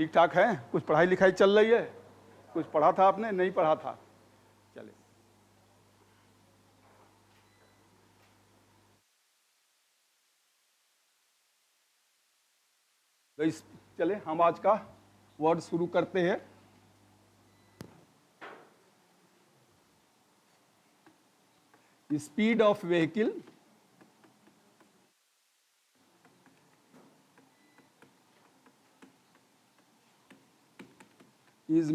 ठीक ठाक है? कुछ पढ़ाई लिखाई चल रही है? कुछ पढ़ा था आपने? नहीं पढ़ा था? चले, तो इस चले हम आज का वर्ड शुरू करते हैं। Speed of vehicle is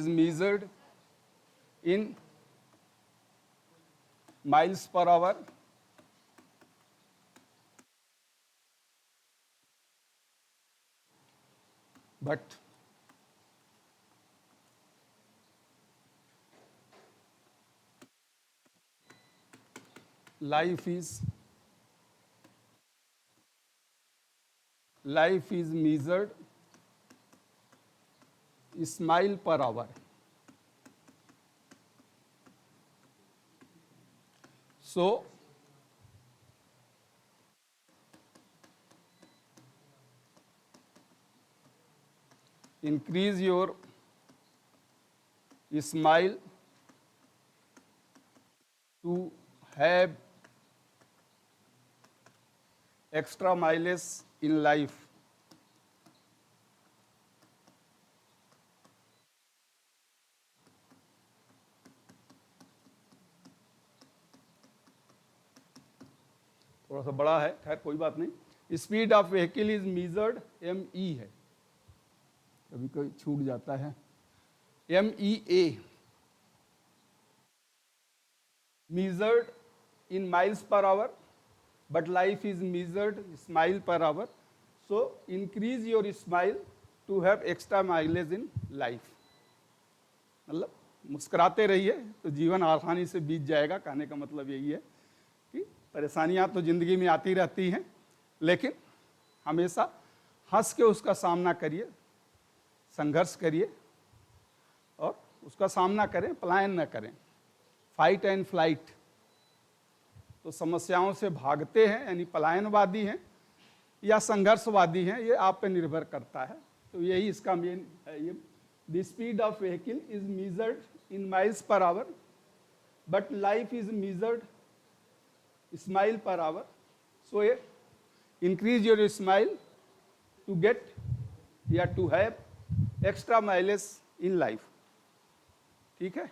measured in miles per hour, but life is measured mile per hour. So increase your smile to have extra mileage in life. थोड़ा सा बड़ा है, खैर कोई बात नहीं। Speed of vehicle is measured, ME है, कभी कोई छूट जाता है, MEA, measured in miles per hour, but life is measured smile per hour. So increase your smile to have extra mileage in life. मतलब मुस्कुराते रहिए तो जीवन आसानी से बीत जाएगा। कहने का मतलब यही है कि परेशानियां तो जिंदगी में आती रहती हैं, लेकिन हमेशा हंस के उसका सामना करिए, संघर्ष करिए और उसका सामना करें, पलायन न करें। फाइट एंड फ्लाइट, तो समस्याओं से भागते हैं यानी पलायनवादी हैं या संघर्षवादी हैं, ये आप पे निर्भर करता है। तो यही इसका मेन है। ये the speed of vehicle is measured in miles per hour, but life is measured smile per hour. So ये increase your smile to get या to have extra mileage in life. ठीक है?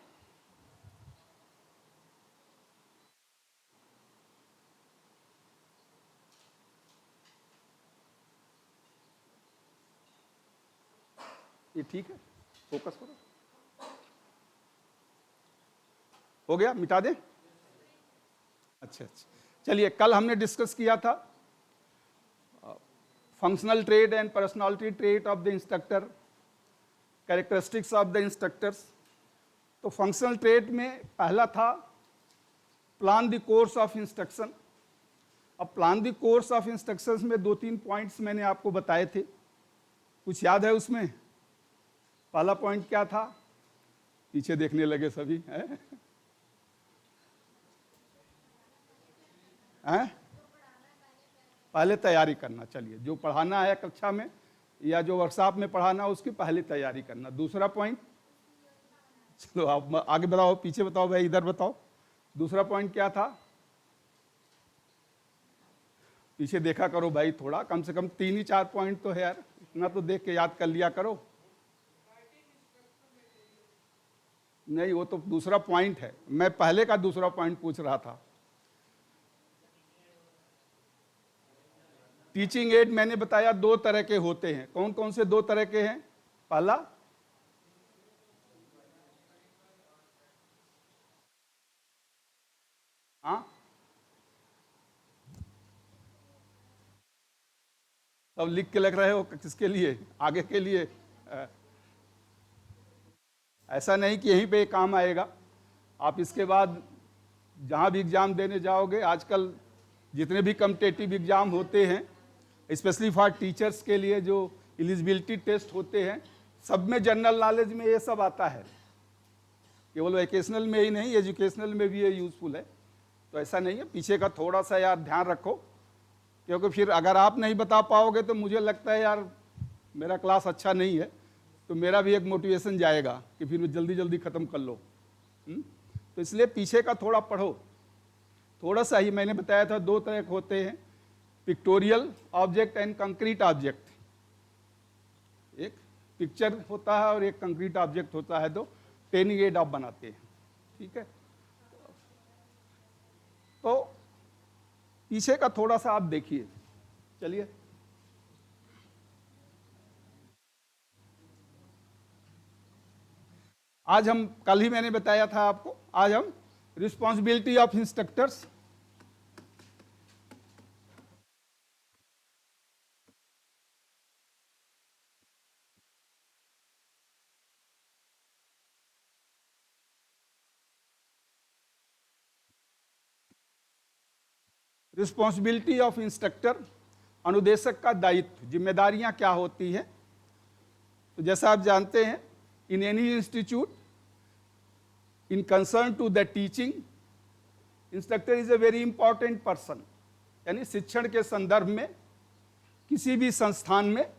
ये ठीक है? फोकस करो। हो गया? मिटा दें? अच्छा, चलिए, कल हमने डिस्कस किया था functional trait and personality trait of the instructor, characteristics of the instructors. तो फंक्शनल ट्रेट में पहला था plan the course of instruction. अब plan the course of instructions में 2-3 पॉइंट्स मैंने आपको बताए थे, कुछ याद है उसमें? पहला पॉइंट क्या था? पीछे देखने लगे सभी, हैं? पहले तैयारी करना। चलिए, जो पढ़ाना है कक्षा में या जो वर्कशॉप में पढ़ाना है उसकी पहले तैयारी करना। दूसरा पॉइंट, चलो आप आगे बताओ, पीछे बताओ भाई, इधर बताओ। दूसरा पॉइंट क्या था? पीछे देखा करो भाई, थोड़ा कम से कम 3 ही 4 पॉइंट तो है यार, इतना तो देख के याद कर लिया करो। नहीं, वो तो दूसरा पॉइंट है, मैं पहले का दूसरा पॉइंट पूछ रहा था। टीचिंग एड मैंने बताया 2 तरह के होते हैं। कौन कौन से 2 तरह के हैं? पहला सब लिख के लग रहे हो, किसके लिए? आगे के लिए। ऐसा नहीं कि यहीं पे काम आएगा, आप इसके बाद जहाँ भी एग्जाम देने जाओगे, आजकल जितने भी कॉम्पिटिटिव एग्जाम होते हैं, स्पेशली फॉर टीचर्स के लिए जो एलिजिबिलिटी टेस्ट होते हैं, सब में जनरल नॉलेज में ये सब आता है। केवल वोकेशनल में ही नहीं, एजुकेशनल में भी ये यूजफुल है। तो ऐसा नहीं है, पीछे का थोड़ा सा यार ध्यान रखो, क्योंकि फिर अगर आप नहीं बता पाओगे तो मुझे लगता है यार मेरा क्लास अच्छा नहीं है, तो मेरा भी एक मोटिवेशन जाएगा कि फिर जल्दी जल्दी ख़त्म कर लो। तो इसलिए पीछे का थोड़ा पढ़ो, थोड़ा सा ही। मैंने बताया था 2 तरह के होते हैं, pictorial object and concrete object. एक पिक्चर होता है और एक कंक्रीट ऑब्जेक्ट होता है, तो 10 एड आप बनाते हैं, ठीक है। तो पीछे का थोड़ा सा आप देखिए। चलिए, आज हम, कल ही मैंने बताया था आपको, आज हम responsibility of instructors, responsibility of instructor, अनुदेशक का दायित्व, जिम्मेदारियां क्या होती हैं। तो जैसा आप जानते हैं, in any institute in concern to the teaching, instructor is a very important person. यानी शिक्षण के संदर्भ में किसी भी संस्थान में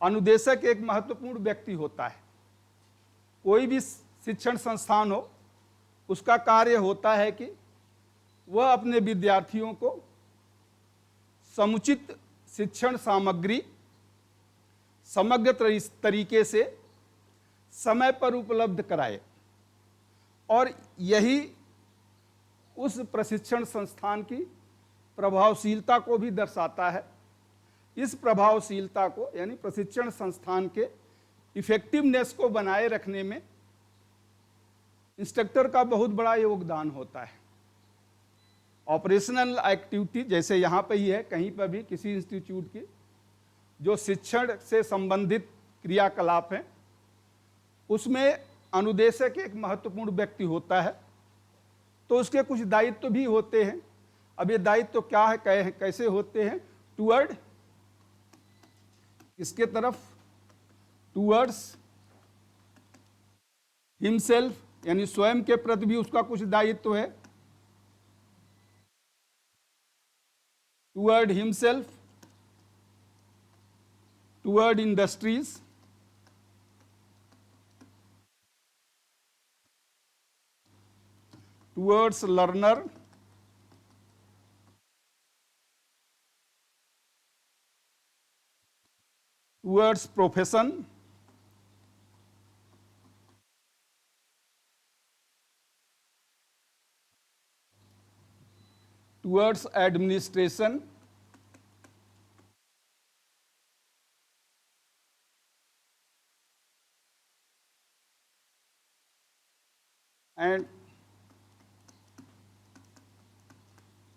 अनुदेशक एक महत्वपूर्ण व्यक्ति होता है। कोई भी शिक्षण संस्थान हो, उसका कार्य होता है कि वह अपने विद्यार्थियों को समुचित शिक्षण सामग्री समग्र तरीके से समय पर उपलब्ध कराए, और यही उस प्रशिक्षण संस्थान की प्रभावशीलता को भी दर्शाता है। इस प्रभावशीलता को, यानी प्रशिक्षण संस्थान के इफेक्टिवनेस को बनाए रखने में इंस्ट्रक्टर का बहुत बड़ा योगदान होता है। ऑपरेशनल एक्टिविटी जैसे यहाँ पे ही है, कहीं पर भी किसी इंस्टीट्यूट की जो शिक्षण से संबंधित क्रियाकलाप हैं, उसमें अनुदेशक एक महत्वपूर्ण व्यक्ति होता है। तो उसके कुछ दायित्व भी होते हैं। अब ये दायित्व क्या है, कैसे होते हैं? टूवर्ड, इसके तरफ, टूवर्ड्स हिमसेल्फ, यानी स्वयं के प्रति भी उसका कुछ दायित्व है। Toward himself, toward industries, towards learner, towards profession, towards administration, and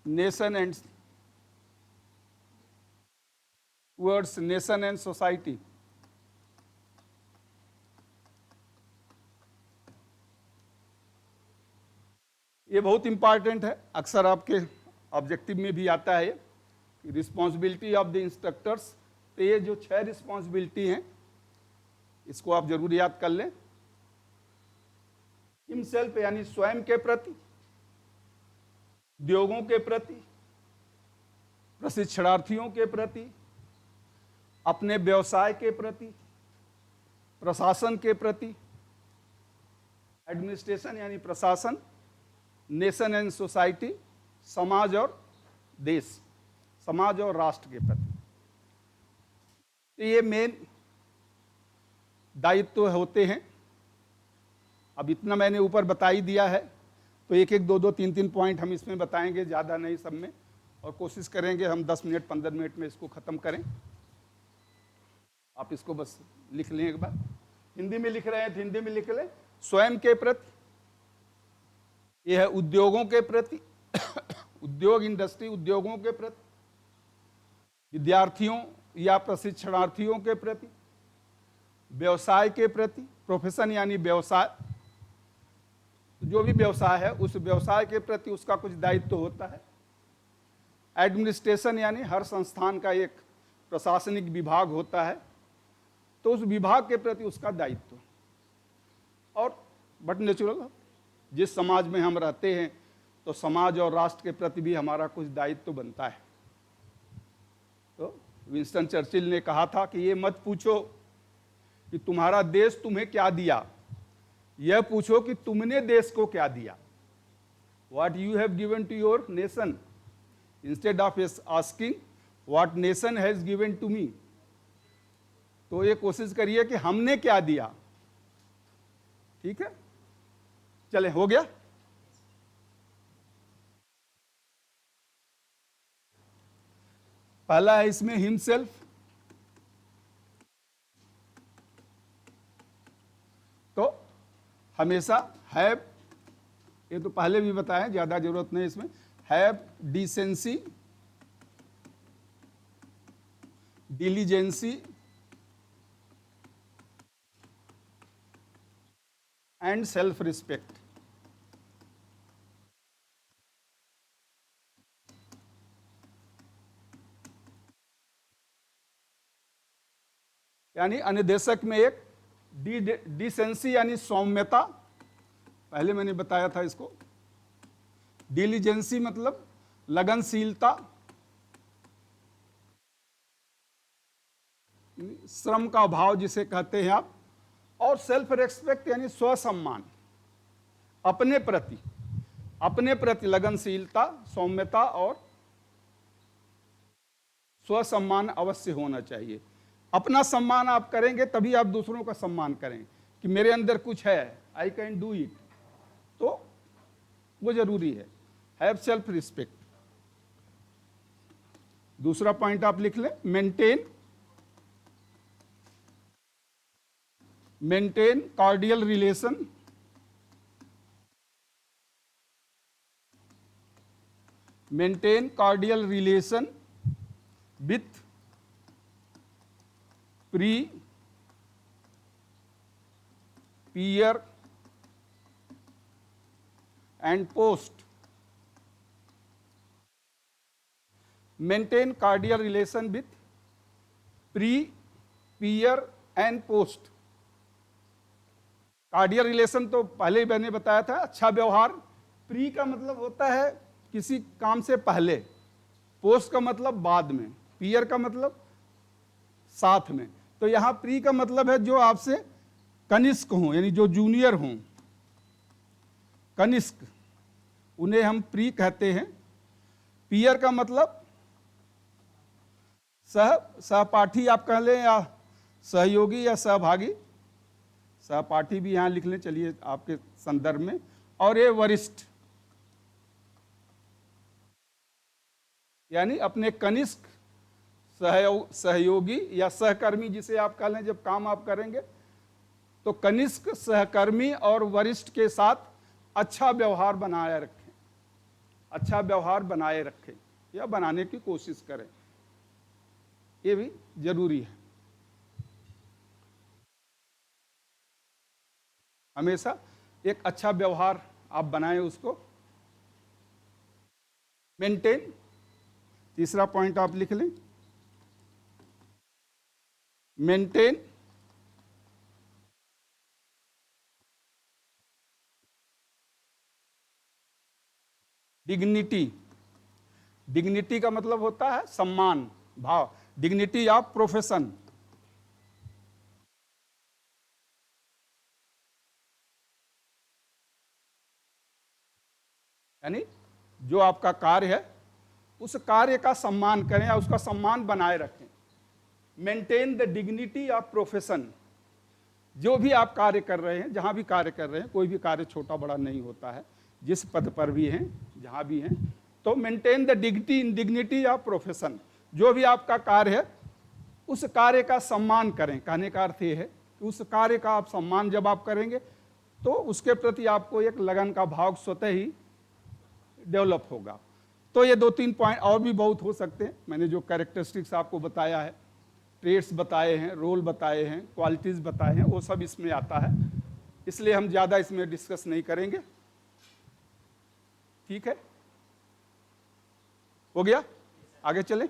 nation and towards nation and society. ये बहुत इंपॉर्टेंट है, अक्सर आपके ऑब्जेक्टिव में भी आता है कि रिस्पॉन्सिबिलिटी ऑफ द इंस्ट्रक्टर्स। तो ये जो 6 रिस्पॉन्सिबिलिटी हैं, इसको आप जरूर याद कर लें। हिमसेल्फ यानी स्वयं के प्रति, उद्योगों के प्रति, प्रशिक्षणार्थियों के प्रति, अपने व्यवसाय के प्रति, प्रशासन के प्रति, एडमिनिस्ट्रेशन यानी प्रशासन, नेशन एंड सोसाइटी, समाज और देश, समाज और राष्ट्र के प्रति। तो ये मेन दायित्व होते हैं। अब इतना मैंने ऊपर बता ही दिया है, तो एक एक 2-2, 3-3 पॉइंट हम इसमें बताएंगे, ज़्यादा नहीं सब में, और कोशिश करेंगे हम 10 मिनट 15 मिनट में इसको ख़त्म करें। आप इसको बस लिख लें एक बार। हिंदी में लिख रहे हैं तो हिंदी में लिख लें। स्वयं के प्रति, यह है उद्योगों के प्रति, उद्योग इंडस्ट्री, उद्योगों के प्रति, विद्यार्थियों या प्रशिक्षणार्थियों के प्रति, व्यवसाय के प्रति, प्रोफेशन यानी व्यवसाय, जो भी व्यवसाय है उस व्यवसाय के प्रति उसका कुछ दायित्व होता है। एडमिनिस्ट्रेशन यानी हर संस्थान का एक प्रशासनिक विभाग होता है, तो उस विभाग के प्रति उसका दायित्व। और बट नेचुरल, जिस समाज में हम रहते हैं तो समाज और राष्ट्र के प्रति भी हमारा कुछ दायित्व तो बनता है। तो विंस्टन चर्चिल ने कहा था कि ये मत पूछो कि तुम्हारा देश तुम्हें क्या दिया, यह पूछो कि तुमने देश को क्या दिया। What you have given to your nation, instead of asking what nation has given to me। तो ये कोशिश करिए कि हमने क्या दिया। ठीक है, चले, हो गया। पहला है इसमें हिमसेल्फ। तो हमेशा हैव, ये तो पहले भी बताया, ज्यादा जरूरत नहीं इसमें। Have decency, diligency and self respect. यानी अनुदेशक में एक डिसेंसी यानी सौम्यता, पहले मैंने बताया था इसको। डिलीजेंसी मतलब लगनशीलता, श्रम का भाव जिसे कहते हैं आप, और सेल्फ रेस्पेक्ट यानी स्वसम्मान, अपने प्रति लगनशीलता, सौम्यता और स्वसम्मान अवश्य होना चाहिए। अपना सम्मान आप करेंगे तभी आप दूसरों का सम्मान करें कि मेरे अंदर कुछ है, आई कैन डू इट, तो वो जरूरी है। Have self respect. दूसरा पॉइंट आप लिख लें, maintain cordial relation, with pre, peer and post. Maintain cordial relation with pre, peer and post. Cordial relation तो पहले ही मैंने बताया था, अच्छा व्यवहार। प्री का मतलब होता है किसी काम से पहले, पोस्ट का मतलब बाद में, पीयर का मतलब साथ में। तो यहां प्री का मतलब है जो आपसे कनिष्क हों, यानी जो जूनियर हों, कनिष्क, उन्हें हम प्री कहते हैं। पीयर का मतलब सहपाठी आप कह लें, या सहयोगी या सहभागी, सहपाठी भी यहां लिख लें, चलिए आपके संदर्भ में। और ये वरिष्ठ, यानी अपने कनिष्क, सहयोगी या सहकर्मी जिसे आप कह लें, जब काम आप करेंगे तो कनिष्क, सहकर्मी और वरिष्ठ के साथ अच्छा व्यवहार बनाए रखें, अच्छा व्यवहार बनाए रखें या बनाने की कोशिश करें, ये भी जरूरी है। हमेशा एक अच्छा व्यवहार आप बनाएं उसको। मेंटेन, तीसरा पॉइंट आप लिख लें, मेंटेन डिग्निटी। डिग्निटी का मतलब होता है सम्मान भाव, डिग्निटी ऑफ प्रोफेशन। यानी जो आपका कार्य है उस कार्य का सम्मान करें या उसका सम्मान बनाए रखें। Maintain the dignity of profession. जो भी आप कार्य कर रहे हैं, जहां भी कार्य कर रहे हैं, कोई भी कार्य छोटा बड़ा नहीं होता है, जिस पद पर भी हैं, जहां भी हैं, तो maintain the dignity of profession. जो भी आपका कार्य है उस कार्य का सम्मान करें। कहने का अर्थ ये है कि उस कार्य का आप सम्मान जब आप करेंगे तो उसके प्रति आपको एक लगन का भाव स्वतः ही डेवलप होगा। तो ये 2-3 पॉइंट और भी बहुत हो सकते हैं। मैंने जो कैरेक्टरिस्टिक्स आपको बताया है, ट्रेड्स बताए हैं, रोल बताए हैं, क्वालिटीज बताए हैं, वो सब इसमें आता है, इसलिए हम ज़्यादा इसमें डिस्कस नहीं करेंगे। ठीक है, हो गया, आगे चलें।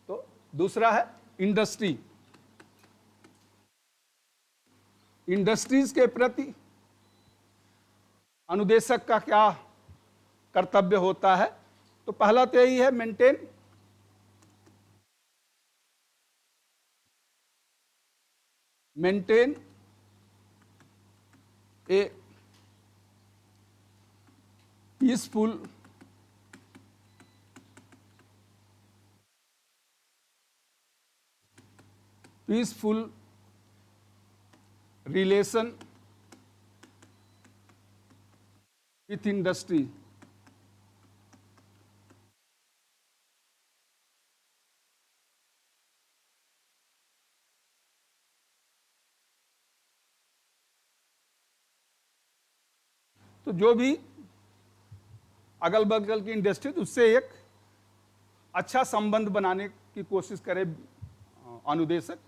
तो दूसरा है इंडस्ट्री। इंडस्ट्रीज के प्रति अनुदेशक का क्या कर्तव्य होता है? तो पहला तो यही है, maintain A peaceful relation with industry. तो जो भी अगल बगल की इंडस्ट्री, उससे एक अच्छा संबंध बनाने की कोशिश करे अनुदेशक।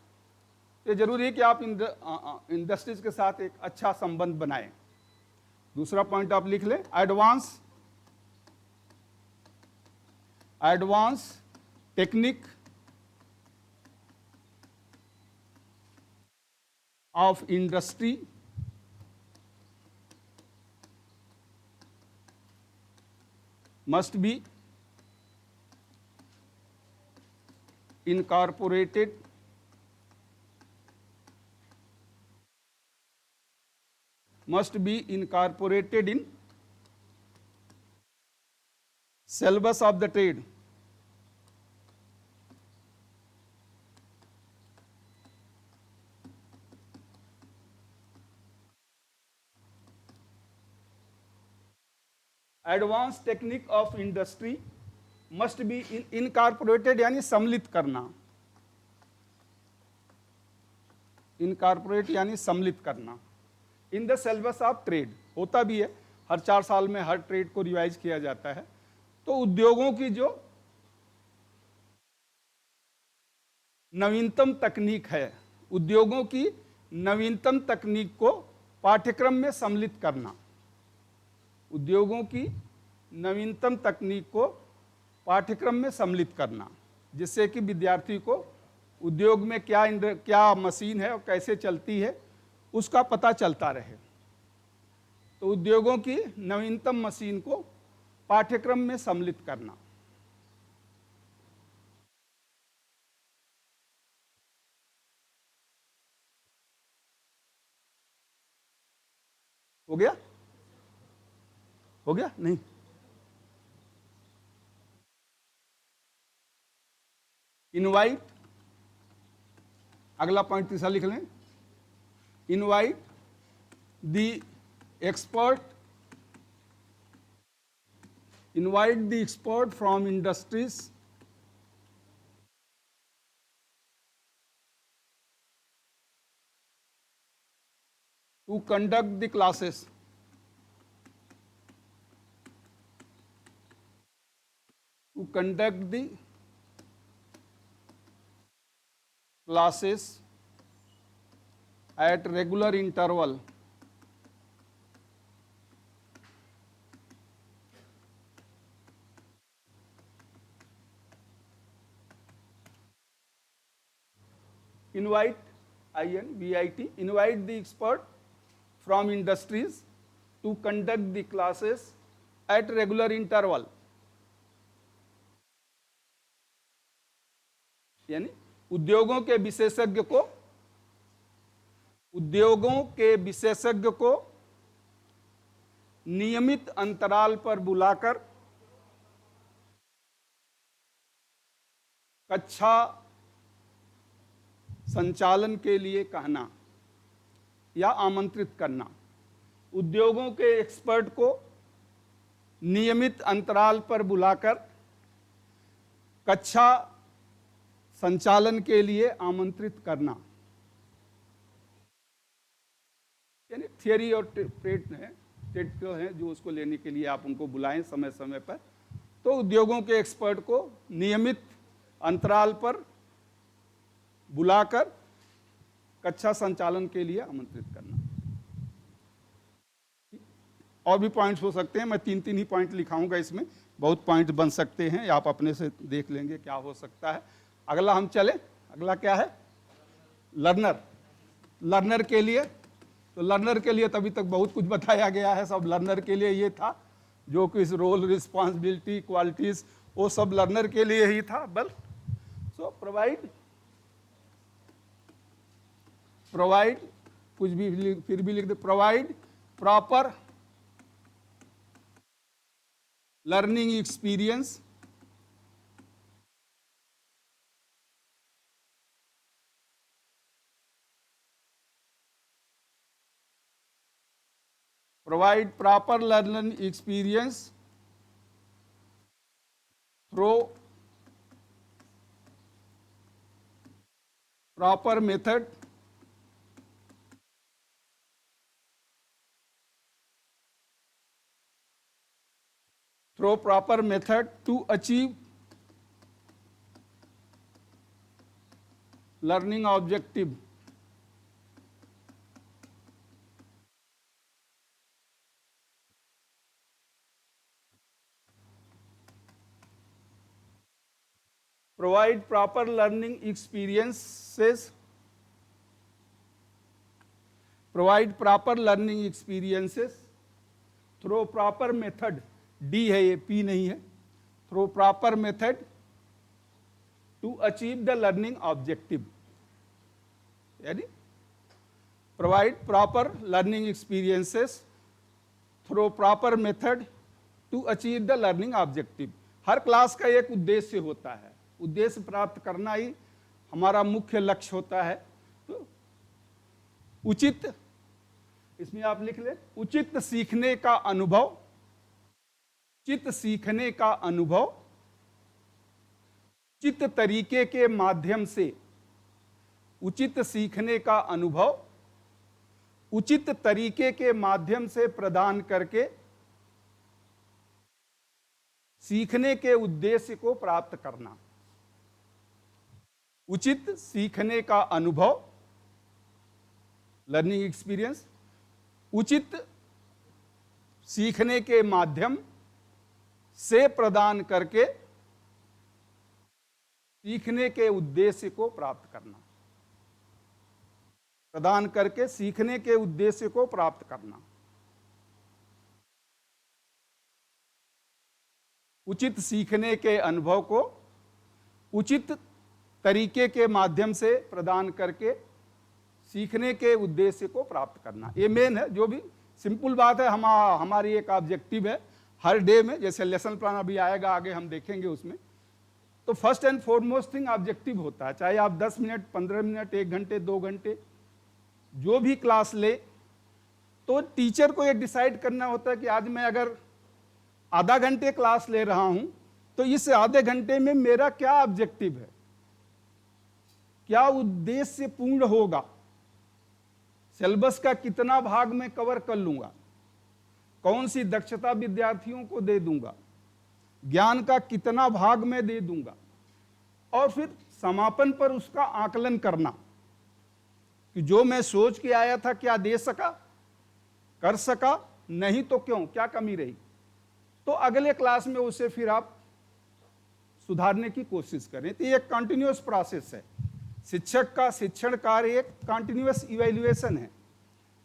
ये जरूरी है कि आप इंडस्ट्रीज के साथ एक अच्छा संबंध बनाएं। दूसरा पॉइंट आप लिख लें, advance technique of industry must be incorporated in syllabus of the trade. Advance technique of industry must be incorporated, यानी सम्मिलित करना। इनकॉर्पोरेट यानी सम्मिलित करना in the syllabus of trade. होता भी है, हर 4 साल में हर ट्रेड को रिवाइज किया जाता है। तो उद्योगों की जो नवीनतम तकनीक है, उद्योगों की नवीनतम तकनीक को पाठ्यक्रम में सम्मिलित करना। उद्योगों की नवीनतम तकनीक को पाठ्यक्रम में सम्मिलित करना, जिससे कि विद्यार्थी को उद्योग में क्या मशीन है और कैसे चलती है उसका पता चलता रहे। तो उद्योगों की नवीनतम मशीन को पाठ्यक्रम में सम्मिलित करना। हो गया? हो गया? नहीं? इनवाइट, अगला पॉइंट तीसरा लिख लें, invite the expert from industries to conduct the classes at regular interval invite the expert from industries to conduct the classes at regular interval, यानी उद्योगों के विशेषज्ञ को नियमित अंतराल पर बुलाकर कक्षा संचालन के लिए कहना या आमंत्रित करना। उद्योगों के एक्सपर्ट को नियमित अंतराल पर बुलाकर कक्षा संचालन के लिए आमंत्रित करना, यानी थियरी और प्रैक्टिकल है जो उसको लेने के लिए आप उनको बुलाएं समय समय पर। तो उद्योगों के एक्सपर्ट को नियमित अंतराल पर बुलाकर कक्षा संचालन के लिए आमंत्रित करना। और भी पॉइंट्स हो सकते हैं, मैं 3 ही पॉइंट लिखाऊंगा, इसमें बहुत पॉइंट बन सकते हैं, आप अपने से देख लेंगे क्या हो सकता है। अगला हम चले, अगला क्या है? लर्नर के लिए तो लर्नर के लिए तभी तक बहुत कुछ बताया गया है, सब लर्नर के लिए ये था, जो कि इस रोल, रिस्पॉन्सिबिलिटी, क्वालिटीज, वो सब लर्नर के लिए ही था। बल सो प्रोवाइड कुछ भी फिर भी लिख दे, provide proper learning experience provide proper learning experience through proper method to achieve learning objective. Provide proper learning experiences. Provide proper learning experiences through proper method. D है ये, P नहीं है. Through proper method to achieve the learning objective. यानी provide proper learning experiences through proper method to achieve the learning objective. Her class का एक उद्देश्य होता है, उद्देश्य प्राप्त करना ही हमारा मुख्य लक्ष्य होता है। तो उचित, इसमें आप लिख ले, उचित सीखने का अनुभव, उचित सीखने का अनुभव उचित तरीके के माध्यम से, उचित सीखने का अनुभव उचित तरीके के माध्यम से प्रदान करके सीखने के उद्देश्य को प्राप्त करना। उचित सीखने का अनुभव, लर्निंग एक्सपीरियंस, उचित सीखने के माध्यम से प्रदान करके सीखने के उद्देश्य को प्राप्त करना। प्रदान करके सीखने के उद्देश्य को प्राप्त करना। उचित सीखने के अनुभव को उचित तरीके के माध्यम से प्रदान करके सीखने के उद्देश्य को प्राप्त करना। ये मेन है, जो भी सिंपल बात है, हमारी एक ऑब्जेक्टिव है हर डे में। जैसे लेसन प्लान अभी आएगा आगे, हम देखेंगे उसमें। तो first and foremost thing objective होता है, चाहे आप 10 मिनट, 15 मिनट, 1 घंटे, 2 घंटे जो भी क्लास ले, तो टीचर को ये डिसाइड करना होता है कि आज मैं अगर आधा घंटे क्लास ले रहा हूं तो इस आधे घंटे में मेरा क्या ऑब्जेक्टिव है, क्या उद्देश्य पूर्ण होगा, सिलेबस का कितना भाग मैं कवर कर लूंगा, कौन सी दक्षता विद्यार्थियों को दे दूंगा, ज्ञान का कितना भाग मैं दे दूंगा, और फिर समापन पर उसका आकलन करना कि जो मैं सोच के आया था क्या दे सका, कर सका, नहीं तो क्यों, क्या कमी रही। तो अगले क्लास में उसे फिर आप सुधारने की कोशिश करें। तो ये एक कंटिन्यूअस प्रोसेस है। शिक्षक का शिक्षण कार्य एक कंटिन्यूअस इवैल्यूएशन है।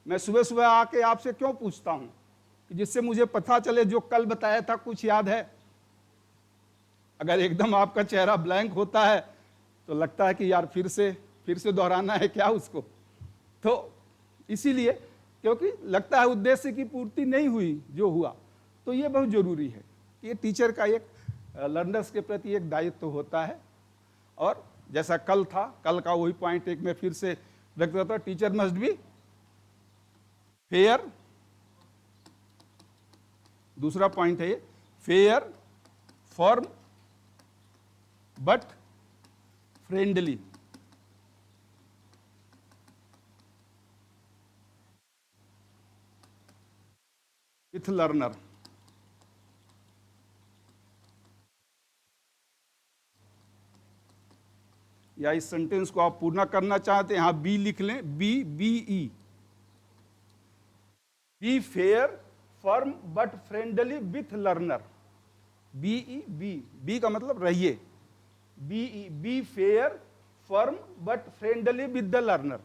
मैं सुबह सुबह आके आपसे क्यों पूछता हूं कि जिससे मुझे पता चले जो कल बताया था कुछ याद है। अगर एकदम आपका चेहरा ब्लैंक होता है तो लगता है कि यार फिर से दोहराना है क्या उसको। तो इसीलिए, क्योंकि लगता है उद्देश्य की पूर्ति नहीं हुई जो हुआ, तो ये बहुत जरूरी है कि ये टीचर का एक लर्नर्स के प्रति एक दायित्व होता है। और जैसा कल था, कल का वही पॉइंट एक मैं फिर से रख देता हूं, टीचर मस्ट बी फेयर। दूसरा पॉइंट है ये, fair, firm but friendly. With learner. या इस सेंटेंस को आप पूर्ण करना चाहते हैं, यहां बी लिख लें, be fair, firm but friendly with learner. Be का मतलब रहिए, be fair, firm but friendly with the learner.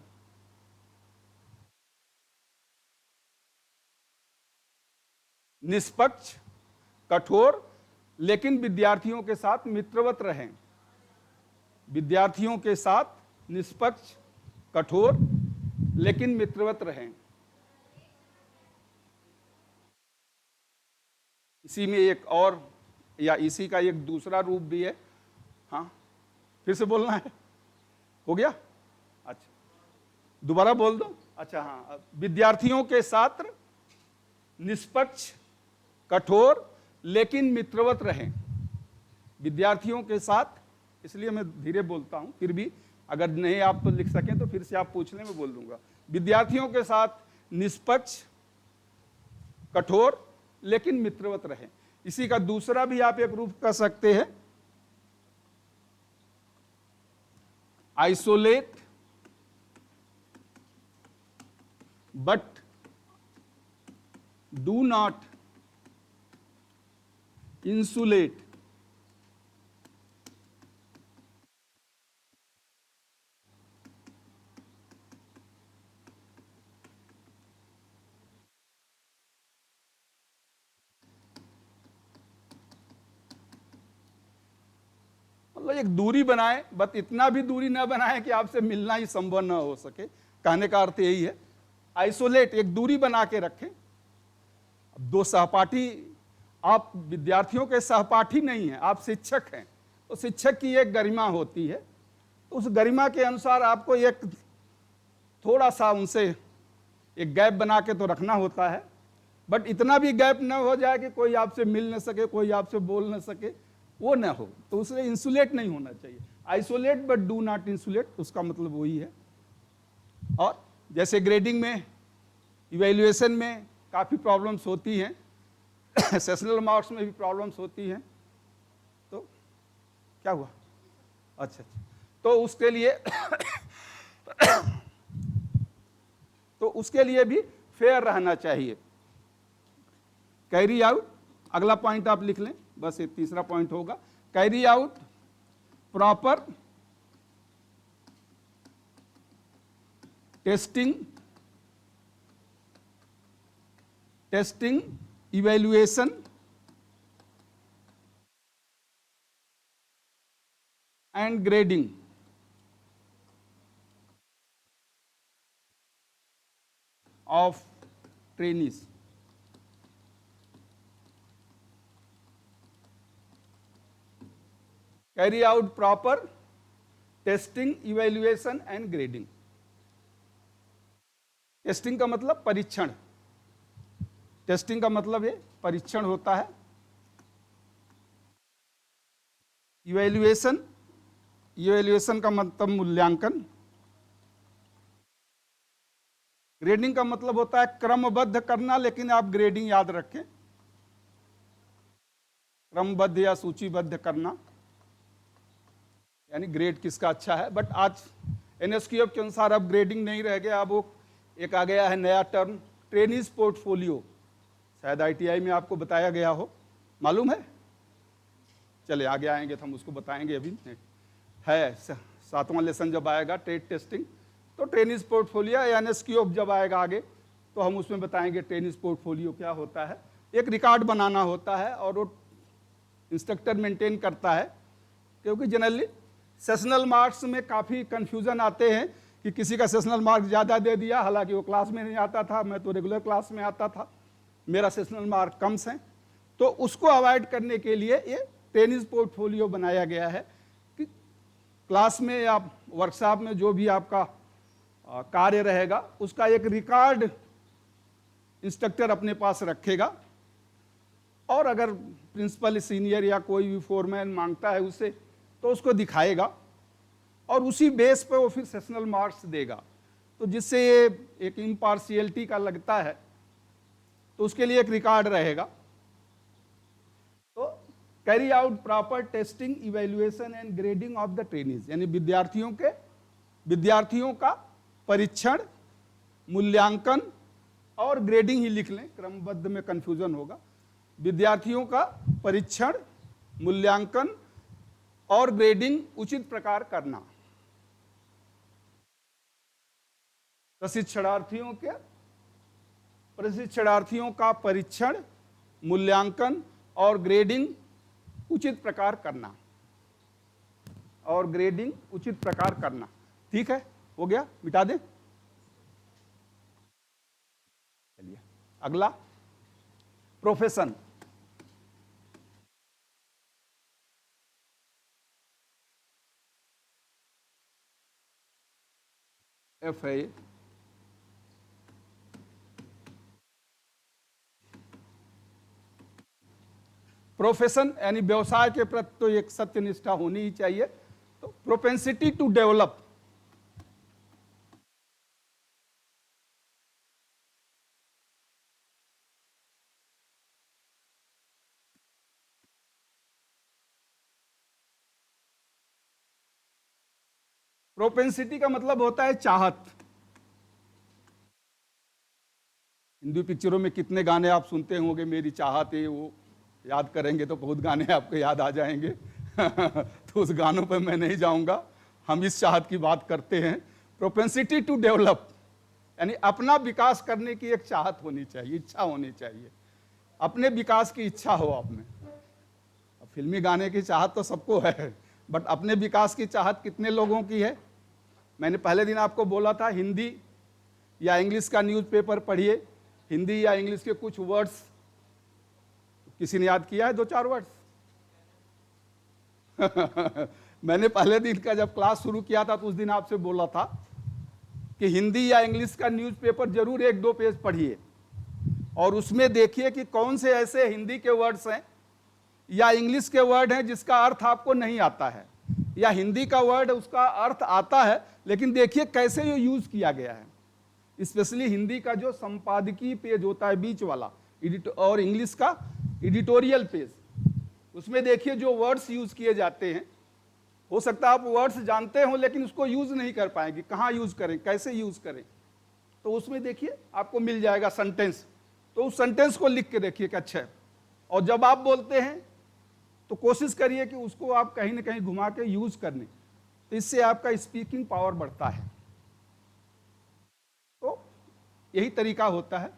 निष्पक्ष, कठोर, लेकिन विद्यार्थियों के साथ मित्रवत रहें। विद्यार्थियों के साथ निष्पक्ष, कठोर, लेकिन मित्रवत रहें। इसी में एक और या इसी का एक दूसरा रूप भी है। हाँ, फिर से बोलना है, हो गया? अच्छा, दोबारा बोल दो। अच्छा, हाँ, विद्यार्थियों के साथ निष्पक्ष, कठोर, लेकिन मित्रवत रहें। विद्यार्थियों के साथ, इसलिए मैं धीरे बोलता हूं, फिर भी अगर नहीं आप तो लिख सकें तो फिर से आप पूछने में बोल दूंगा। विद्यार्थियों के साथ निष्पक्ष, कठोर, लेकिन मित्रवत रहें। इसी का दूसरा भी आप एक रूप कर सकते हैं, isolate but do not insulate. मतलब एक दूरी बनाए, बट इतना भी दूरी ना बनाए कि आपसे मिलना ही संभव ना हो सके। कहने का अर्थ यही है, आइसोलेट, एक दूरी बना के रखें। दो सहपाठी, आप विद्यार्थियों के सहपाठी नहीं हैं, आप शिक्षक हैं। तो शिक्षक की एक गरिमा होती है, तो उस गरिमा के अनुसार आपको एक थोड़ा सा उनसे एक गैप बना के तो रखना होता है, बट इतना भी गैप न हो जाए कि कोई आपसे मिल न सके, कोई आपसे बोल न सके, वो न हो। तो उससे इंसुलेट नहीं होना चाहिए। Isolate but do not insulate, उसका मतलब वही है। और जैसे ग्रेडिंग में, इवैल्यूएशन में काफ़ी प्रॉब्लम्स होती हैं, सेशनल मार्क्स में भी प्रॉब्लम्स होती हैं। तो क्या हुआ? अच्छा, तो उसके लिए भी फेयर रहना चाहिए। कैरी आउट, अगला पॉइंट आप लिख लें, बस ये तीसरा पॉइंट होगा। Carry out proper testing, evaluation and grading of trainees. Carry out proper testing, evaluation and grading. Testing का मतलब परीक्षण, टेस्टिंग का मतलब ये परीक्षण होता है। इवैल्यूएशन का मतलब मूल्यांकन। ग्रेडिंग का मतलब होता है क्रमबद्ध करना, लेकिन आप ग्रेडिंग याद रखें, क्रमबद्ध या सूचीबद्ध करना, यानी ग्रेड किसका अच्छा है। बट आज एनएसक्यूएफ के अनुसार अब ग्रेडिंग नहीं रह गया, अब वो एक आ गया है नया टर्म, ट्रेनीज पोर्टफोलियो। शायद आईटीआई में आपको बताया गया हो, मालूम है? चले आगे आएंगे तो हम उसको बताएंगे, अभी है 7वां लेसन जब आएगा ट्रेड टेस्टिंग, तो ट्रेनीज पोर्टफोलियो या एनएसक्यूएफ जब आएगा आगे तो हम उसमें बताएंगे ट्रेनीज पोर्टफोलियो क्या होता है। एक रिकॉर्ड बनाना होता है और वो इंस्ट्रक्टर मेंटेन करता है, क्योंकि जनरली सेशनल मार्क्स में काफ़ी कन्फ्यूज़न आते हैं कि किसी का सेशनल मार्क्स ज़्यादा दे दिया, हालांकि वो क्लास में नहीं आता था, मैं तो रेगुलर क्लास में आता था, मेरा सेशनल मार्क कम हैं। तो उसको अवॉइड करने के लिए ये ट्रेनीज पोर्टफोलियो बनाया गया है कि क्लास में या वर्कशॉप में जो भी आपका कार्य रहेगा उसका एक रिकॉर्ड इंस्ट्रक्टर अपने पास रखेगा, और अगर प्रिंसिपल, सीनियर या कोई भी फोरमैन मांगता है उससे तो उसको दिखाएगा, और उसी बेस पे वो फिर सेशनल मार्क्स देगा। तो जिससे ये एक इम्पार्शियलिटी का लगता है, तो उसके लिए एक रिकॉर्ड रहेगा। तो carry out proper testing, evaluation and grading of the trainees, यानी विद्यार्थियों का परीक्षण, मूल्यांकन और ग्रेडिंग ही लिख लें, क्रमबद्ध में कंफ्यूजन होगा। विद्यार्थियों का परीक्षण, मूल्यांकन और ग्रेडिंग उचित प्रकार करना। प्रशिक्षणार्थियों का परीक्षण, मूल्यांकन और ग्रेडिंग उचित प्रकार करना, और ग्रेडिंग उचित प्रकार करना। ठीक है, हो गया, मिटा दें। चलिए अगला, प्रोफेशन। एफ है, प्रोफेशन यानी व्यवसाय के प्रति तो एक सत्यनिष्ठा होनी ही चाहिए। तो प्रोपेंसिटी टू डेवलप, प्रोपेंसिटी का मतलब होता है चाहत। हिंदी पिक्चरों में कितने गाने आप सुनते होंगे, मेरी चाहत है, वो याद करेंगे तो बहुत गाने आपको याद आ जाएंगे। तो उस गानों पर मैं नहीं जाऊंगा, हम इस चाहत की बात करते हैं। प्रोपेंसिटी टू डेवलप यानी अपना विकास करने की एक चाहत होनी चाहिए, इच्छा होनी चाहिए, अपने विकास की इच्छा हो आप में। अब फिल्मी गाने की चाहत तो सबको है, बट अपने विकास की चाहत कितने लोगों की है? मैंने पहले दिन आपको बोला था, हिंदी या इंग्लिश का न्यूज़पेपर पढ़िए, हिंदी या इंग्लिश के कुछ वर्ड्स, किसी ने याद किया है 2-4 वर्ड्स? मैंने पहले दिन का जब क्लास शुरू किया था तो उस दिन आपसे बोला था कि हिंदी या इंग्लिश का न्यूज़पेपर जरूर 1-2 पेज पढ़िए और उसमें देखिए कि कौन से ऐसे हिंदी के वर्ड्स हैं या इंग्लिश के वर्ड हैं जिसका अर्थ आपको नहीं आता है, या हिंदी का वर्ड उसका अर्थ आता है लेकिन देखिए कैसे ये यूज किया गया है। स्पेशली हिंदी का जो संपादकीय पेज होता है बीच वाला, और इंग्लिश का एडिटोरियल पेज, उसमें देखिए जो वर्ड्स यूज किए जाते हैं, हो सकता है आप वर्ड्स जानते हो लेकिन उसको यूज नहीं कर पाएंगे, कहाँ यूज करें, कैसे यूज करें। तो उसमें देखिए आपको मिल जाएगा सेंटेंस, तो उस सेंटेंस को लिख के देखिए कि अच्छा है। और जब आप बोलते हैं तो कोशिश करिए कि उसको आप कहीं ना कहीं घुमा के यूज करने, तो इससे आपका स्पीकिंग पावर बढ़ता है। तो यही तरीका होता है,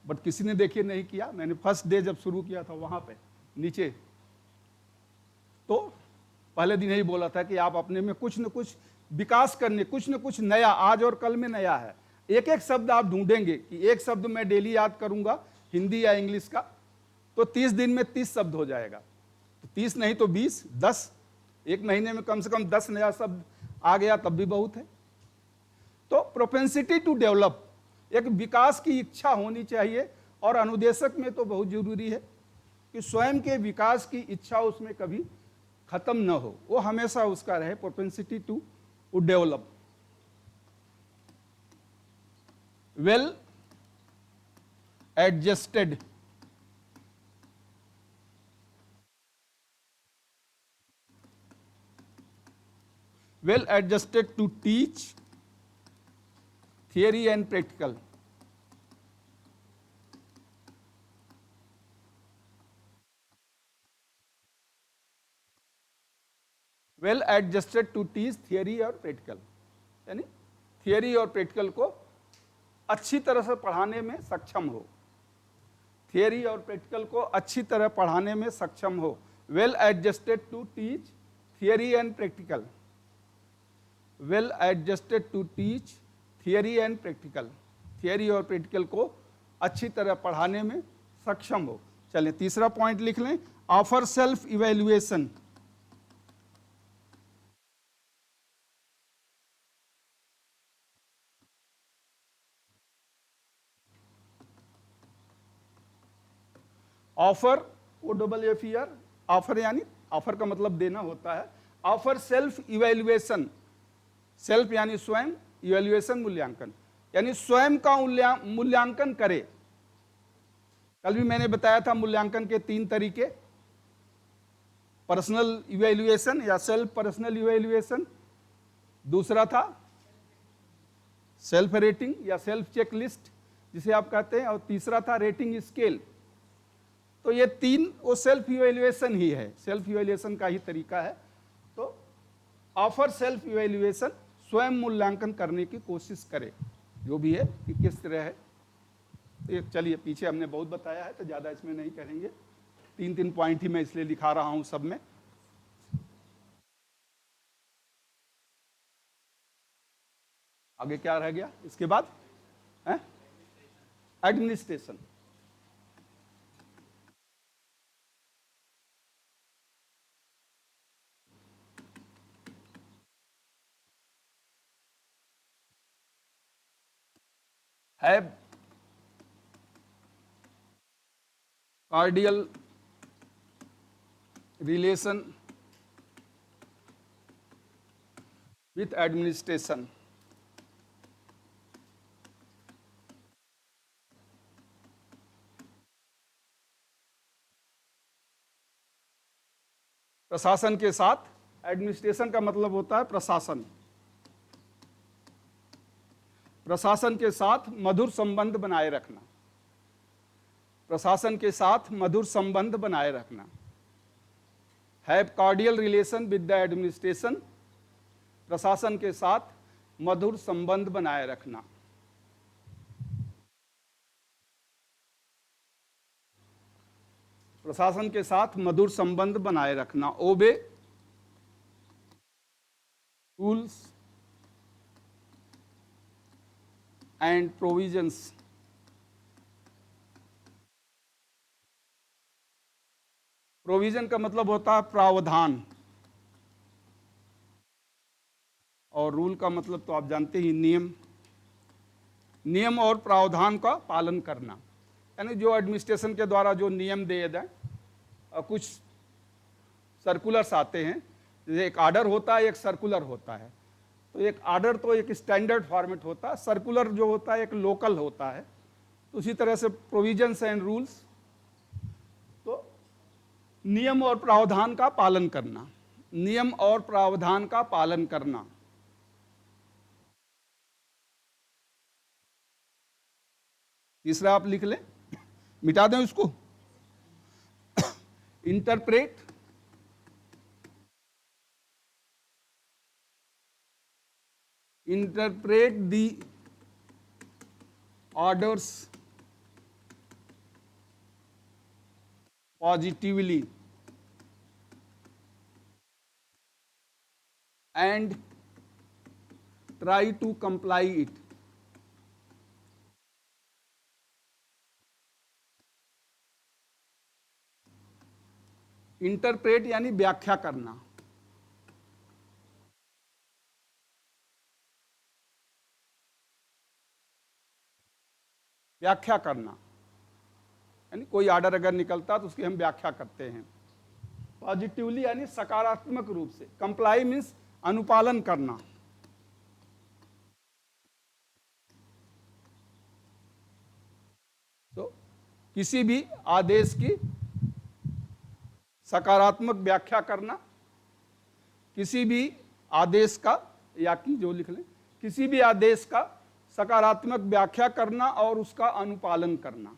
बट किसी ने देखिए नहीं किया। मैंने फर्स्ट डे जब शुरू किया था वहां पे नीचे, तो पहले दिन यही बोला था कि आप अपने में कुछ न कुछ विकास करने, कुछ न कुछ नया, आज और कल में नया है। एक एक शब्द आप ढूंढेंगे कि एक शब्द मैं डेली याद करूंगा हिंदी या इंग्लिश का, तो 30 दिन में 30 शब्द हो जाएगा। तो 30 नहीं तो 20, 10, एक महीने में कम से कम 10 नया शब्द आ गया तब भी बहुत है। तो प्रोपेंसिटी टू डेवलप, एक विकास की इच्छा होनी चाहिए, और अनुदेशक में तो बहुत जरूरी है कि स्वयं के विकास की इच्छा उसमें कभी खत्म न हो, वो हमेशा उसका रहे, propensity to develop. Well adjusted, well adjusted to teach theory and practical, well adjusted to teach theory और practical, यानी थियरी और प्रैक्टिकल को अच्छी तरह से पढ़ाने में सक्षम हो, थियरी और प्रैक्टिकल को अच्छी तरह पढ़ाने में सक्षम हो। Well adjusted to teach theory and practical, well adjusted to teach theory and practical, theory और प्रैक्टिकल को अच्छी तरह पढ़ाने में सक्षम हो। चलिए तीसरा पॉइंट लिख लें, offer self evaluation. Offer, OFFER, offer यानी ऑफर का मतलब देना होता है। ऑफर सेल्फ इवैल्यूएशन, सेल्फ यानी स्वयं, इवैल्यूएशन मूल्यांकन, यानी स्वयं का मूल्यांकन करे। कल भी मैंने बताया था मूल्यांकन के 3 तरीके, पर्सनल इवैल्यूएशन या सेल्फ पर्सनल इवैल्यूएशन, दूसरा था सेल्फ रेटिंग या सेल्फ चेकलिस्ट जिसे आप कहते हैं, और तीसरा था रेटिंग स्केल। तो ये 3 वो सेल्फ इवैल्यूएशन ही है, सेल्फ इवैल्यूएशन का ही तरीका है। तो ऑफर सेल्फ इवैल्यूएशन, स्वयं मूल्यांकन करने की कोशिश करे, जो भी है कि किस तरह है। एक चलिए, पीछे हमने बहुत बताया है तो ज़्यादा इसमें नहीं करेंगे, 3 पॉइंट ही मैं इसलिए लिखा रहा हूँ सब में। आगे क्या रह गया इसके बाद? Administration. Have cordial relation with administration. प्रशासन के साथ, एडमिनिस्ट्रेशन का मतलब होता है प्रशासन, प्रशासन के साथ मधुर संबंध बनाए रखना, प्रशासन के साथ मधुर संबंध बनाए रखना। Have cordial relation with the administration, प्रशासन के साथ मधुर संबंध बनाए रखना। प्रशासन के साथ मधुर संबंध बनाए रखना। ओबे रूल्स एंड प्रोविजंस, प्रोविजन का मतलब होता है प्रावधान, और रूल का मतलब तो आप जानते ही, नियम। नियम और प्रावधान का पालन करना, यानी जो एडमिनिस्ट्रेशन के द्वारा जो नियम दिए जाए, कुछ सर्कुलर्स आते हैं, जैसे एक आर्डर होता है, एक सर्कुलर होता है। तो एक आर्डर तो एक स्टैंडर्ड फॉर्मेट होता है, सर्कुलर जो होता है एक लोकल होता है। तो उसी तरह से प्रोविजंस एंड रूल्स, तो नियम और प्रावधान का पालन करना, नियम और प्रावधान का पालन करना। तीसरा आप लिख लें, मिटा दें उसको। Interpret the orders positively and try to comply it. Interpret यानी व्याख्या करना, व्याख्या करना, यानी कोई ऑर्डर अगर निकलता तो उसकी हम व्याख्या करते हैं। पॉजिटिवली यानी सकारात्मक रूप से। कंप्लाई मीन्स अनुपालन करना। तो किसी भी आदेश की सकारात्मक व्याख्या करना, किसी भी आदेश का, या कि जो लिख लें, किसी भी आदेश का सकारात्मक व्याख्या करना और उसका अनुपालन करना,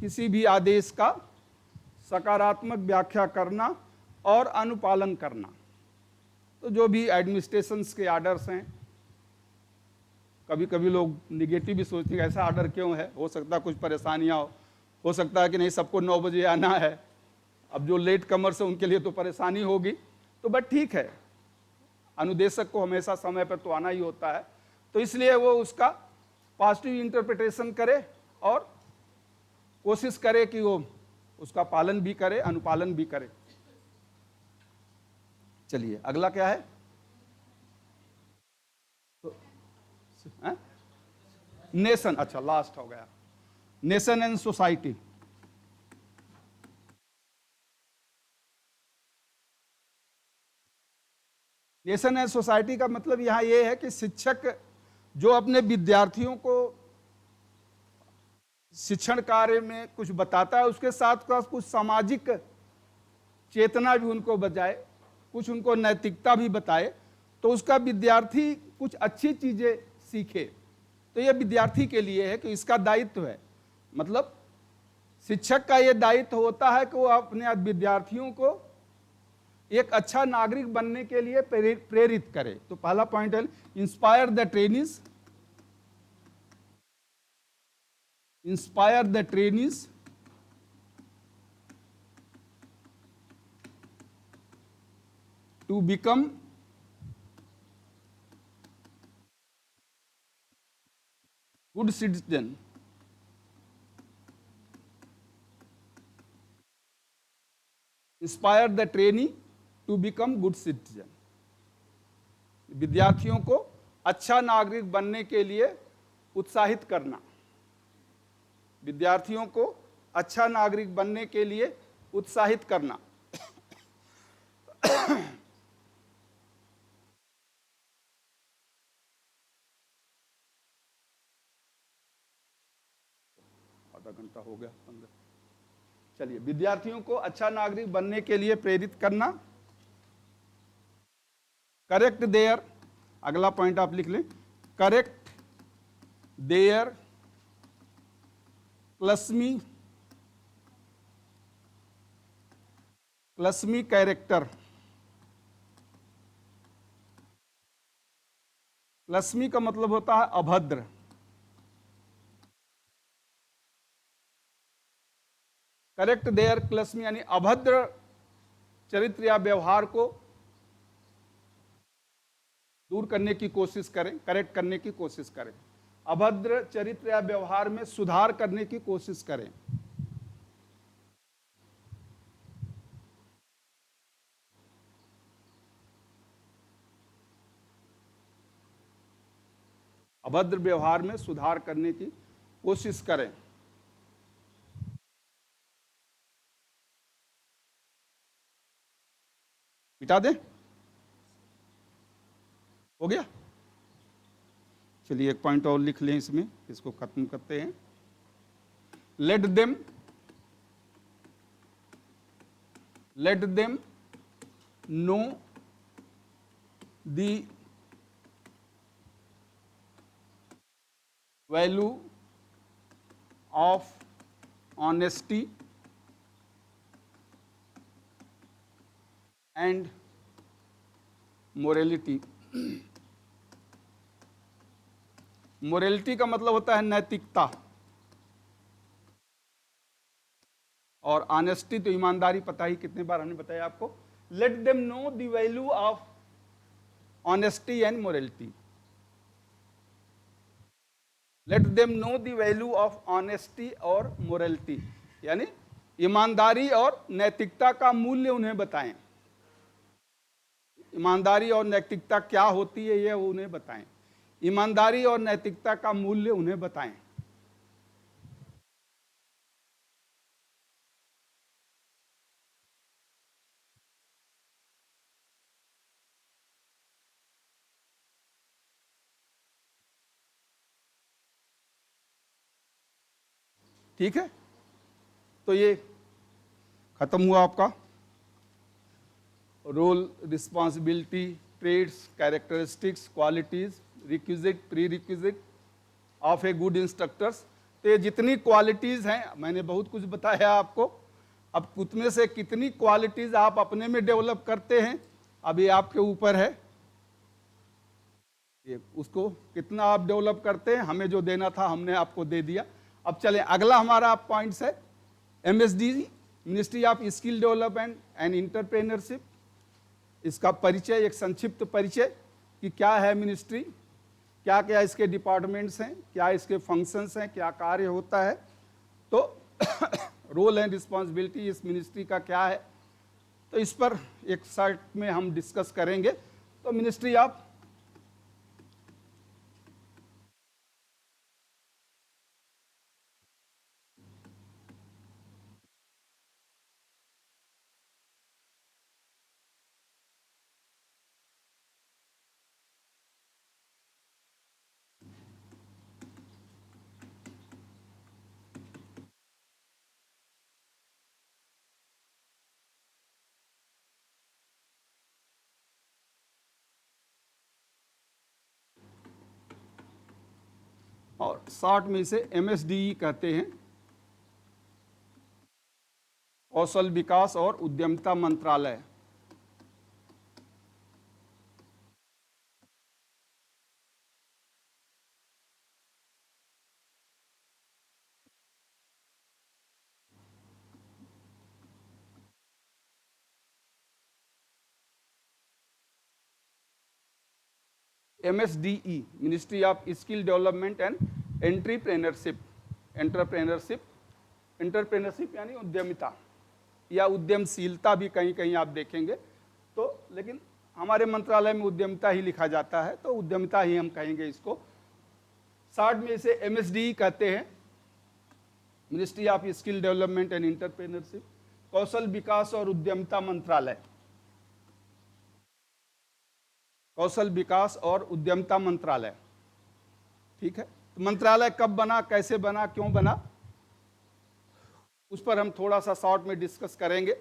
किसी भी आदेश का सकारात्मक व्याख्या करना और अनुपालन करना। तो जो भी एडमिनिस्ट्रेशंस के आर्डर्स हैं, कभी कभी लोग निगेटिव भी सोचते हैं ऐसा आर्डर क्यों है, हो सकता है कुछ परेशानियां हो सकता है कि नहीं सबको 9 बजे आना है, अब जो लेट कमर्स है उनके लिए तो परेशानी होगी, तो बट ठीक है, अनुदेशक को हमेशा समय पर तो आना ही होता है, तो इसलिए वो उसका पॉजिटिव इंटरप्रिटेशन करे और कोशिश करे कि वो उसका पालन भी करे, अनुपालन भी करे। चलिए अगला क्या है? तो नेशन, अच्छा लास्ट हो गया, nation and society. Nation and society का मतलब यहां यह है कि शिक्षक जो अपने विद्यार्थियों को शिक्षण कार्य में कुछ बताता है, उसके साथ साथ कुछ सामाजिक चेतना भी उनको बजाए, कुछ उनको नैतिकता भी बताए, तो उसका विद्यार्थी कुछ अच्छी चीजें सीखे। तो यह विद्यार्थी के लिए है कि इसका दायित्व है, मतलब शिक्षक का यह दायित्व होता है कि वो अपने विद्यार्थियों को एक अच्छा नागरिक बनने के लिए प्रेरित करे। तो पहला पॉइंट है inspire the trainees inspire the trainees to become good citizen. Inspire the trainee to become good citizen. विद्यार्थियों को अच्छा नागरिक बनने के लिए उत्साहित करना। विद्यार्थियों को अच्छा नागरिक बनने के लिए उत्साहित करना। आधा घंटा हो गया, 15। चलिए, विद्यार्थियों को अच्छा नागरिक बनने के लिए प्रेरित करना। करेक्ट देयर, अगला पॉइंट आप लिख लें, करेक्ट देयर क्लस्मी कैरेक्टर। क्लस्मी का मतलब होता है अभद्र। करेक्ट देयर क्लस्मी यानी अभद्र चरित्र या व्यवहार को दूर करने की कोशिश करें, करेक्ट करने की कोशिश करें। अभद्र चरित्र या व्यवहार में सुधार करने की कोशिश करें। अभद्र व्यवहार में सुधार करने की कोशिश करें। मिटा दें, हो गया। चलिए एक पॉइंट और लिख लें इसमें, इसको खत्म करते हैं। Let them know the value of honesty and morality. Morality का मतलब होता है नैतिकता, और ऑनेस्टी तो ईमानदारी, पता ही कितने बार हमने बताया आपको। Let them know the value of honesty and morality. Let them know the value of honesty और मोरालिटी, यानी ईमानदारी और नैतिकता का मूल्य उन्हें बताएं। ईमानदारी और नैतिकता क्या होती है यह उन्हें बताएं। ईमानदारी और नैतिकता का मूल्य उन्हें बताएं। ठीक है, तो ये खत्म हुआ आपका role, responsibility, traits, characteristics, qualities, requisite, prerequisite of a good instructors. तो ये जितनी क्वालिटीज हैं, मैंने बहुत कुछ बताया आपको। अब उसमें से कितनी क्वालिटीज आप अपने में डेवलप करते हैं, अब ये आपके ऊपर है। ये उसको कितना आप डेवलप करते हैं, हमें जो देना था हमने आपको दे दिया। अब चलें, अगला हमारा पॉइंट्स है MSD, ministry of skill development and entrepreneurship. इसका परिचय, एक संक्षिप्त परिचय कि क्या है मिनिस्ट्री, क्या क्या इसके डिपार्टमेंट्स हैं, क्या इसके फंक्शंस हैं, क्या कार्य होता है। तो रोल एंड रिस्पॉन्सिबिलिटी इस मिनिस्ट्री का क्या है, तो इस पर एक शॉर्ट में हम डिस्कस करेंगे। तो मिनिस्ट्री ऑफ और शॉर्ट में इसे MSDE कहते हैं, कौशल विकास और उद्यमिता मंत्रालय। MSDE, ministry of skill development and entrepreneurship, entrepreneurship यानी उद्यमिता या उद्यमशीलता भी कहीं कहीं आप देखेंगे तो, लेकिन हमारे मंत्रालय में उद्यमिता ही लिखा जाता है तो उद्यमिता ही हम कहेंगे इसको। शॉर्ट में इसे MSDE कहते हैं, ministry of skill development and entrepreneurship, कौशल विकास और उद्यमिता मंत्रालय, कौशल विकास और उद्यमिता मंत्रालय। ठीक है, तो मंत्रालय कब बना, कैसे बना, क्यों बना, उस पर हम थोड़ा सा शॉर्ट में डिस्कस करेंगे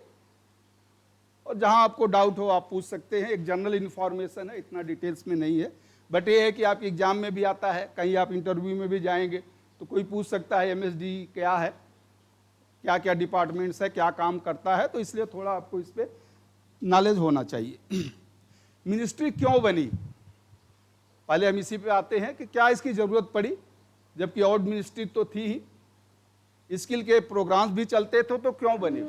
और जहां आपको डाउट हो आप पूछ सकते हैं। एक जनरल इन्फॉर्मेशन है, इतना डिटेल्स में नहीं है, बट ये है कि आपके एग्जाम में भी आता है, कहीं आप इंटरव्यू में भी जाएंगे तो कोई पूछ सकता है MSDE क्या है, क्या क्या डिपार्टमेंट्स है, क्या काम करता है, तो इसलिए थोड़ा आपको इस पर नॉलेज होना चाहिए। मिनिस्ट्री क्यों बनी, पहले हम इसी पे आते हैं कि क्या इसकी ज़रूरत पड़ी, जबकि और मिनिस्ट्री तो थी ही, स्किल के प्रोग्राम्स भी चलते थे, तो क्यों बनी।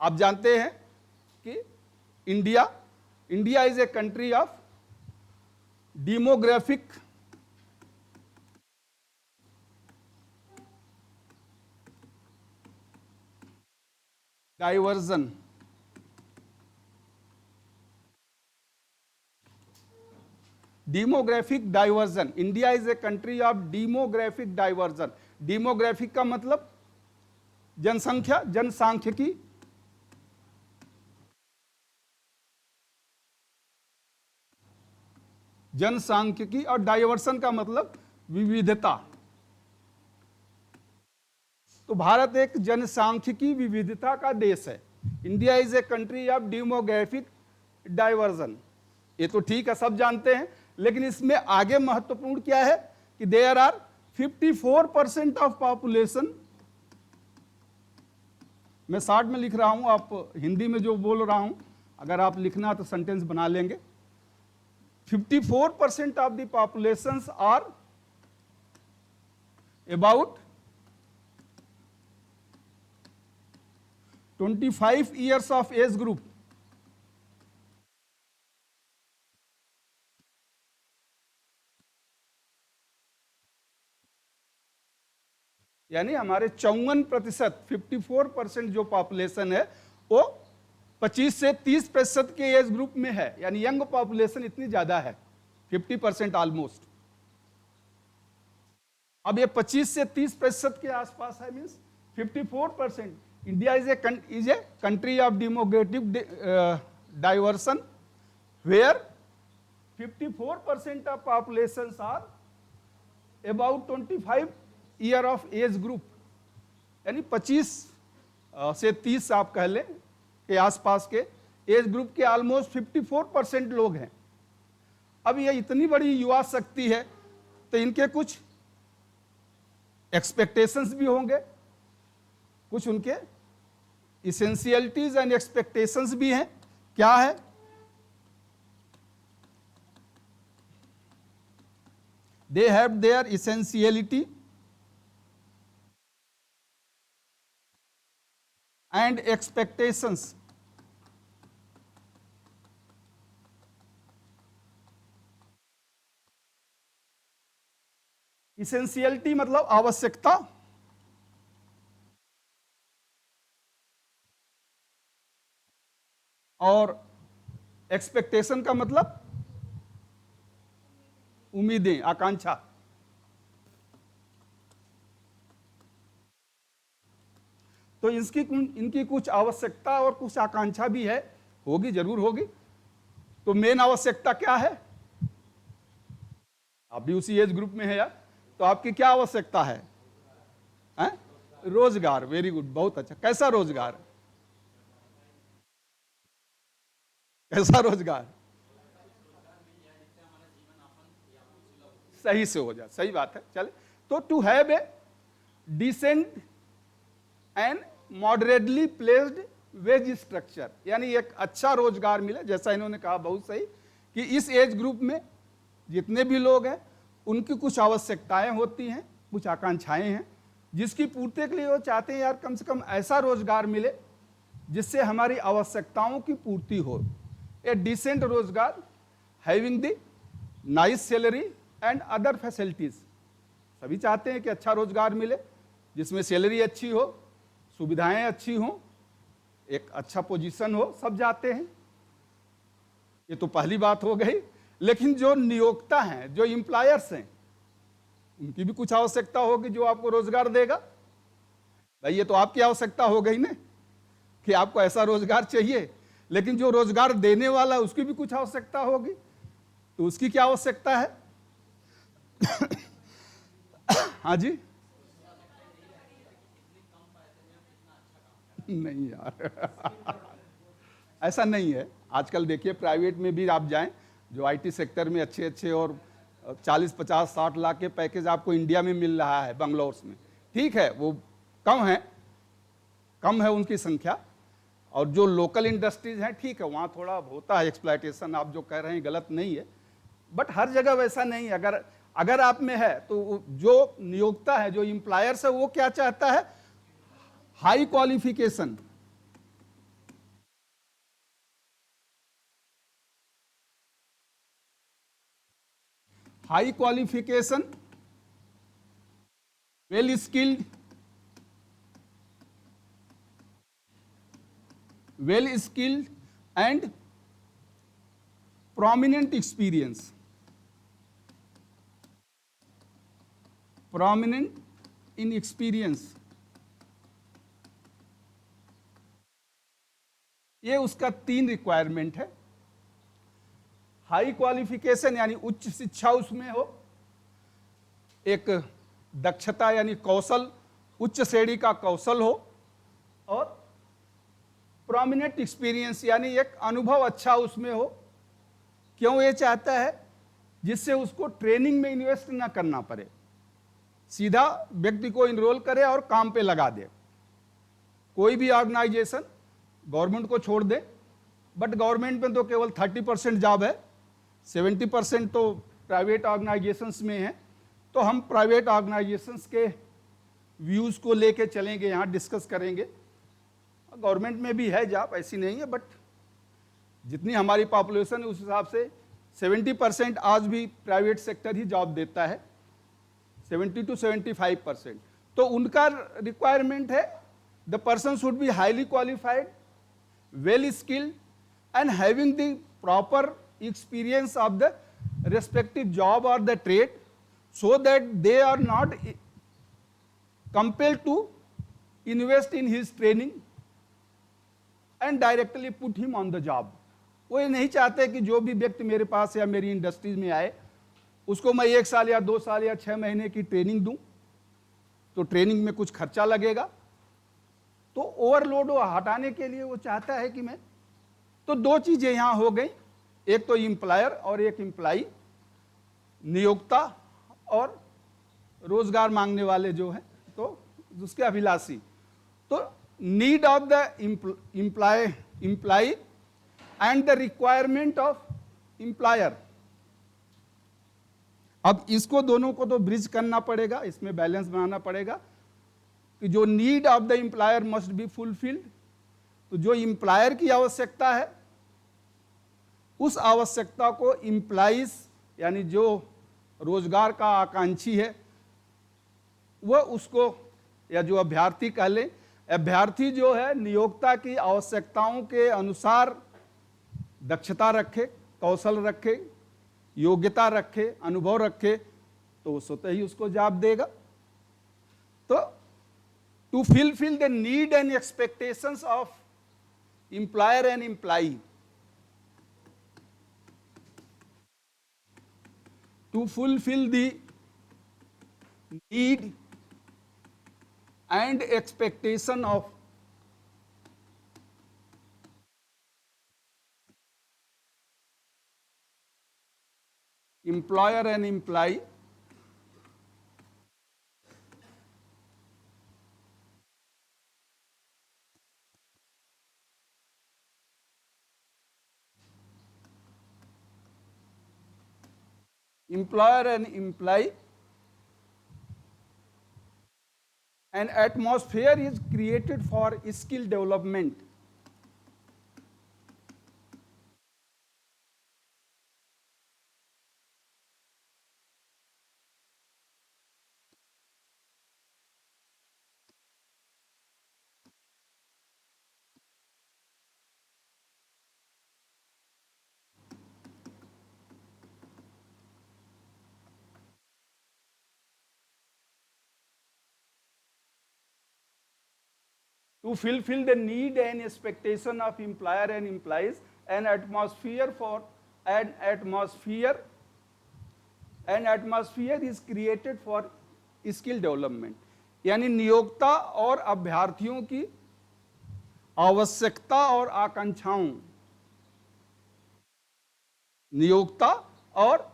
आप जानते हैं कि India is a country of demographic diversion, demographic diversion, India is a country of demographic diversion. Demographic का मतलब जनसंख्या, जनसांख्यिकी, जनसांख्यिकी, और डाइवर्सन का मतलब विविधता। तो भारत एक जनसांख्यिकी विविधता का देश है। India is a country of demographic diversion, ये तो ठीक है, सब जानते हैं, लेकिन इसमें आगे महत्वपूर्ण क्या है कि देयर आर 54% ऑफ पॉपुलेशन, मैं शॉर्ट में लिख रहा हूं, आप हिंदी में जो बोल रहा हूं अगर आप लिखना तो सेंटेंस बना लेंगे। 54% of the populations are about 25 years of age group, यानी हमारे 54%, 54% जो पॉपुलेशन है वो 25 से 30% के एज ग्रुप में है, यानी यंग पॉपुलेशन इतनी ज्यादा है, 50% ऑलमोस्ट। अब ये 25 से 30% के आसपास है, means 54%। India is a country of demographic diversion where 54% of population are about 25 year of age group, यानी 25 से 30 आप कह लें के आसपास के एज ग्रुप के ऑलमोस्ट 54% लोग हैं। अब ये इतनी बड़ी युवा शक्ति है तो इनके कुछ एक्सपेक्टेशंस भी होंगे, कुछ उनके इसेंशियलिटीज एंड एक्सपेक्टेशंस भी हैं। क्या है, they have their essentiality and expectations. Essentiality मतलब आवश्यकता, और एक्सपेक्टेशन का मतलब उम्मीदें, आकांक्षा। तो इनकी कुछ आवश्यकता और कुछ आकांक्षा भी है, होगी, जरूर होगी। तो मेन आवश्यकता क्या है, आप भी उसी एज ग्रुप में है यार, तो आपकी क्या आवश्यकता है? रोजगार। वेरी गुड, बहुत अच्छा। कैसा रोजगार? कैसा रोजगार? सही से हो जाए, सही बात है। चले, तो to have a decent and moderately placed wage structure, यानी एक अच्छा रोजगार मिले, जैसा इन्होंने कहा बहुत सही कि इस एज ग्रुप में जितने भी लोग हैं उनकी कुछ आवश्यकताएं होती हैं, कुछ आकांक्षाएं हैं, जिसकी पूर्ति के लिए वो चाहते हैं यार कम से कम ऐसा रोजगार मिले जिससे हमारी आवश्यकताओं की पूर्ति हो। ए डिसेंट रोजगार, having the nice salary and other facilities. सभी चाहते हैं कि अच्छा रोजगार मिले जिसमें सैलरी अच्छी हो, सुविधाएं अच्छी हों, एक अच्छा पोजीशन हो, सब चाहते हैं। ये तो पहली बात हो गई। लेकिन जो नियोक्ता हैं, जो एम्प्लॉयर्स हैं, उनकी भी कुछ आवश्यकता होगी जो आपको रोजगार देगा। भाई ये तो आपकी आवश्यकता हो गई ना कि आपको ऐसा रोजगार चाहिए, लेकिन जो रोजगार देने वाला है उसकी भी कुछ आवश्यकता होगी। तो उसकी क्या आवश्यकता है? हाँ जी, नहीं यार ऐसा नहीं है। आजकल देखिए प्राइवेट में भी आप जाएं, जो आईटी सेक्टर में अच्छे अच्छे और 40, 50, 60 लाख के पैकेज आपको इंडिया में मिल रहा है बंगलौर में। ठीक है, वो कम है उनकी संख्या। और जो लोकल इंडस्ट्रीज हैं, ठीक है, वहाँ थोड़ा होता है एक्सप्लॉयटेशन, आप जो कह रहे हैं गलत नहीं है, बट हर जगह वैसा नहीं है। अगर आप में है तो जो नियोक्ता है, जो एम्प्लॉयर्स है, वो क्या चाहता है? High qualification. High qualification, well skilled, and prominent experience, prominent in experience, ये उसका 3 रिक्वायरमेंट है। हाई क्वालिफिकेशन यानी उच्च शिक्षा उसमें हो, एक दक्षता यानी कौशल, उच्च श्रेणी का कौशल हो, और प्रोमिनेंट एक्सपीरियंस यानी एक अनुभव अच्छा उसमें हो। क्यों ये चाहता है? जिससे उसको ट्रेनिंग में इन्वेस्ट ना करना पड़े, सीधा व्यक्ति को इनरोल करे और काम पे लगा दे। कोई भी ऑर्गेनाइजेशन गवर्नमेंट को छोड़ दे, बट गवर्नमेंट में तो केवल 30% जॉब है, 70% तो प्राइवेट ऑर्गेनाइजेशंस में है। तो हम प्राइवेट ऑर्गेनाइजेशंस के व्यूज़ को लेके चलेंगे, यहाँ डिस्कस करेंगे। गवर्नमेंट में भी है जॉब, ऐसी नहीं है, बट जितनी हमारी पॉपुलेशन है उस हिसाब से 70% आज भी प्राइवेट सेक्टर ही जॉब देता है, 70 to 75%। तो उनका रिक्वायरमेंट है the person should be highly qualified, well skilled and having the proper experience of the respective job or the trade, so that they are not compelled to invest in his training and directly put him on the job। वो ये नहीं चाहते कि जो भी व्यक्ति मेरे पास या मेरी इंडस्ट्रीज में आए उसको मैं 1 साल या 2 साल या 6 महीने की ट्रेनिंग दूं, तो ट्रेनिंग में कुछ खर्चा लगेगा, तो ओवरलोड हटाने के लिए वो चाहता है कि मैं। तो 2 चीजें यहां हो गई, एक तो एम्प्लॉयर और एक एम्प्लॉई, नियोक्ता और रोजगार मांगने वाले जो हैं, तो उसके अभिलाषी। तो need of the employee and the requirement of employer. अब इसको दोनों को तो ब्रिज करना पड़ेगा, इसमें बैलेंस बनाना पड़ेगा कि जो need of the employer must be fulfilled. तो जो एम्प्लॉयर की आवश्यकता है उस आवश्यकता को एम्प्लॉइज यानी जो रोजगार का आकांक्षी है वह उसको, या जो अभ्यर्थी कह लें, अभ्यर्थी जो है नियोक्ता की आवश्यकताओं के अनुसार दक्षता रखे, कौशल रखे, योग्यता रखे, अनुभव रखे, तो स्वतः ही उसको जॉब देगा। तो to fulfill the need and expectations of employer and employee, to fulfill the need and expectation of employer and employee, employer and employee, an atmosphere is created for skill development, to fulfill the need and expectation of employer and employees, an atmosphere is created for skill development. यानी नियोक्ता और अभ्यर्थियों की आवश्यकता और आकांक्षाओं, नियोक्ता और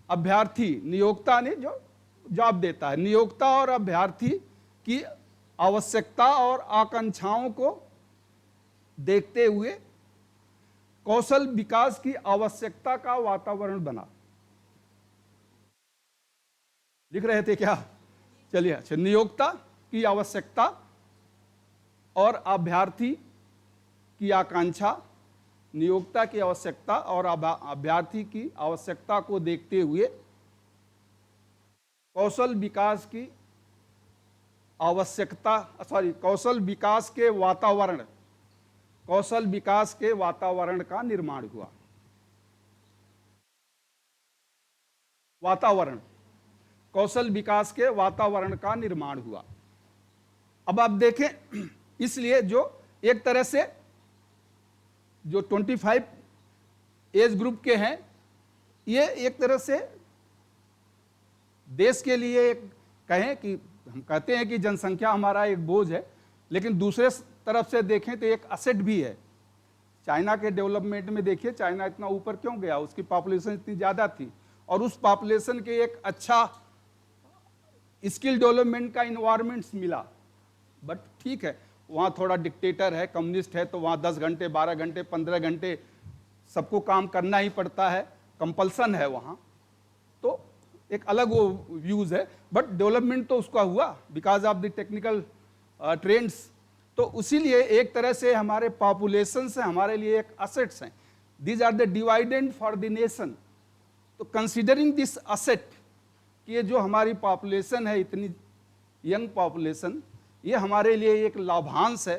अभ्यर्थी, नियोक्ता ने जो जॉब देता है, नियोक्ता और अभ्यर्थी की आवश्यकता और आकांक्षाओं को देखते हुए कौशल विकास की आवश्यकता का वातावरण बना। लिख रहे थे क्या? चलिए, अच्छा, नियोक्ता की आवश्यकता और अभ्यर्थी की आकांक्षा, नियोक्ता की आवश्यकता और अभ्यर्थी की आवश्यकता को देखते हुए कौशल विकास की आवश्यकता, कौशल विकास के वातावरण का निर्माण हुआ। कौशल विकास के वातावरण का निर्माण हुआ। अब आप देखें, इसलिए जो एक तरह से जो 25 एज ग्रुप के हैं, ये एक तरह से देश के लिए एक कहें कि हम कहते हैं कि जनसंख्या हमारा एक बोझ है, लेकिन दूसरे तरफ से देखें तो एक असेट भी है। चाइना के डेवलपमेंट में देखिए, चाइना इतना ऊपर क्यों गया? उसकी पॉपुलेशन इतनी ज़्यादा थी और उस पॉपुलेशन के एक अच्छा स्किल डेवलपमेंट का इन्वायरमेंट्स मिला। बट ठीक है, वहाँ थोड़ा डिक्टेटर है, कम्युनिस्ट है, तो वहाँ 10 घंटे 12 घंटे 15 घंटे सबको काम करना ही पड़ता है, कंपल्सन है वहाँ, तो एक अलग वो व्यूज़ है। बट डेवलपमेंट तो उसका हुआ because of the technical trends. तो उसीलिए एक तरह से हमारे पॉपुलेशन से हमारे लिए एक असेट्स हैं। These are the dividend for the nation. तो कंसिडरिंग दिस असेट कि ये जो हमारी पॉपुलेशन है, इतनी यंग पॉपुलेशन, ये हमारे लिए एक लाभांश है।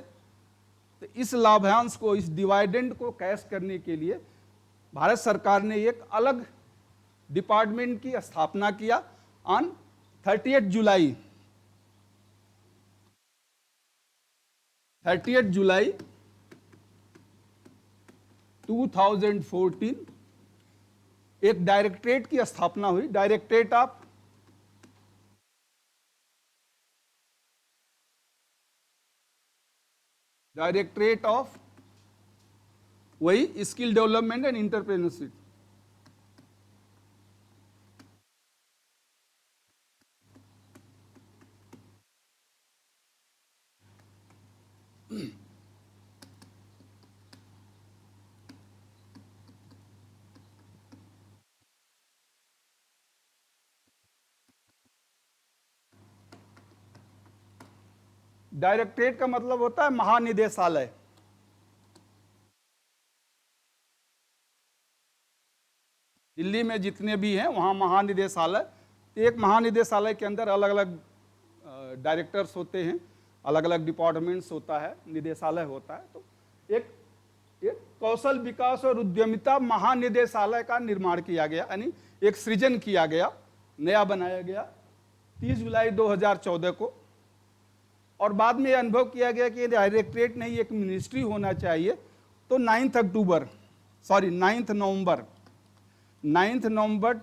तो इस लाभांश को, इस डिवाइडेंड को कैश करने के लिए भारत सरकार ने एक अलग डिपार्टमेंट की स्थापना किया ऑन 30 जुलाई 2014 एक डायरेक्टरेट की स्थापना हुई, डायरेक्टरेट ऑफ वही skill development and entrepreneurship. Directorate का मतलब होता है महानिदेशालय। दिल्ली में जितने भी हैं वहाँ महानिदेशालय, एक महानिदेशालय के अंदर अलग अलग डायरेक्टर्स होते हैं, अलग अलग डिपार्टमेंट्स होता है, निदेशालय होता है। तो एक कौशल विकास और उद्यमिता महानिदेशालय का निर्माण किया गया, यानी एक सृजन किया गया, नया बनाया गया 30 जुलाई 2014 को। और बाद में अनुभव किया गया कि डायरेक्टरेट नहीं, एक मिनिस्ट्री होना चाहिए। तो 9 नवंबर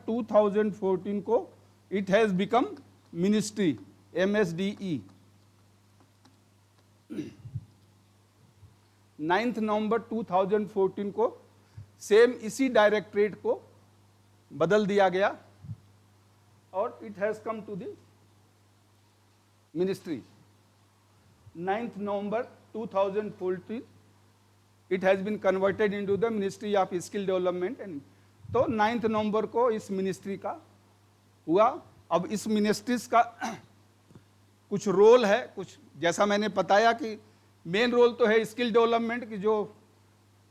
2014 को it has become ministry, MSDE। 9 November 2014 को सेम इसी डायरेक्टरेट को बदल दिया गया और it has come to the ministry. 9 November 2014 it has been converted into the ministry of skill development and. तो 9 नवंबर को इस मिनिस्ट्री का हुआ। अब इस मिनिस्ट्रीज का कुछ रोल है, कुछ जैसा मैंने बताया कि मेन रोल तो है स्किल डेवलपमेंट की, जो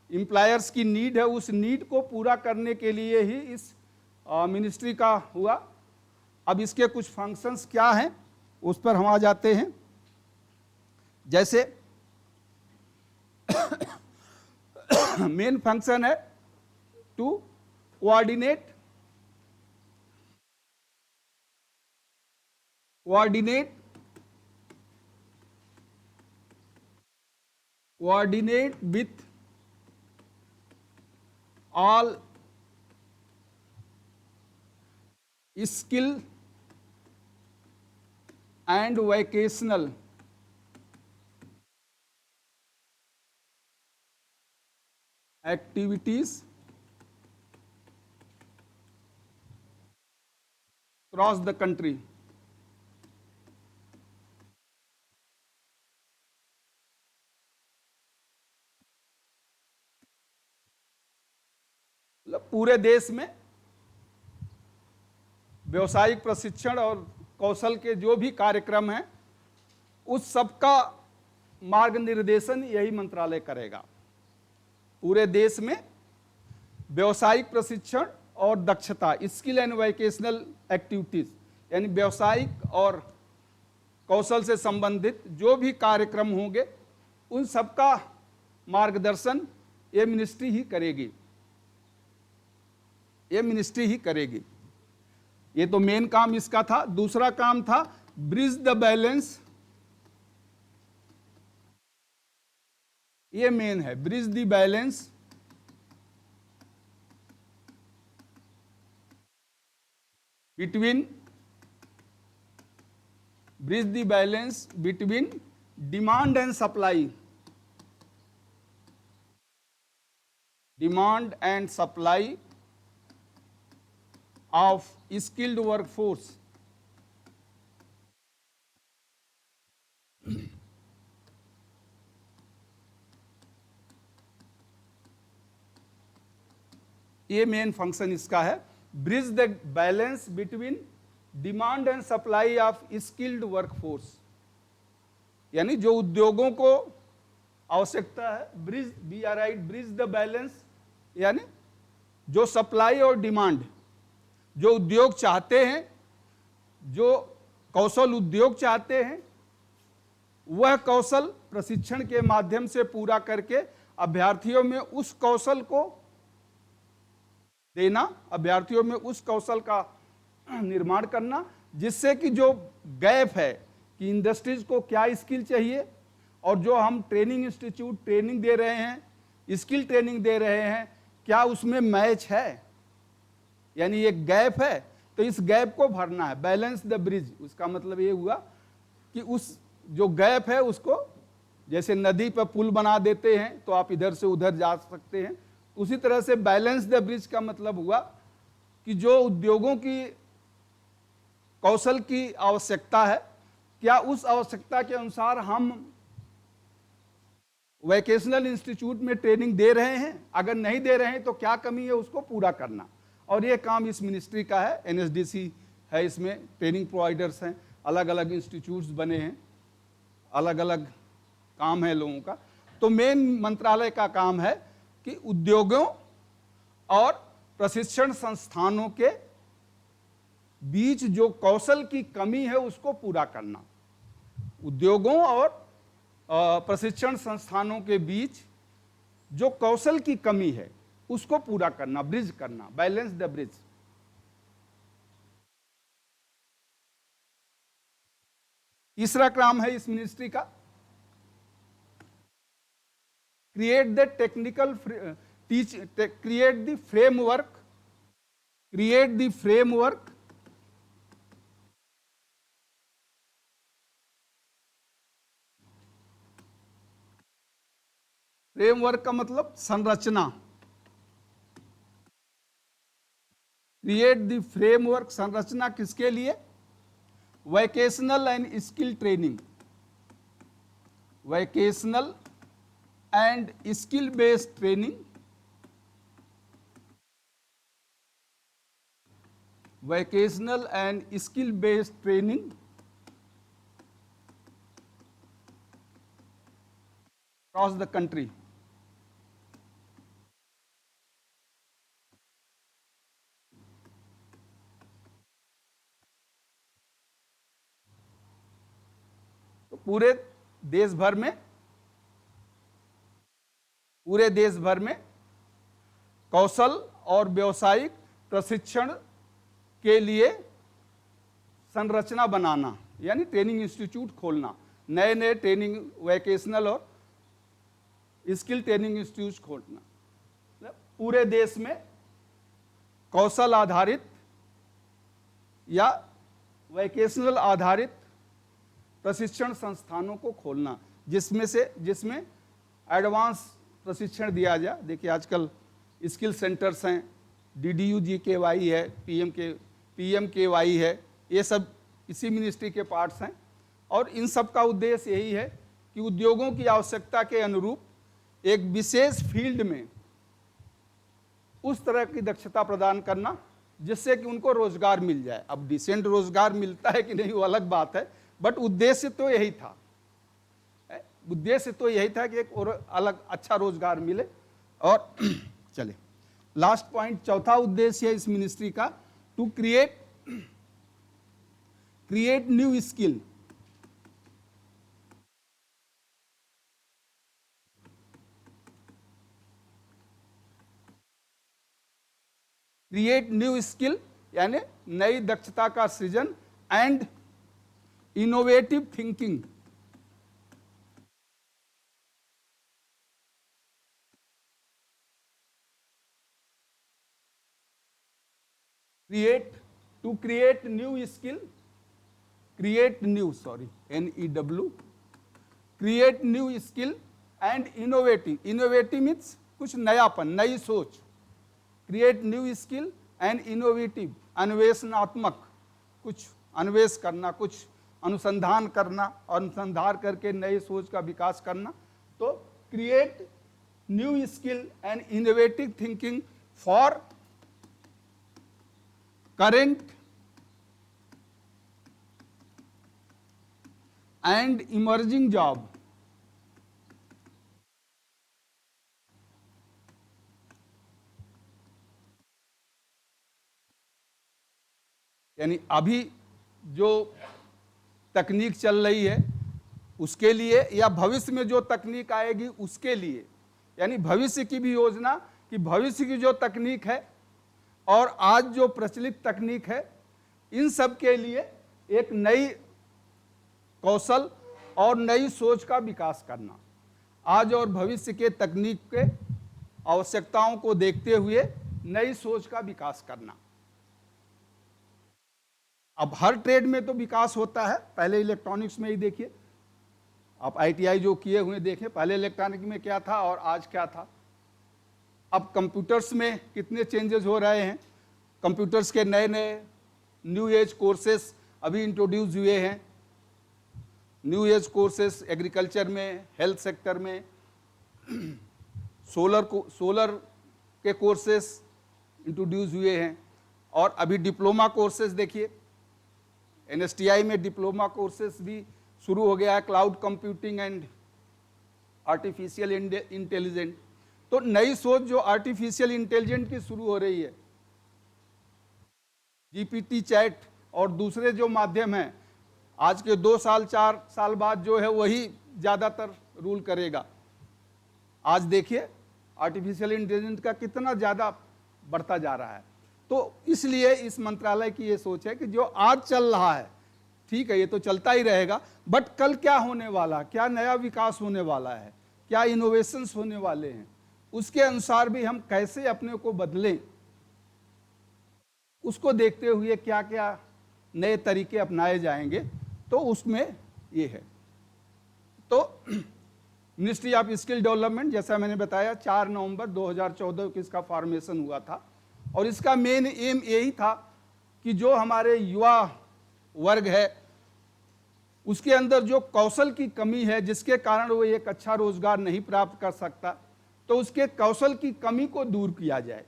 एम्प्लॉयर्स की नीड है उस नीड को पूरा करने के लिए ही इस मिनिस्ट्री का हुआ। अब इसके कुछ फंक्शंस क्या हैं उस पर हम आ जाते हैं। जैसे मेन फंक्शन है to coordinate coordinate with all skill and vocational activities across the country. मतलब पूरे देश में व्यावसायिक प्रशिक्षण और कौशल के जो भी कार्यक्रम हैं उस सब का मार्ग निर्देशन यही मंत्रालय करेगा। पूरे देश में व्यावसायिक प्रशिक्षण और दक्षता, स्किल एंड वोकेशनल एक्टिविटीज, यानी व्यावसायिक और कौशल से संबंधित जो भी कार्यक्रम होंगे उन सब का मार्गदर्शन ये मिनिस्ट्री ही करेगी, ये मिनिस्ट्री ही करेगी। ये तो मेन काम इसका था। दूसरा काम था ब्रिज द बैलेंस, ये मेन है, bridge the balance between demand and supply, demand and supply of skilled workforce. ये मेन फंक्शन इसका है, bridge the balance between demand and supply of skilled workforce, यानी जो उद्योगों को आवश्यकता है, ब्रिज ब्रिज द बैलेंस, यानी जो सप्लाई और डिमांड, जो उद्योग चाहते हैं, जो कौशल उद्योग चाहते हैं, वह कौशल प्रशिक्षण के माध्यम से पूरा करके अभ्यर्थियों में उस कौशल को देना, अभ्यर्थियों में उस कौशल का निर्माण करना जिससे कि जो गैप है कि इंडस्ट्रीज को क्या स्किल चाहिए और जो हम ट्रेनिंग इंस्टीट्यूट ट्रेनिंग दे रहे हैं, स्किल ट्रेनिंग दे रहे हैं, क्या उसमें मैच है, यानी एक गैप है, तो इस गैप को भरना है। बैलेंस द ब्रिज, उसका मतलब ये हुआ कि उस जो गैप है उसको, जैसे नदी पर पुल बना देते हैं तो आप इधर से उधर जा सकते हैं, उसी तरह से बैलेंस द ब्रिज का मतलब हुआ कि जो उद्योगों की कौशल की आवश्यकता है, क्या उस आवश्यकता के अनुसार हम वोकेशनल इंस्टीट्यूट में ट्रेनिंग दे रहे हैं, अगर नहीं दे रहे हैं तो क्या कमी है उसको पूरा करना। और ये काम इस मिनिस्ट्री का है। एनएसडीसी है, इसमें ट्रेनिंग प्रोवाइडर्स हैं, अलग अलग इंस्टीट्यूट्स बने हैं, अलग अलग काम है लोगों का। तो मेन मंत्रालय का काम है कि उद्योगों और प्रशिक्षण संस्थानों के बीच जो कौशल की कमी है उसको पूरा करना। उद्योगों और प्रशिक्षण संस्थानों के बीच जो कौशल की कमी है उसको पूरा करना, ब्रिज करना, बैलेंस द ब्रिज। तीसरा काम है इस मिनिस्ट्री का, create the technical create the framework framework का मतलब संरचना, क्रिएट द फ्रेमवर्क, संरचना किसके लिए? Vocational and skill training, vocational and skill based training, vocational and skill based training across the country। तो पूरे देश भर में कौशल और व्यावसायिक प्रशिक्षण के लिए संरचना बनाना, यानी ट्रेनिंग इंस्टीट्यूट खोलना, नए नए ट्रेनिंग वोकेशनल और स्किल ट्रेनिंग इंस्टीट्यूट खोलना, मतलब पूरे देश में कौशल आधारित या वोकेशनल आधारित प्रशिक्षण संस्थानों को खोलना, जिसमें एडवांस प्रशिक्षण दिया जाए। देखिए आजकल स्किल सेंटर्स हैं, DDU-GKY है, PMKY है, ये सब इसी मिनिस्ट्री के पार्ट्स हैं। और इन सब का उद्देश्य यही है कि उद्योगों की आवश्यकता के अनुरूप एक विशेष फील्ड में उस तरह की दक्षता प्रदान करना जिससे कि उनको रोजगार मिल जाए। अब डिसेंट रोजगार मिलता है कि नहीं वो अलग बात है, बट उद्देश्य तो यही था। उद्देश्य तो यही था कि एक और अलग अच्छा रोजगार मिले। और चले लास्ट पॉइंट, चौथा उद्देश्य है इस मिनिस्ट्री का, to create new skill. Create new skill यानी नई दक्षता का सृजन, and innovative thinking. To create new skill, create new skill and innovative means कुछ नयापन, नई सोच। Create new skill and innovative, अन्वेषणात्मक, कुछ अन्वेष करना, कुछ अनुसंधान करना, और अनुसंधान करके नई सोच का विकास करना। तो create new skill and innovative thinking for current and emerging job. यानी अभी जो तकनीक चल रही है उसके लिए, या भविष्य में जो तकनीक आएगी उसके लिए, यानी भविष्य की भी योजना कि भविष्य की जो तकनीक है और आज जो प्रचलित तकनीक है, इन सब के लिए एक नई कौशल और नई सोच का विकास करना। आज और भविष्य के तकनीक के आवश्यकताओं को देखते हुए नई सोच का विकास करना। अब हर ट्रेड में तो विकास होता है, पहले इलेक्ट्रॉनिक्स में ही देखिए, आप ITI जो किए हुए देखें, पहले इलेक्ट्रॉनिक में क्या था और आज क्या था। अब कंप्यूटर्स में कितने चेंजेस हो रहे हैं, कंप्यूटर्स के नए नए न्यू एज कोर्सेस अभी इंट्रोड्यूस हुए हैं। न्यू एज कोर्सेस एग्रीकल्चर में, हेल्थ सेक्टर में, सोलर के कोर्सेस इंट्रोड्यूस हुए हैं। और अभी डिप्लोमा कोर्सेज देखिए, NSTI में डिप्लोमा कोर्सेज भी शुरू हो गया है, cloud computing and artificial intelligent. तो नई सोच जो आर्टिफिशियल इंटेलिजेंट की शुरू हो रही है, GPT चैट और दूसरे जो माध्यम हैं, आज के 2 साल 4 साल बाद जो है वही ज़्यादातर रूल करेगा। आज देखिए आर्टिफिशियल इंटेलिजेंस का कितना ज़्यादा बढ़ता जा रहा है। तो इसलिए इस मंत्रालय की ये सोच है कि जो आज चल रहा है, ठीक है ये तो चलता ही रहेगा, बट कल क्या होने वाला, क्या नया विकास होने वाला है, क्या इनोवेशंस होने वाले हैं, उसके अनुसार भी हम कैसे अपने को बदलें, उसको देखते हुए क्या क्या नए तरीके अपनाए जाएंगे। तो उसमें ये है। तो मिनिस्ट्री ऑफ स्किल डेवलपमेंट, जैसा मैंने बताया, 4 नवंबर 2014 को इसका फॉर्मेशन हुआ था। और इसका मेन एम यही था कि जो हमारे युवा वर्ग है उसके अंदर जो कौशल की कमी है, जिसके कारण वो एक अच्छा रोजगार नहीं प्राप्त कर सकता, तो उसके कौशल की कमी को दूर किया जाए।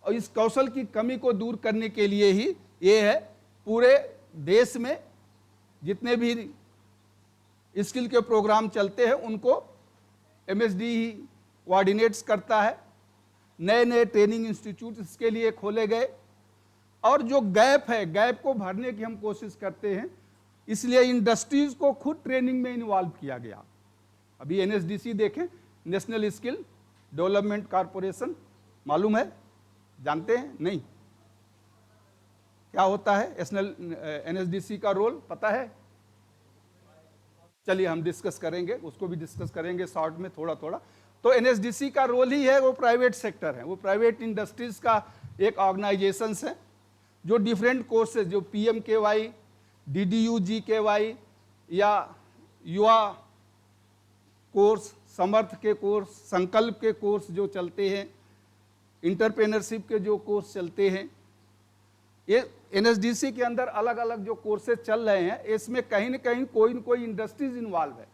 और इस कौशल की कमी को दूर करने के लिए ही ये है, पूरे देश में जितने भी स्किल के प्रोग्राम चलते हैं उनको MSD ही कोऑर्डिनेट्स करता है। नए नए ट्रेनिंग इंस्टीट्यूट इसके लिए खोले गए, और जो गैप है, गैप को भरने की हम कोशिश करते हैं, इसलिए इंडस्ट्रीज को खुद ट्रेनिंग में इन्वॉल्व किया गया। अभी NSDC देखें, नेशनल स्किल डेवलपमेंट कॉरपोरेशन, मालूम है, जानते हैं नहीं क्या होता है NSDC का रोल, पता है? चलिए हम डिस्कस करेंगे, उसको भी डिस्कस करेंगे शॉर्ट में थोड़ा थोड़ा। तो एनएसडीसी का रोल ही है, वो प्राइवेट सेक्टर है, वो प्राइवेट इंडस्ट्रीज का एक ऑर्गेनाइजेशन है जो डिफरेंट कोर्सेज, जो PMKY, DDU-GKY या युवा कोर्स, समर्थ के कोर्स, संकल्प के कोर्स जो चलते हैं, इंटरप्रेनरशिप के जो कोर्स चलते हैं, ये एनएसडीसी के अंदर अलग अलग जो कोर्सेज चल रहे हैं, इसमें कहीं ना कहीं कोई न कोई इंडस्ट्रीज इन्वॉल्व है।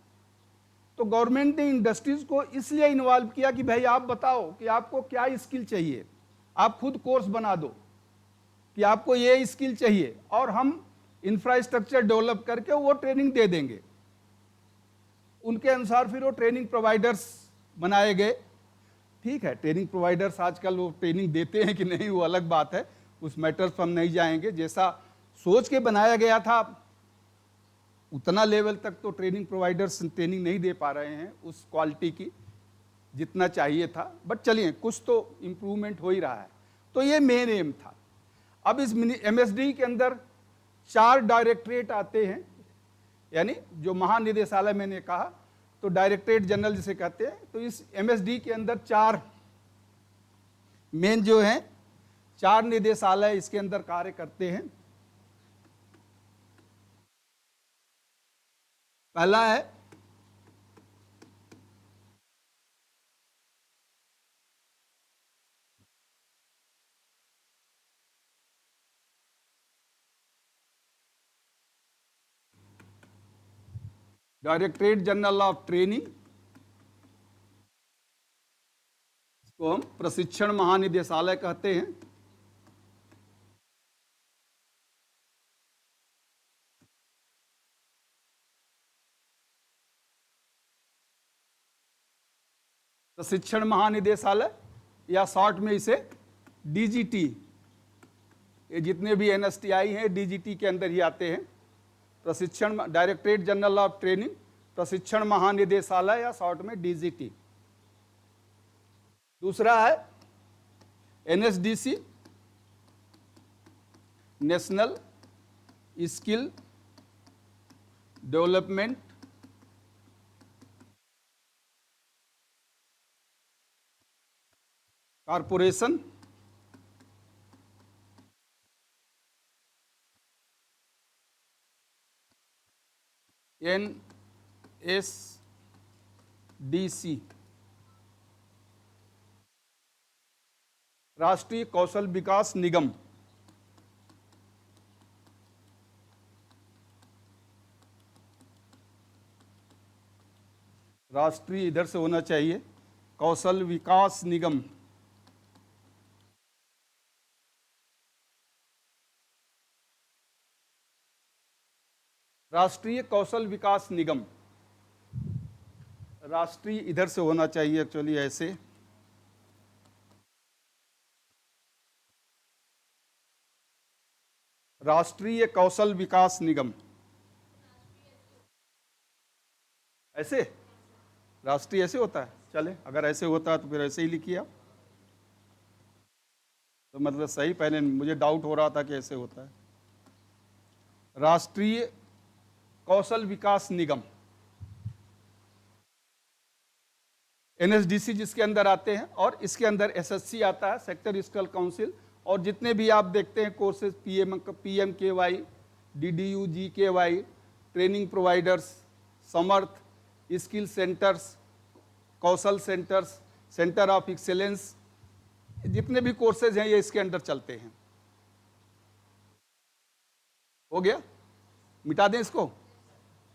तो गवर्नमेंट ने इंडस्ट्रीज को इसलिए इन्वॉल्व किया कि भाई आप बताओ कि आपको क्या स्किल चाहिए, आप खुद कोर्स बना दो कि आपको ये स्किल चाहिए और हम इंफ्रास्ट्रक्चर डेवलप करके वो ट्रेनिंग दे देंगे। उनके अनुसार फिर वो ट्रेनिंग प्रोवाइडर्स बनाए गए। ठीक है, ट्रेनिंग प्रोवाइडर्स आजकल वो ट्रेनिंग देते हैं कि नहीं वो अलग बात है, उस मैटर्स पर हम नहीं जाएंगे। जैसा सोच के बनाया गया था उतना लेवल तक तो ट्रेनिंग प्रोवाइडर्स ट्रेनिंग नहीं दे पा रहे हैं उस क्वालिटी की जितना चाहिए था, बट चलिए कुछ तो इम्प्रूवमेंट हो ही रहा है। तो ये मेन एम था। अब इस MSD के अंदर 4 डायरेक्टरेट आते हैं, यानी जो महानिदेशालय मैंने कहा, तो डायरेक्टरेट जनरल जिसे कहते हैं। तो इस MSD के अंदर 4 मेन जो हैं, 4 निदेशालय इसके अंदर कार्य करते हैं। पहला है डायरेक्टरेट जनरल ऑफ ट्रेनिंग, इसको हम प्रशिक्षण महानिदेशालय कहते हैं। प्रशिक्षण महानिदेशालय या शॉर्ट में इसे DGT, ये जितने भी NSTI हैं DGT के अंदर ही आते हैं। प्रशिक्षण डायरेक्टरेट जनरल ऑफ ट्रेनिंग, प्रशिक्षण महानिदेशालय या शॉर्ट में DGT। दूसरा है NSDC, national skill development corporation. NSDC, राष्ट्रीय कौशल विकास निगम। राष्ट्रीय इधर से होना चाहिए, कौशल विकास निगम। राष्ट्रीय कौशल विकास निगम, राष्ट्रीय इधर से होना चाहिए एक्चुअली ऐसे। राष्ट्रीय कौशल विकास निगम, ऐसे राष्ट्रीय ऐसे होता है। चले, अगर ऐसे होता है तो फिर ऐसे ही लिखिए आप, तो मतलब सही, पहले मुझे डाउट हो रहा था कि ऐसे होता है। राष्ट्रीय कौशल विकास निगम, NSDC जिसके अंदर आते हैं, और इसके अंदर SSC आता है, सेक्टर स्किल काउंसिल। और जितने भी आप देखते हैं courses PMKY, DDU-GKY, training providers, Samarth, skill centres, Kaushal centres, centre of excellence, जितने भी कोर्सेज हैं ये इसके अंदर चलते हैं। हो गया, मिटा दें इसको।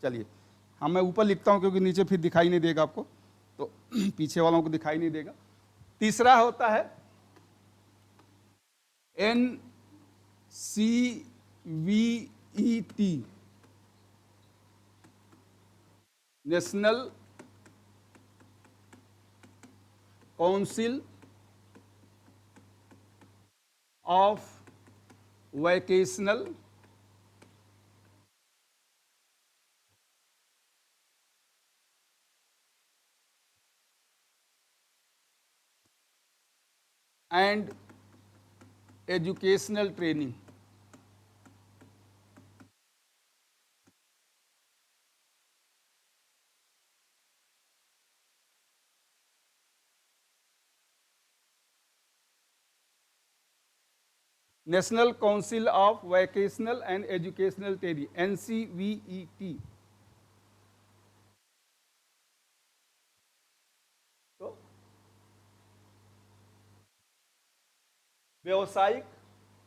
चलिए, हाँ मैं ऊपर लिखता हूं क्योंकि नीचे फिर दिखाई नहीं देगा आपको, तो पीछे वालों को दिखाई नहीं देगा। तीसरा होता है NCVET, national council of vocational and educational training. National council of vocational and educational training, NCVET। तो व्यवसायिक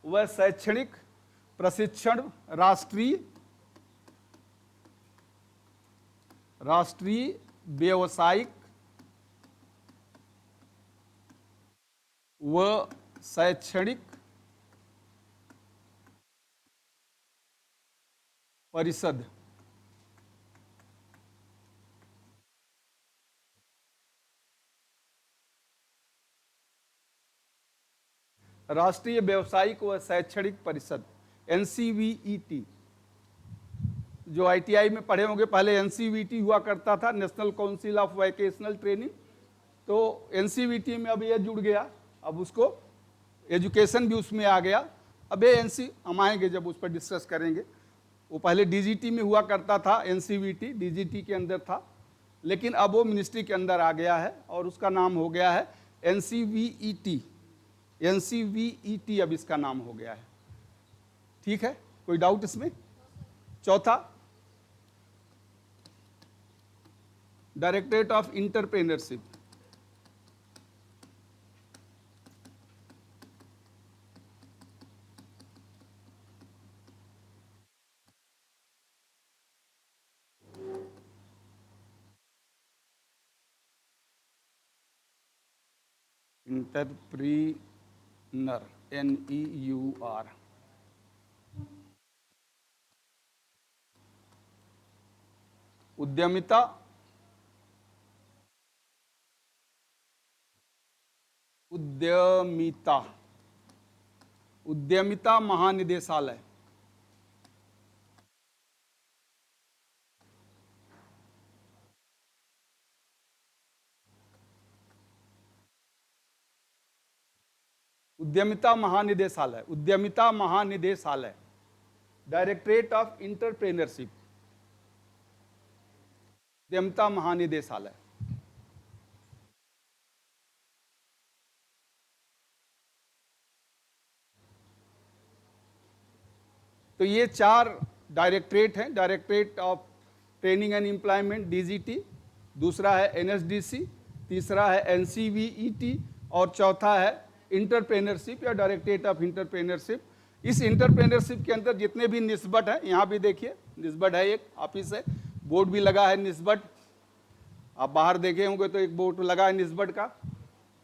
व शैक्षणिक प्रशिक्षण राष्ट्रीय राष्ट्रीय व्यवसायिक व शैक्षणिक परिषद। राष्ट्रीय व्यवसायिक व शैक्षणिक परिषद, NCVET। जो ITI में पढ़े होंगे, पहले NCVT हुआ करता था, national council of vocational training. तो NCVT में अब ये जुड़ गया, अब उसको एजुकेशन भी उसमें आ गया। अब ये NC हम आएंगे जब उस पर डिस्कस करेंगे। वो पहले DGT में हुआ करता था, NCVT DGT के अंदर था, लेकिन अब वो मिनिस्ट्री के अंदर आ गया है और उसका नाम हो गया है NCVET। NCVET अब इसका नाम हो गया है। ठीक है, कोई डाउट इसमें? चौथा, डायरेक्टरेट ऑफ इंटरप्रेन्योरशिप। इंटरप्रीनर, NEUR। उद्यमिता उद्यमिता उद्यमिता महानिदेशालय। उद्यमिता महानिदेशालय, उद्यमिता महानिदेशालय, डायरेक्टरेट ऑफ इंटरप्रेन्योरशिप, उद्यमिता महानिदेशालय। तो ये चार डायरेक्टरेट हैं। Directorate of training and employment, DGT, दूसरा है NSDC, तीसरा है NCVET और चौथा है इंटरप्रेन्योरशिप या डायरेक्टरेट ऑफ इंटरप्रेन्योरशिप। इस इंटरप्रेन्योरशिप के अंदर जितने भी निस्बत है, यहाँ भी देखिए निस्बत है, एक ऑफिस है, बोर्ड भी लगा है निस्बत। आप बाहर देखे होंगे तो एक बोर्ड लगा है निस्बत का।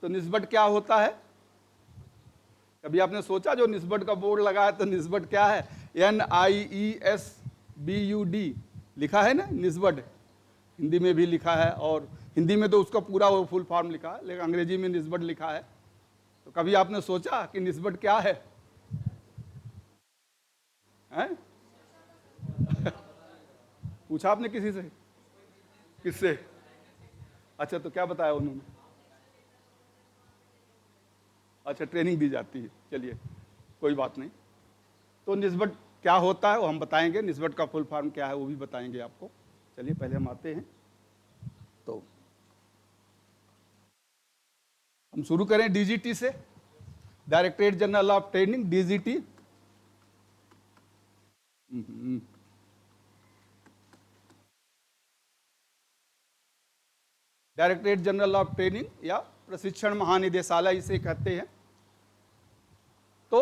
तो निस्बत क्या होता है? कभी आपने सोचा जो निस्बत का बोर्ड लगा है तो निस्बत क्या है? NIESBUD लिखा है ना, निस्बत। हिंदी में भी लिखा है, और हिंदी में तो उसका पूरा वो फुल फॉर्म लिखा है, लेकिन अंग्रेजी में निस्बत लिखा है। तो कभी आपने सोचा कि निस्बत क्या है? हैं? पूछा आपने किसी से? किससे? अच्छा, तो क्या बताया उन्होंने? अच्छा, ट्रेनिंग दी जाती है, चलिए कोई बात नहीं। तो निस्बत क्या होता है वो हम बताएंगे, निस्बत का फुल फॉर्म क्या है वो भी बताएंगे आपको। चलिए पहले हम आते हैं, तो हम शुरू करें DGT से, directorate general of training, DGT। Directorate general of training या प्रशिक्षण महानिदेशालय इसे कहते हैं। तो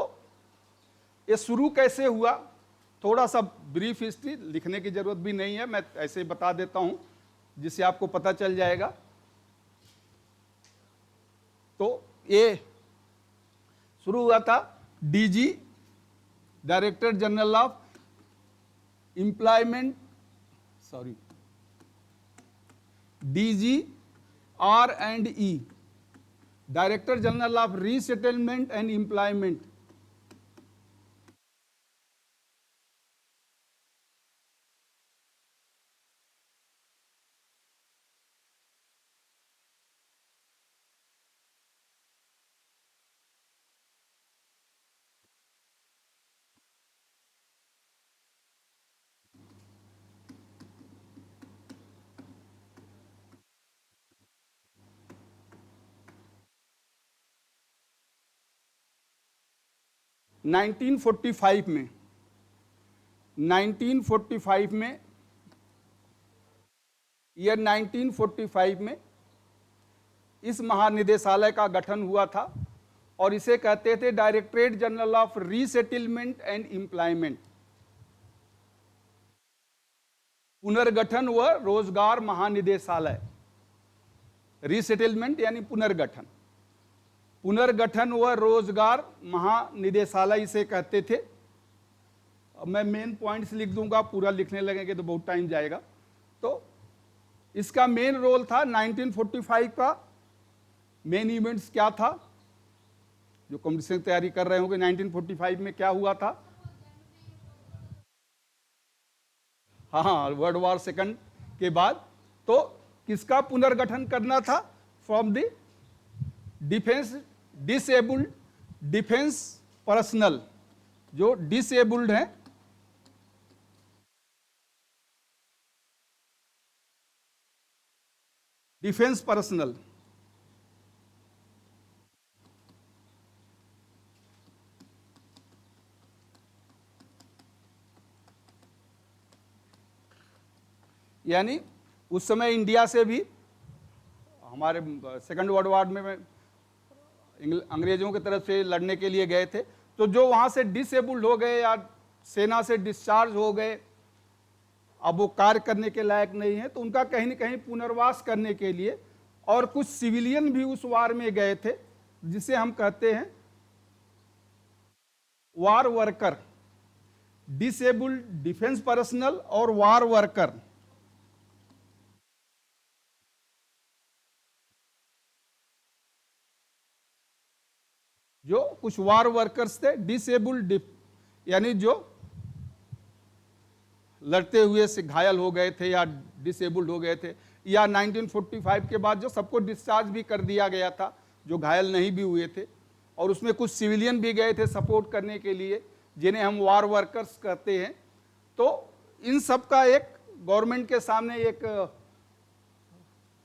ये शुरू कैसे हुआ, थोड़ा सा ब्रीफ हिस्ट्री, लिखने की जरूरत भी नहीं है, मैं ऐसे बता देता हूं जिससे आपको पता चल जाएगा। तो ये शुरू हुआ था DG, director general of employment, sorry, DGR&E, director general of resettlement and employment. 1945 में 1945 में ईयर 1945 में इस महानिदेशालय का गठन हुआ था और इसे कहते थे directorate general of resettlement and employment, पुनर्गठन व रोजगार महानिदेशालय। रीसेटलमेंट यानी पुनर्गठन, पुनर्गठन व रोजगार महानिदेशालय इसे कहते थे। अब मैं मेन पॉइंट्स लिख दूंगा, पूरा लिखने लगेंगे तो बहुत टाइम जाएगा। तो इसका मेन रोल था 1945 का मेन इवेंट्स क्या था, जो कॉम्पिटिशन की तैयारी कर रहे होंगे 1945 में क्या हुआ था। हाँ, वर्ल्ड वॉर सेकंड के बाद तो किसका पुनर्गठन करना था, from the defence disabled defence personal, जो डिसेबल्ड हैं, डिफेंस पर्सनल, यानी उस समय इंडिया से भी हमारे सेकंड वर्ल्ड वॉर में अंग्रेजों की तरफ से लड़ने के लिए गए थे, तो जो वहां से डिसेबल्ड हो गए या सेना से डिस्चार्ज हो गए, अब वो कार्य करने के लायक नहीं है, तो उनका कहीं न कहीं पुनर्वास करने के लिए, और कुछ सिविलियन भी उस वार में गए थे, जिसे हम कहते हैं वार वर्कर, डिसेबल्ड डिफेंस पर्सनल और वार वर्कर। जो कुछ वार वर्कर्स थे, डिसेबल्ड यानी जो लड़ते हुए से घायल हो गए थे या डिसेबल्ड हो गए थे, या 1945 के बाद जो सबको डिस्चार्ज भी कर दिया गया था, जो घायल नहीं भी हुए थे, और उसमें कुछ सिविलियन भी गए थे सपोर्ट करने के लिए, जिन्हें हम वार वर्कर्स कहते हैं। तो इन सब का एक गवर्नमेंट के सामने एक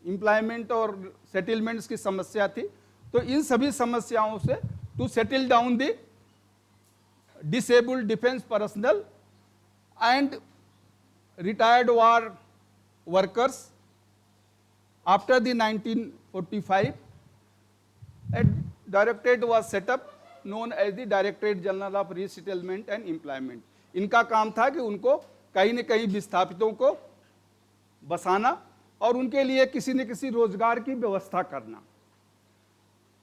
एम्प्लॉयमेंट और सेटलमेंट्स की समस्या थी। तो इन सभी समस्याओं से to settle down the disabled defence personnel and retired war workers after the 1945, a directorate was set up known as the Directorate General of Resettlement and Employment। इनका काम था कि उनको कहीं न कहीं विस्थापितों को बसाना और उनके लिए किसी न किसी रोजगार की व्यवस्था करना।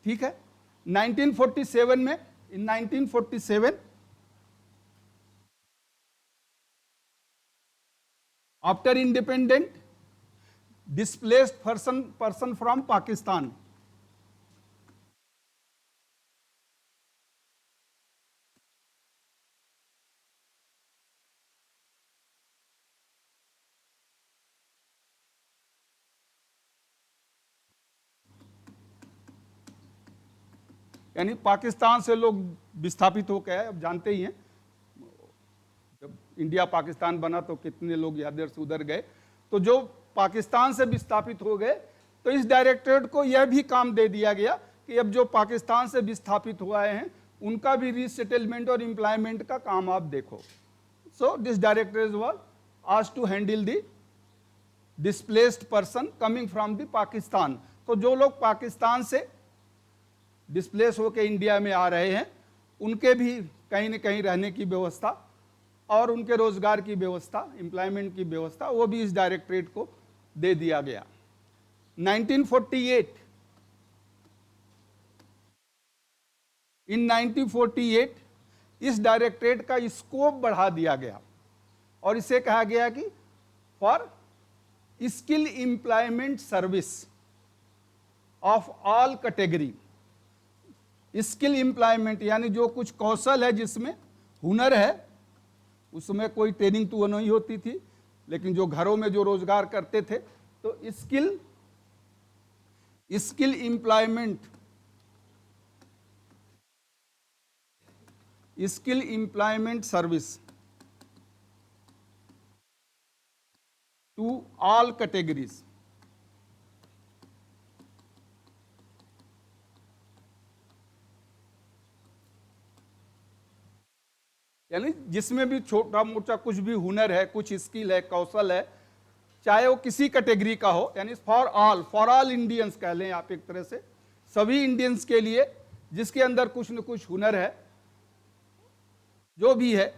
ठीक है, 1947 में, इन 1947 after independent displaced person from Pakistan, यानी पाकिस्तान से लोग विस्थापित हो गए। अब जानते ही हैं जब इंडिया पाकिस्तान बना तो कितने लोग इधर से उधर गए, तो जो पाकिस्तान से विस्थापित हो गए, तो इस डायरेक्टरेट को यह भी काम दे दिया गया कि अब जो पाकिस्तान से विस्थापित हुए हैं उनका भी रीसेटलमेंट और एम्प्लॉयमेंट का काम आप देखो। So this directorate was asked to handle the displaced person coming from the Pakistan. तो जो लोग पाकिस्तान से डिस्प्लेस होकर इंडिया में आ रहे हैं, उनके भी कहीं न कहीं रहने की व्यवस्था और उनके रोजगार की व्यवस्था, एम्प्लॉयमेंट की व्यवस्था, वो भी इस डायरेक्टरेट को दे दिया गया। 1948, इन 1948 इस डायरेक्टरेट का स्कोप बढ़ा दिया गया और इसे कहा गया कि for skill employment service of all category. Skill employment यानी जो कुछ कौशल है, जिसमें हुनर है, उसमें कोई ट्रेनिंग तो नहीं होती थी, लेकिन जो घरों में जो रोजगार करते थे, तो skill employment service to all categories. जिसमें भी छोटा मोटा कुछ भी हुनर है, कुछ स्किल है, कौशल है, चाहे वो किसी कैटेगरी का हो, यानी फॉर ऑल इंडियंस कह लें आप एक तरह से, सभी इंडियंस के लिए जिसके अंदर कुछ न कुछ हुनर है, जो भी है,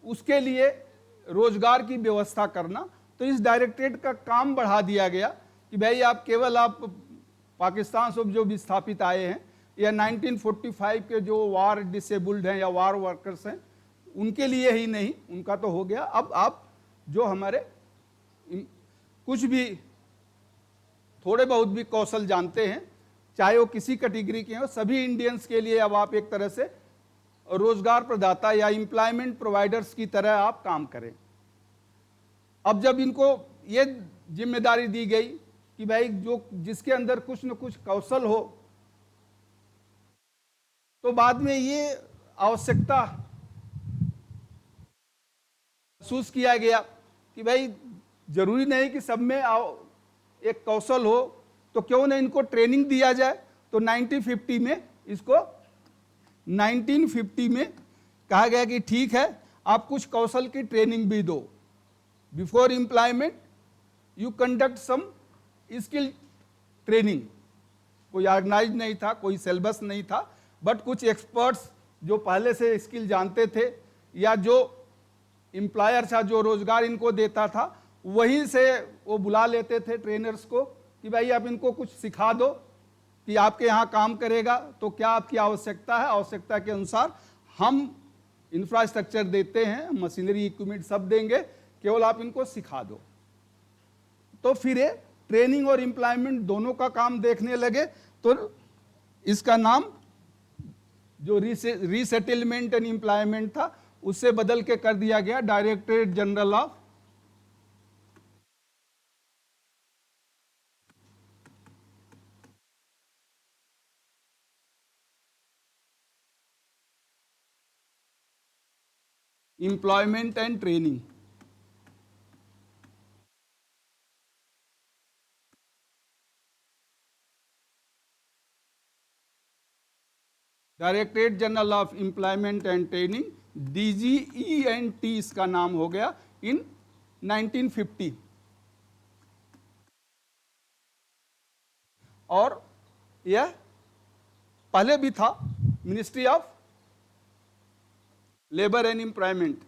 उसके लिए रोजगार की व्यवस्था करना। तो इस डायरेक्टरेट का काम बढ़ा दिया गया कि भाई आप केवल आप पाकिस्तान से जो विस्थापित आए हैं या 1945 के जो वार डिसेबल्ड हैं या वार वर्कर्स हैं, उनके लिए ही नहीं, उनका तो हो गया, अब आप जो हमारे कुछ भी थोड़े बहुत भी कौशल जानते हैं, चाहे वो किसी कैटेगरी के हो, सभी इंडियंस के लिए अब आप एक तरह से रोजगार प्रदाता या एम्प्लॉयमेंट प्रोवाइडर्स की तरह आप काम करें। अब जब इनको ये जिम्मेदारी दी गई कि भाई जो जिसके अंदर कुछ न कुछ कौशल हो, तो बाद में ये आवश्यकता महसूस किया गया कि भाई जरूरी नहीं कि सब में एक कौशल हो, तो क्यों ना इनको ट्रेनिंग दिया जाए। तो 1950 में कहा गया कि ठीक है, आप कुछ कौशल की ट्रेनिंग भी दो। Before employment you conduct some skill training. कोई ऑर्गेनाइज नहीं था, कोई सिलेबस नहीं था, बट कुछ एक्सपर्ट्स जो पहले से स्किल जानते थे या जो एम्प्लॉयर था, जो रोजगार इनको देता था, वहीं से वो बुला लेते थे ट्रेनर्स को कि भाई आप इनको कुछ सिखा दो कि आपके यहाँ काम करेगा, तो क्या आपकी आवश्यकता है, आवश्यकता के अनुसार हम इंफ्रास्ट्रक्चर देते हैं, मशीनरी इक्विपमेंट सब देंगे, केवल आप इनको सिखा दो। तो फिर ये ट्रेनिंग और एम्प्लॉयमेंट दोनों का काम देखने लगे। तो इसका नाम जो रीसेटलमेंट एंड एम्प्लॉयमेंट था, उससे बदल के कर दिया गया directorate general of employment and training. Directorate general of employment and training, DGENT इसका नाम हो गया इन 1950। और यह पहले भी था ministry of labour and employment.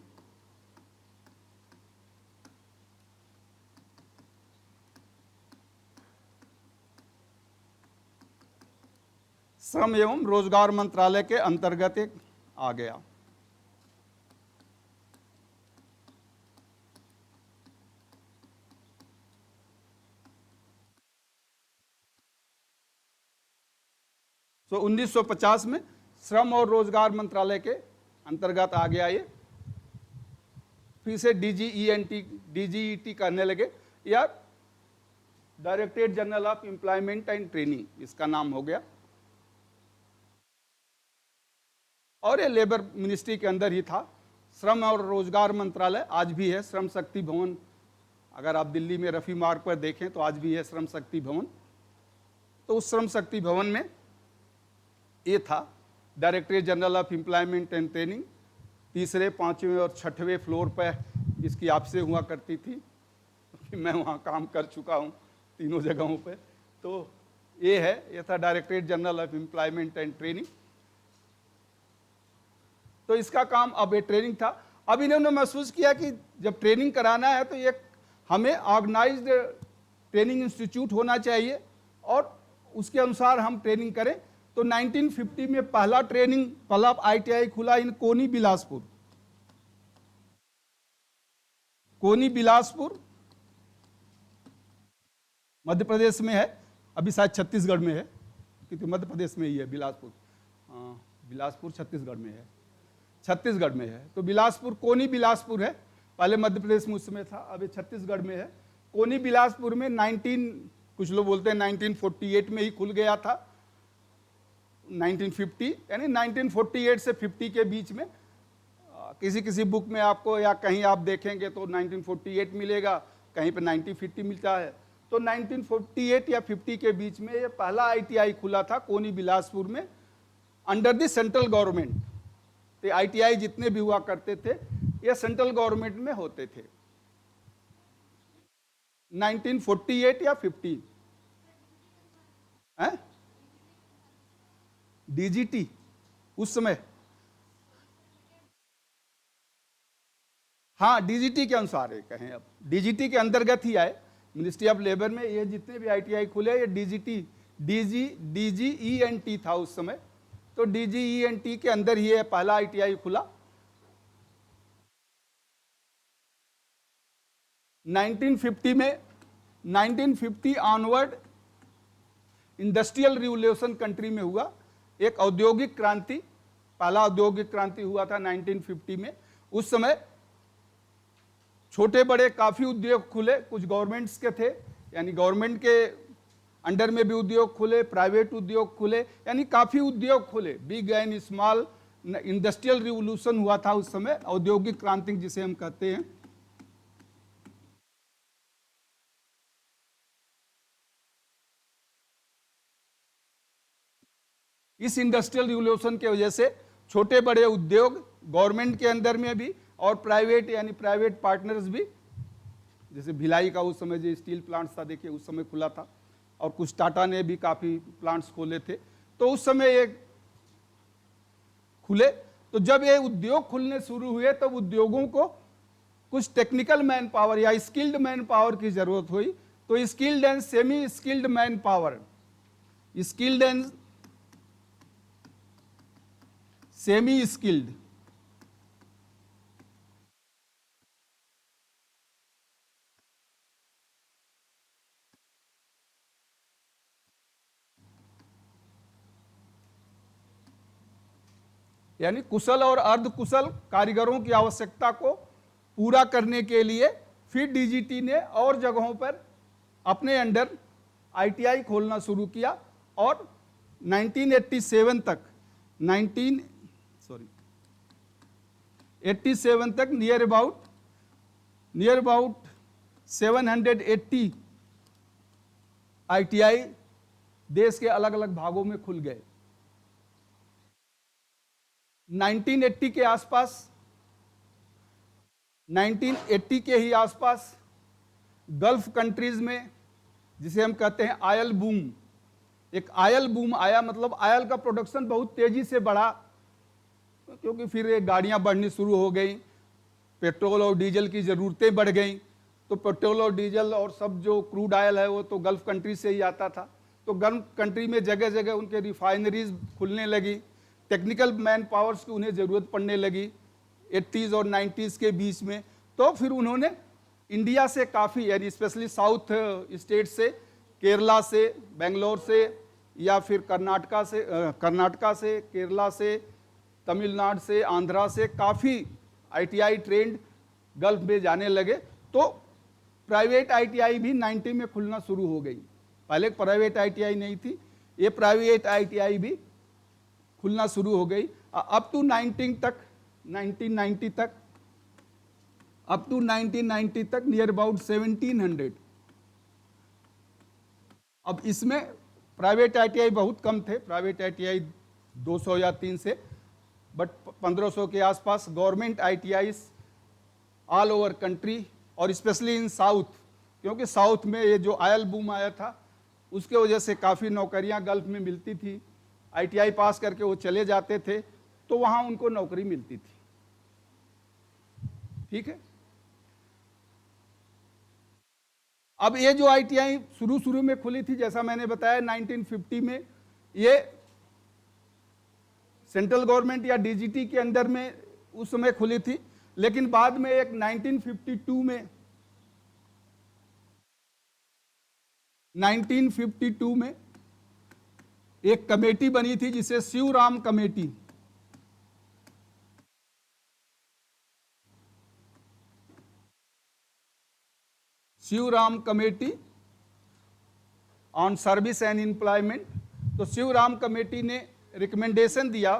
श्रम एवं रोजगार मंत्रालय के अंतर्गत एक आ गया। तो 1950 में श्रम और रोजगार मंत्रालय के अंतर्गत आ गया ये। फिर से DGET करने लगे, या directorate general of employment and training इसका नाम हो गया। और ये लेबर मिनिस्ट्री के अंदर ही था। श्रम और रोजगार मंत्रालय आज भी है, श्रम शक्ति भवन, अगर आप दिल्ली में रफी मार्ग पर देखें तो आज भी है श्रम शक्ति भवन। तो उस श्रम शक्ति भवन में ये था directorate general of employment and training. तीसरे, पांचवें और छठवें फ्लोर पर इसकी आपसे हुआ करती थी, मैं वहाँ काम कर चुका हूँ तीनों जगहों पे। तो ये था directorate general of employment and training. तो इसका काम, अब ये ट्रेनिंग था। अब इन्होंने महसूस किया कि जब ट्रेनिंग कराना है तो एक हमें ऑर्गेनाइज्ड ट्रेनिंग इंस्टीट्यूट होना चाहिए और उसके अनुसार हम ट्रेनिंग करें। तो 1950 में पहला ITI खुला इन कोनी बिलासपुर। कोनी बिलासपुर मध्य प्रदेश में है, अभी शायद छत्तीसगढ़ में है, क्योंकि मध्य प्रदेश में ही है बिलासपुर। बिलासपुर छत्तीसगढ़ में है, छत्तीसगढ़ में है। तो बिलासपुर, कोनी बिलासपुर है, पहले मध्य प्रदेश में उस समय था, अभी छत्तीसगढ़ में है। कोनी बिलासपुर में कुछ लोग बोलते हैं 1948 में ही खुल गया था। 1950 यानी 1948 से 50 के बीच में, किसी बुक में आपको या कहीं आप देखेंगे तो 1948 मिलेगा, कहीं पे 1950 मिलता है। तो 1948 या 50 के बीच में ये पहला ITI खुला था कोनी बिलासपुर में, अंडर द सेंट्रल गवर्नमेंट। तो आईटीआई जितने भी हुआ करते थे ये सेंट्रल गवर्नमेंट में होते थे। 1948 या 50 है डीजीटी उस समय, हाँ डीजीटी के अनुसार है कहें, अब डीजीटी के अंतर्गत ही आए। मिनिस्ट्री ऑफ लेबर में ये जितने भी आईटीआई खुले ये डीजीटी डीजीईएनटी था उस समय, तो डीजीईएनटी के अंदर ही ये पहला आईटीआई खुला। 1950 में 1950 ऑनवर्ड इंडस्ट्रियल रिवोल्यूशन कंट्री में हुआ, एक औद्योगिक क्रांति, पहला औद्योगिक क्रांति हुआ था 1950 में। उस समय छोटे बड़े काफ़ी उद्योग खुले, कुछ गवर्नमेंट्स के थे, यानी गवर्नमेंट के अंडर में भी उद्योग खुले, प्राइवेट उद्योग खुले, यानी काफ़ी उद्योग खुले। Big and small industrial revolution हुआ था उस समय, औद्योगिक क्रांति जिसे हम कहते हैं। इस इंडस्ट्रियल रिवोल्यूशन के वजह से छोटे बड़े उद्योग गवर्नमेंट के अंदर में भी और प्राइवेट यानी प्राइवेट पार्टनर्स भी, जैसे भिलाई का उस समय जो स्टील प्लांट्स था देखिए उस समय खुला था, और कुछ टाटा ने भी काफ़ी प्लांट्स खोले थे, तो उस समय ये खुले। तो जब ये उद्योग खुलने शुरू हुए तब तो उद्योगों को कुछ टेक्निकल मैन पावर या स्किल्ड मैन पावर की जरूरत हुई। तो skilled and semi skilled man power, skilled and semi skilled, यानी कुशल और अर्धकुशल कारीगरों की आवश्यकता को पूरा करने के लिए फिर डीजीटी ने और जगहों पर अपने अंडर आईटीआई खोलना शुरू किया, और 1987 तक 87 तक नियर अबाउट 780 आईटीआई देश के अलग अलग भागों में खुल गए। 1980 के आसपास, 1980 के ही आसपास गल्फ कंट्रीज में, जिसे हम कहते हैं आयल बूम, एक आयल बूम आया, मतलब आयल का प्रोडक्शन बहुत तेजी से बढ़ा, क्योंकि फिर ये गाड़ियां बढ़नी शुरू हो गई, पेट्रोल और डीजल की ज़रूरतें बढ़ गई, तो पेट्रोल और डीजल और सब जो क्रूड आयल है वो तो गल्फ कंट्री से ही आता था। तो गल्फ कंट्री में जगह जगह उनके रिफाइनरीज खुलने लगी, टेक्निकल मैन पावर्स की उन्हें ज़रूरत पड़ने लगी 80s और 90s के बीच में। तो फिर उन्होंने इंडिया से काफ़ी, यानी स्पेशली साउथ स्टेट से, केरला से, बेंगलोर से, या फिर कर्नाटका से, केरला से, तमिलनाडु से, आंध्रा से काफ़ी आईटीआई ट्रेंड गल्फ में जाने लगे। तो प्राइवेट आईटीआई भी 90 में खुलना शुरू हो गई। पहले प्राइवेट आईटीआई नहीं थी, ये प्राइवेट आईटीआई भी खुलना शुरू हो गई। अप टू 1990 तक, अप टू 1990 तक नियर अबाउट 1700। अब इसमें प्राइवेट आईटीआई बहुत कम थे, प्राइवेट आईटीआई 200 या 300, बट 1500 के आसपास government ITI all over country, और स्पेशली इन साउथ, क्योंकि साउथ में ये जो आयल बूम आया था उसके वजह से काफ़ी नौकरियां गल्फ में मिलती थी। आईटीआई पास करके वो चले जाते थे तो वहां उनको नौकरी मिलती थी। ठीक है, अब ये जो आईटीआई शुरू में खुली थी, जैसा मैंने बताया 1950 में, ये सेंट्रल गवर्नमेंट या डीजीटी के अंदर में उस समय खुली थी, लेकिन बाद में एक 1952 में एक कमेटी बनी थी जिसे Shivaram committee, Shivaram committee on service and employment. तो शिवराम कमेटी ने रिकमेंडेशन दिया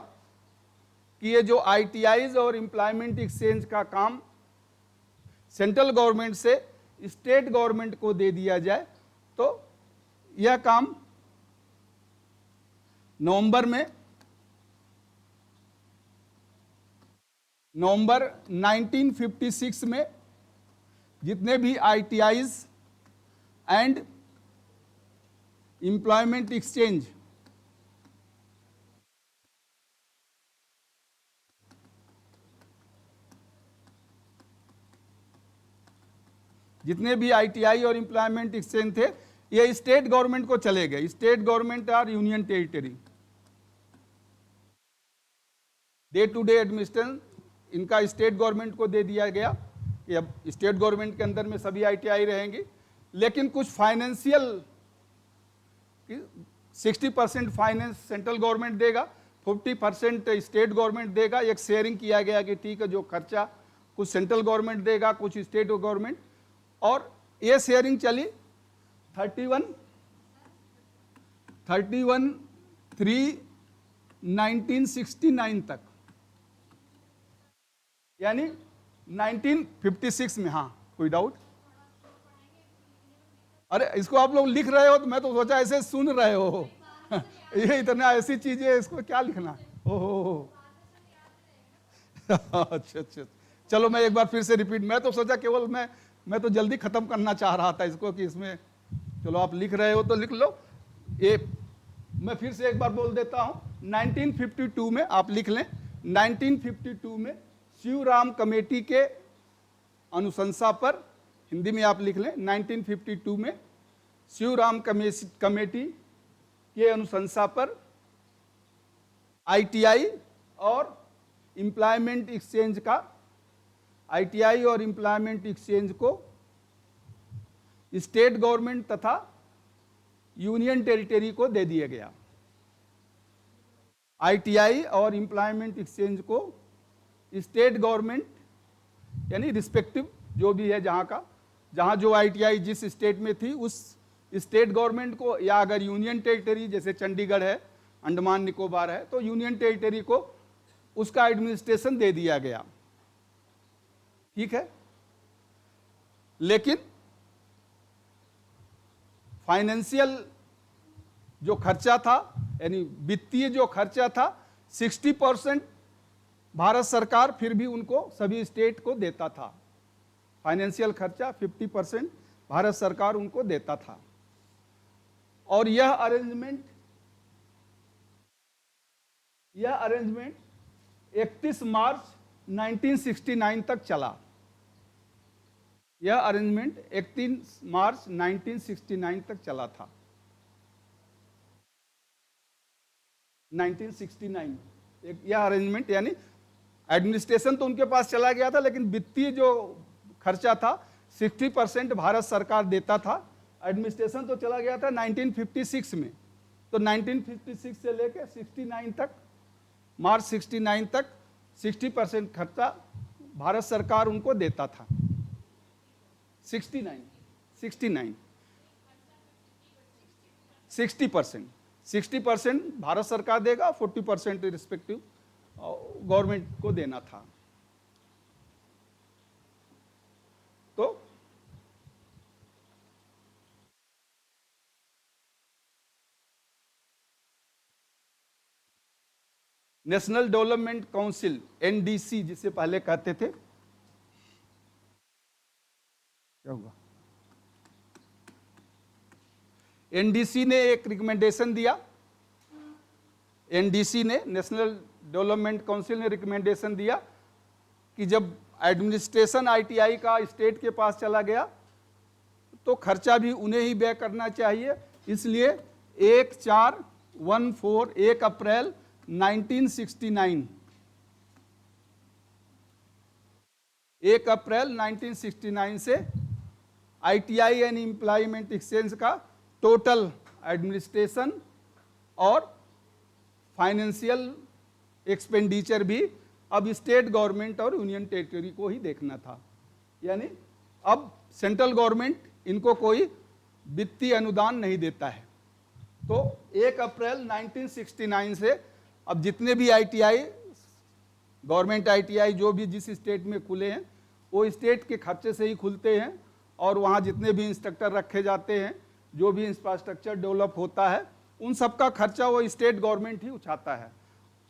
कि ये जो आईटीआईज और एम्प्लॉयमेंट एक्सचेंज का काम सेंट्रल गवर्नमेंट से स्टेट गवर्नमेंट को दे दिया जाए। तो यह काम नवंबर में नवंबर 1956 में जितने भी ITIs एंड एम्प्लॉयमेंट एक्सचेंज जितने भी ITI और एम्प्लॉयमेंट एक्सचेंज थे ये स्टेट गवर्नमेंट को चले गए। स्टेट गवर्नमेंट और union territory day to day administration इनका स्टेट गवर्नमेंट को दे दिया गया कि अब स्टेट गवर्नमेंट के अंदर में सभी ITI रहेंगे, लेकिन कुछ फाइनेंशियल 60% फाइनेंस सेंट्रल गवर्नमेंट देगा, 50% स्टेट गवर्नमेंट देगा। एक शेयरिंग किया गया कि ठीक है जो खर्चा कुछ सेंट्रल गवर्नमेंट देगा कुछ स्टेट गवर्नमेंट, और ये शेयरिंग चली 31/3/1969 तक, यानी 1956 में। हाँ, कोई डाउट? अरे इसको आप लोग लिख रहे हो तो मैं तो सोचा ऐसे सुन रहे हो ये इतना ऐसी चीजें इसको क्या लिखना। ओहो अच्छा अच्छा, चलो मैं एक बार फिर से रिपीट, मैं तो सोचा केवल मैं तो जल्दी खत्म करना चाह रहा था इसको कि इसमें, चलो आप लिख रहे हो तो लिख लो। ये मैं फिर से एक बार बोल देता हूं, 1952 में आप लिख लें, 1952 में शिवराम कमेटी के अनुशंसा पर, हिंदी में आप लिख लें 1952 में शिवराम कमेटी के अनुशंसा पर ITI और एम्प्लॉयमेंट एक्सचेंज का, ITI और एम्प्लॉयमेंट एक्सचेंज को स्टेट गवर्नमेंट तथा यूनियन टेरिटरी को दे दिया गया। ITI और एम्प्लॉयमेंट एक्सचेंज को स्टेट गवर्नमेंट यानी रिस्पेक्टिव जो भी है जहां जो ITI जिस स्टेट में थी उस स्टेट गवर्नमेंट को, या अगर यूनियन टेरिटरी जैसे चंडीगढ़ है, अंडमान निकोबार है, तो यूनियन टेरिटरी को उसका एडमिनिस्ट्रेशन दे दिया गया। ठीक है, लेकिन फाइनेंशियल जो खर्चा था यानी वित्तीय जो खर्चा था 60% भारत सरकार फिर भी उनको सभी स्टेट को देता था। फाइनेंशियल खर्चा 50% भारत सरकार उनको देता था। और यह अरेंजमेंट 31 मार्च 1969 तक चला। यह अरेंजमेंट 31 मार्च 1969 तक चला था। 1969 यह अरेंजमेंट यानी एडमिनिस्ट्रेशन तो उनके पास चला गया था, लेकिन वित्तीय जो खर्चा था 60% भारत सरकार देता था। एडमिनिस्ट्रेशन तो चला गया था 1956 में, तो 1956 से लेकर 69 तक, मार्च 69 तक 60% खर्चा भारत सरकार उनको देता था। 60% भारत सरकार देगा, 40% रिस्पेक्टिव गवर्नमेंट को देना था। तो नेशनल डेवलपमेंट काउंसिल NDC जिसे पहले कहते थे, क्या हुआ, NDC ने एक रिकमेंडेशन दिया। NDC ने, नेशनल डेवलपमेंट काउंसिल ने रिकमेंडेशन दिया कि जब एडमिनिस्ट्रेशन ITI का स्टेट के पास चला गया तो खर्चा भी उन्हें ही व्यय करना चाहिए। इसलिए 1 अप्रैल 1969 1 अप्रैल 1969 से ITI एंड एम्प्लॉयमेंट एक्सचेंज का टोटल एडमिनिस्ट्रेशन और फाइनेंशियल एक्सपेंडिचर भी अब स्टेट गवर्नमेंट और यूनियन टेरिटरी को ही देखना था। यानी अब सेंट्रल गवर्नमेंट इनको कोई वित्तीय अनुदान नहीं देता है। तो 1 अप्रैल 1969 से अब जितने भी ITI, गवर्नमेंट ITI जो भी जिस स्टेट में खुले हैं वो स्टेट के खर्चे से ही खुलते हैं, और वहाँ जितने भी इंस्ट्रक्टर रखे जाते हैं, जो भी इंफ्रास्ट्रक्चर डेवलप होता है, उन सब का खर्चा वो स्टेट गवर्नमेंट ही उठाता है।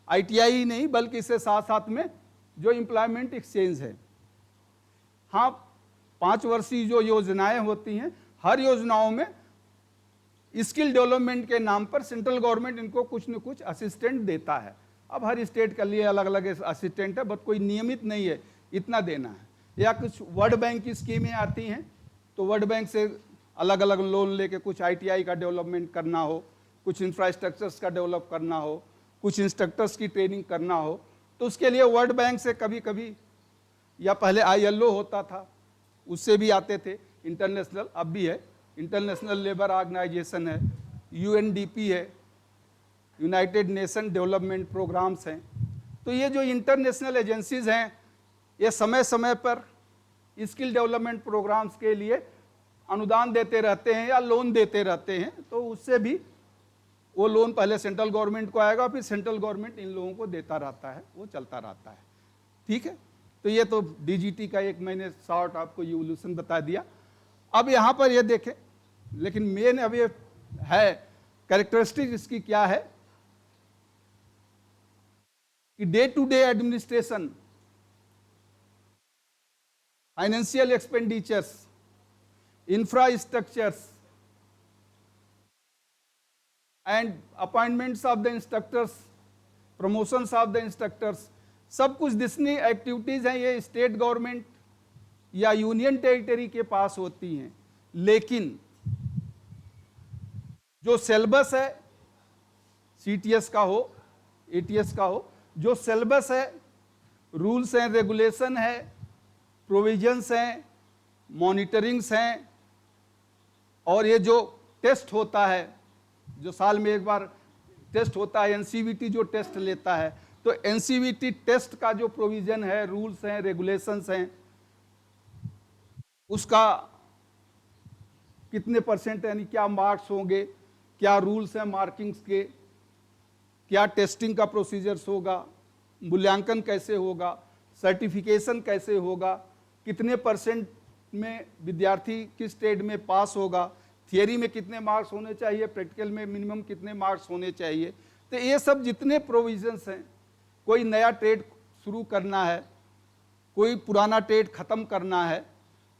ITI ही नहीं बल्कि इससे साथ साथ में जो एम्प्लॉयमेंट एक्सचेंज है। हाँ, 5 वर्षीय जो योजनाएं होती हैं, हर योजनाओं में स्किल डेवलपमेंट के नाम पर सेंट्रल गवर्नमेंट इनको कुछ न कुछ असिस्टेंट देता है। अब हर स्टेट के लिए अलग अलग असिस्टेंट है, बट कोई नियमित नहीं है इतना देना है। या कुछ वर्ल्ड बैंक की स्कीमें आती हैं, तो वर्ल्ड बैंक से अलग अलग लोन लेके कुछ ITI का डेवलपमेंट करना हो, कुछ इंफ्रास्ट्रक्चर्स का डेवलप करना हो, कुछ इंस्ट्रक्टर्स की ट्रेनिंग करना हो, तो उसके लिए वर्ल्ड बैंक से कभी कभी, या पहले ILO होता था उससे भी आते थे, इंटरनेशनल अब भी है, इंटरनेशनल लेबर ऑर्गेनाइजेशन है, UNDP है, यूनाइटेड नेशन डेवलपमेंट प्रोग्राम्स हैं। तो ये जो इंटरनेशनल एजेंसीज हैं, ये समय समय पर स्किल डेवलपमेंट प्रोग्राम्स के लिए अनुदान देते रहते हैं या लोन देते रहते हैं। तो उससे भी वो लोन पहले सेंट्रल गवर्नमेंट को आएगा, फिर सेंट्रल गवर्नमेंट इन लोगों को देता रहता है, वो चलता रहता है। ठीक है, तो ये तो DGT का एक मैंने शॉर्ट आपको इवोल्यूशन बता दिया। अब यहाँ पर ये देखें, लेकिन मेन अब ये है कैरेक्टरिस्टिक इसकी क्या है कि day to day administration, financial expenditures, infrastructures and appointments of the instructors, promotions of the instructors, सब कुछ जितनी एक्टिविटीज हैं ये स्टेट गवर्नमेंट या यूनियन टेरिटरी के पास होती हैं। लेकिन जो सिलेबस है, CTS का हो, ATS का हो, जो सिलेबस है, रूल्स हैं, रेगुलेशन है, प्रोविजंस हैं, मॉनिटरिंग्स हैं, और ये जो टेस्ट होता है, जो साल में एक बार टेस्ट होता है, NCVT जो टेस्ट लेता है, तो NCVT टेस्ट का जो प्रोविजन है, रूल्स हैं, रेगुलेशंस हैं, उसका कितने % यानी क्या मार्क्स होंगे, क्या रूल्स हैं मार्किंग्स के, क्या टेस्टिंग का प्रोसीजर्स होगा, मूल्यांकन कैसे होगा, सर्टिफिकेशन कैसे होगा, कितने % में विद्यार्थी किस स्टेज में पास होगा, थियरी में कितने मार्क्स होने चाहिए, प्रैक्टिकल में मिनिमम कितने मार्क्स होने चाहिए। तो ये सब जितने प्रोविजंस हैं, कोई नया ट्रेड शुरू करना है, कोई पुराना ट्रेड ख़त्म करना है,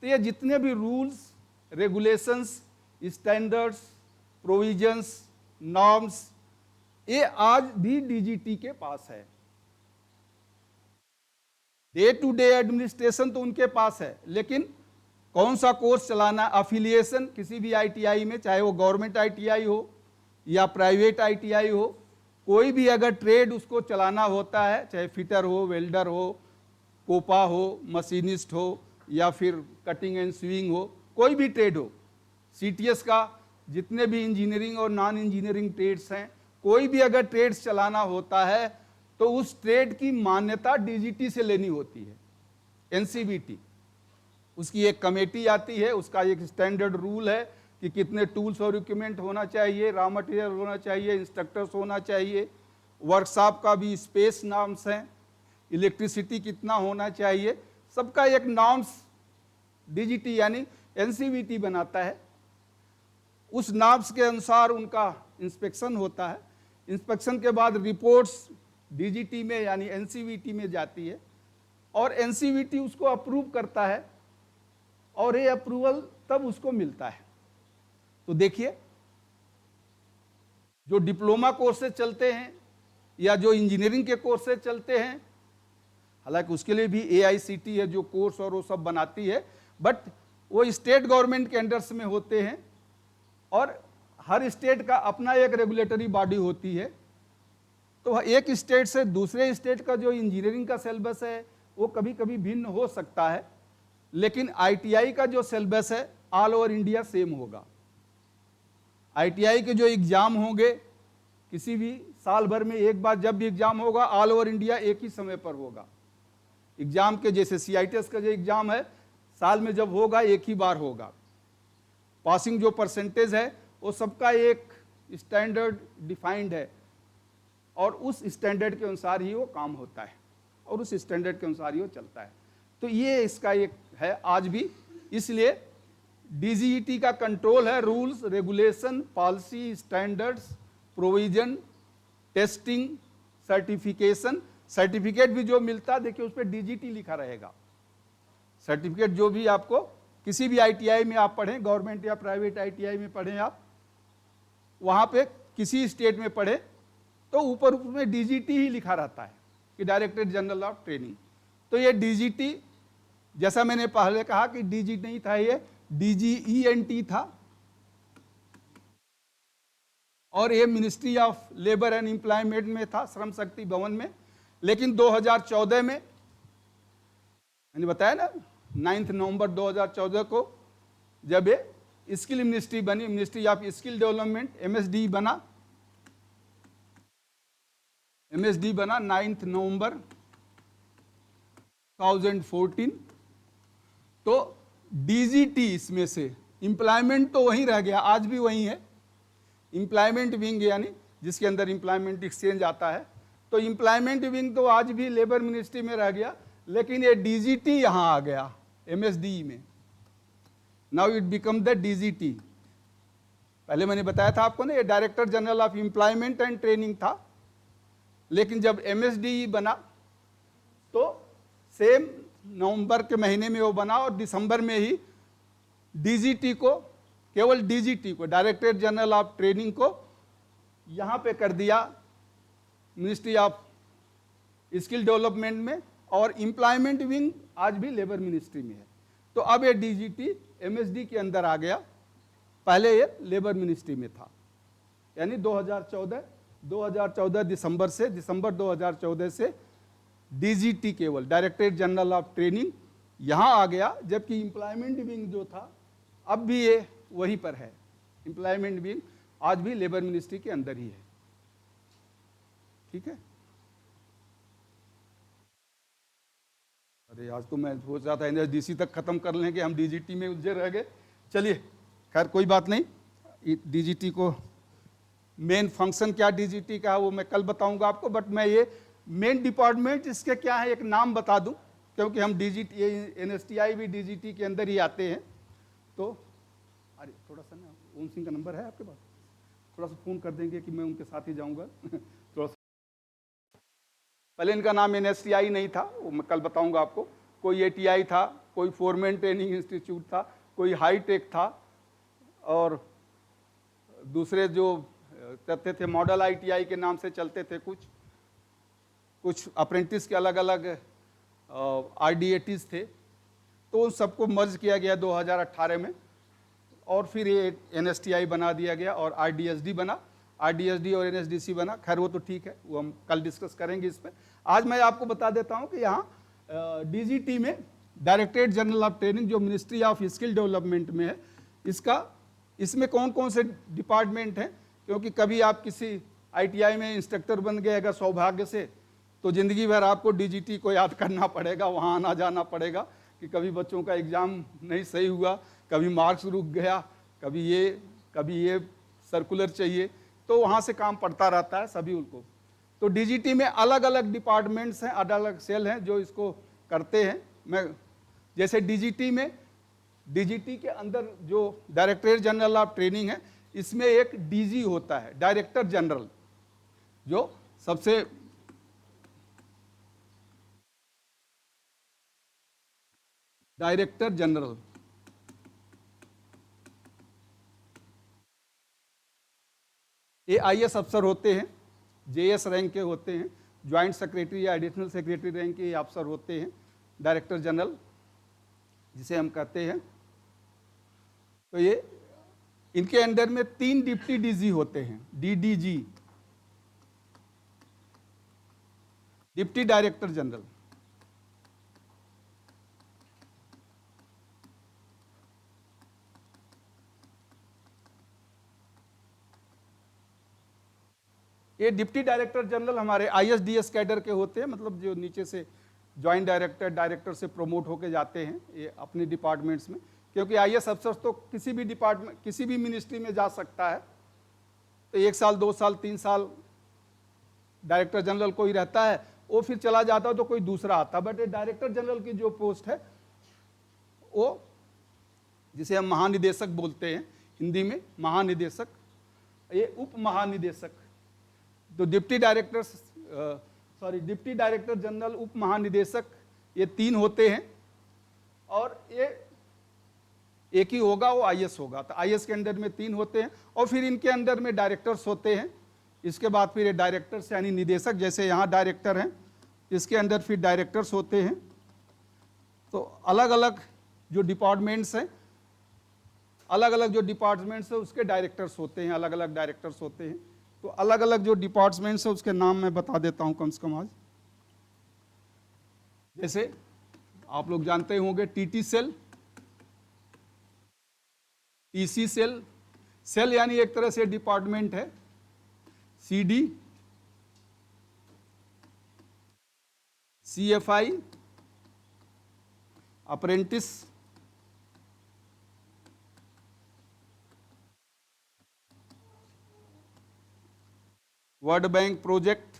तो ये जितने भी rules, regulations, standards, provisions, norms, ये आज भी DGT के पास है। डे टू डे एडमिनिस्ट्रेशन तो उनके पास है, लेकिन कौन सा कोर्स चलाना, अफिलिएशन किसी भी ITI में, चाहे वो गवर्नमेंट ITI हो या प्राइवेट ITI हो, कोई भी अगर ट्रेड उसको चलाना होता है, चाहे फिटर हो, वेल्डर हो, कोपा हो, मशीनिस्ट हो, या फिर कटिंग एंड स्विंग हो, कोई भी ट्रेड हो, CTS का जितने भी इंजीनियरिंग और नॉन इंजीनियरिंग ट्रेड्स हैं, कोई भी अगर ट्रेड्स चलाना होता है तो उस ट्रेड की मान्यता DGT से लेनी होती है, NCVT। उसकी एक कमेटी आती है, उसका एक स्टैंडर्ड रूल है कि कितने टूल्स और इक्विपमेंट होना चाहिए, रॉ मटेरियल होना चाहिए, इंस्ट्रक्टर्स होना चाहिए, वर्कशॉप का भी स्पेस नॉर्म्स हैं, इलेक्ट्रिसिटी कितना होना चाहिए, सबका एक नॉर्म्स DGT यानी NCVT बनाता है। उस नॉर्म्स के अनुसार उनका इंस्पेक्शन होता है। इंस्पेक्शन के बाद रिपोर्ट्स DGT में यानी NCVT में जाती है, और NCVT उसको अप्रूव करता है, और ये अप्रूवल तब उसको मिलता है। तो देखिए, जो डिप्लोमा कोर्सेज चलते हैं या जो इंजीनियरिंग के कोर्सेज चलते हैं, हालांकि उसके लिए भी AICT है जो कोर्स और वो सब बनाती है, बट वो स्टेट गवर्नमेंट के अंडर्स में होते हैं, और हर स्टेट का अपना एक रेगुलेटरी बॉडी होती है। तो एक स्टेट से दूसरे स्टेट का जो इंजीनियरिंग का सिलेबस है वो कभी कभी भिन्न हो सकता है, लेकिन ITI का जो सिलेबस है ऑल ओवर इंडिया सेम होगा। ITI के जो एग्ज़ाम होंगे, किसी भी साल भर में एक बार जब भी एग्ज़ाम होगा, ऑल ओवर इंडिया एक ही समय पर होगा। एग्ज़ाम के जैसे CITS का जो एग्ज़ाम है, साल में जब होगा एक ही बार होगा। पासिंग जो % है वो सबका एक स्टैंडर्ड डिफाइंड है, और उस स्टैंडर्ड के अनुसार ही वो काम होता है, और उस स्टैंडर्ड के अनुसार ही वो चलता है। तो ये इसका एक है आज भी। इसलिए DGT का कंट्रोल है rules, regulation, policy, standards, provision, testing, certification, certificate भी जो मिलता, देखिए उस पर डीजीटी लिखा रहेगा। सर्टिफिकेट जो भी आपको किसी भी आईटीआई में आप पढ़ें, गवर्नमेंट या प्राइवेट आईटीआई में पढ़ें आप, वहां पे किसी स्टेट में पढ़े तो ऊपर उसमें डीजीटी ही लिखा रहता है कि डायरेक्टरेट जनरल ऑफ ट्रेनिंग। तो ये डीजीटी, जैसा मैंने पहले कहा कि डीजी नहीं था, ये डीजीईएनटी था, और ये ministry of labour and employment में था, श्रम शक्ति भवन में। लेकिन 2014 में, मैंने बताया ना 9 नवंबर 2014 को जब ये स्किल मिनिस्ट्री बनी, ministry of skill development, MSD बना, एमएसडी बना 9 नवंबर 2014। तो डीजीटी इसमें से, एम्प्लॉयमेंट तो वहीं रह गया, आज भी वहीं है, एम्प्लॉयमेंट विंग यानी जिसके अंदर एम्प्लॉयमेंट एक्सचेंज आता है। तो एम्प्लॉयमेंट विंग तो आज भी लेबर मिनिस्ट्री में रह गया, लेकिन ये डीजीटी यहां आ गया एमएसडी में। Now it become the DGT. पहले मैंने बताया था आपको ना, ये director general of employment and training था, लेकिन जब एमएसडी बना तो सेम नवंबर के महीने में वो बना, और दिसंबर में ही डीजीटी को, केवल डीजीटी को, डायरेक्टरेट जनरल ऑफ ट्रेनिंग को यहां पे कर दिया मिनिस्ट्री ऑफ स्किल डेवलपमेंट में, और एम्प्लॉयमेंट विंग आज भी लेबर मिनिस्ट्री में है। तो अब ये डीजीटी एमएसडी के अंदर आ गया, पहले ये लेबर मिनिस्ट्री में था। यानी 2014 दिसंबर 2014 से डीजीटी केवल डायरेक्टरेट जनरल ऑफ ट्रेनिंग यहां आ गया, जबकि एम्प्लॉयमेंट विंग जो था अब भी ये वहीं पर है। एम्प्लॉयमेंट विंग आज भी लेबर मिनिस्ट्री के अंदर ही है। ठीक है। अरे आज तो मैं सोच रहा था एनएसडीसी तक खत्म कर लें कि हम डीजीटी में उलझे रह गए। चलिए खैर कोई बात नहीं, डीजीटी को मेन फंक्शन क्या डीजीटी का है वो मैं कल बताऊंगा आपको, बट मैं ये मेन डिपार्टमेंट इसके क्या है एक नाम बता दूं, क्योंकि हम डीजीटी, एनएसटीआई भी डीजीटी के अंदर ही आते हैं। तो अरे थोड़ा सा ना, ओम सिंह का नंबर है आपके पास, थोड़ा सा फ़ोन कर देंगे कि मैं उनके साथ ही जाऊंगा थोड़ा सा। पहले इनका नाम एनएसटीआई नहीं था, वो मैं कल बताऊंगा आपको। कोई एटीआई था, कोई फोरमैन ट्रेनिंग इंस्टीट्यूट था, कोई हाईटेक था, और दूसरे जो करते थे मॉडल आईटीआई के नाम से चलते थे, कुछ अप्रेंटिस के अलग अलग आरडीएटीज थे। तो उन सबको मर्ज किया गया 2018 में, और फिर ये एनएसटीआई बना दिया गया और आरडीएसडी बना, आरडीएसडी और एनएसडीसी बना। खैर वो तो ठीक है, वो हम कल डिस्कस करेंगे इस पर। आज मैं आपको बता देता हूं कि यहाँ डीजीटी में डायरेक्टरेट जनरल ऑफ ट्रेनिंग जो मिनिस्ट्री ऑफ स्किल डेवलपमेंट में है, इसमें कौन कौन से डिपार्टमेंट हैं। क्योंकि कभी आप किसी आईटीआई में इंस्ट्रक्टर बन गए अगर सौभाग्य से, तो ज़िंदगी भर आपको डीजीटी को याद करना पड़ेगा, वहाँ आना जाना पड़ेगा कि कभी बच्चों का एग्ज़ाम नहीं सही हुआ, कभी मार्क्स रुक गया, कभी ये सर्कुलर चाहिए, तो वहाँ से काम पड़ता रहता है सभी उनको। तो डीजीटी में अलग अलग डिपार्टमेंट्स हैं, अलग अलग सेल हैं जो इसको करते हैं। मैं जैसे डीजीटी के अंदर जो डायरेक्टरेट जनरल ऑफ ट्रेनिंग है, इसमें एक डीजी होता है, डायरेक्टर जनरल, जो सबसे डायरेक्टर जनरल ये आईएएस अफसर होते हैं, जेएस रैंक के होते हैं, ज्वाइंट सेक्रेटरी या एडिशनल सेक्रेटरी रैंक के अफसर होते हैं, डायरेक्टर जनरल जिसे हम कहते हैं। तो ये इनके अंडर में 3 डिप्टी डीजी होते हैं, डीडीजी, डिप्टी डायरेक्टर जनरल। ये डिप्टी डायरेक्टर जनरल हमारे आईएसडीएस कैडर के होते हैं, मतलब जो नीचे से ज्वाइंट डायरेक्टर से प्रमोट होके जाते हैं ये अपने डिपार्टमेंट्स में। क्योंकि आईएएस अफसर तो किसी भी डिपार्टमेंट, किसी भी मिनिस्ट्री में जा सकता है, तो 1 साल 2 साल 3 साल डायरेक्टर जनरल कोई रहता है, वो फिर चला जाता है तो कोई दूसरा आता है। बट ये डायरेक्टर जनरल की जो पोस्ट है वो, जिसे हम महानिदेशक बोलते हैं हिंदी में, महानिदेशक, ये उप महानिदेशक। तो deputy director deputy director general, उप महानिदेशक, ये 3 होते हैं। और ये एक ही होगा, वो आईएएस होगा। तो आईएएस के अंडर में 3 होते हैं और फिर इनके अंडर में डायरेक्टर्स होते हैं। इसके बाद फिर ये डायरेक्टर्स यानी निदेशक, जैसे यहाँ डायरेक्टर हैं, इसके अंदर फिर डायरेक्टर्स होते हैं। तो अलग अलग जो डिपार्टमेंट्स हैं, उसके डायरेक्टर्स होते हैं, अलग अलग डायरेक्टर्स होते हैं। तो अलग अलग जो डिपार्टमेंट्स हैं उसके नाम मैं बता देता हूं कम से कम आज। जैसे आप लोग जानते होंगे TT cell, TC cell, cell यानी एक तरह से डिपार्टमेंट है, CD, CFI, apprentice, world bank project,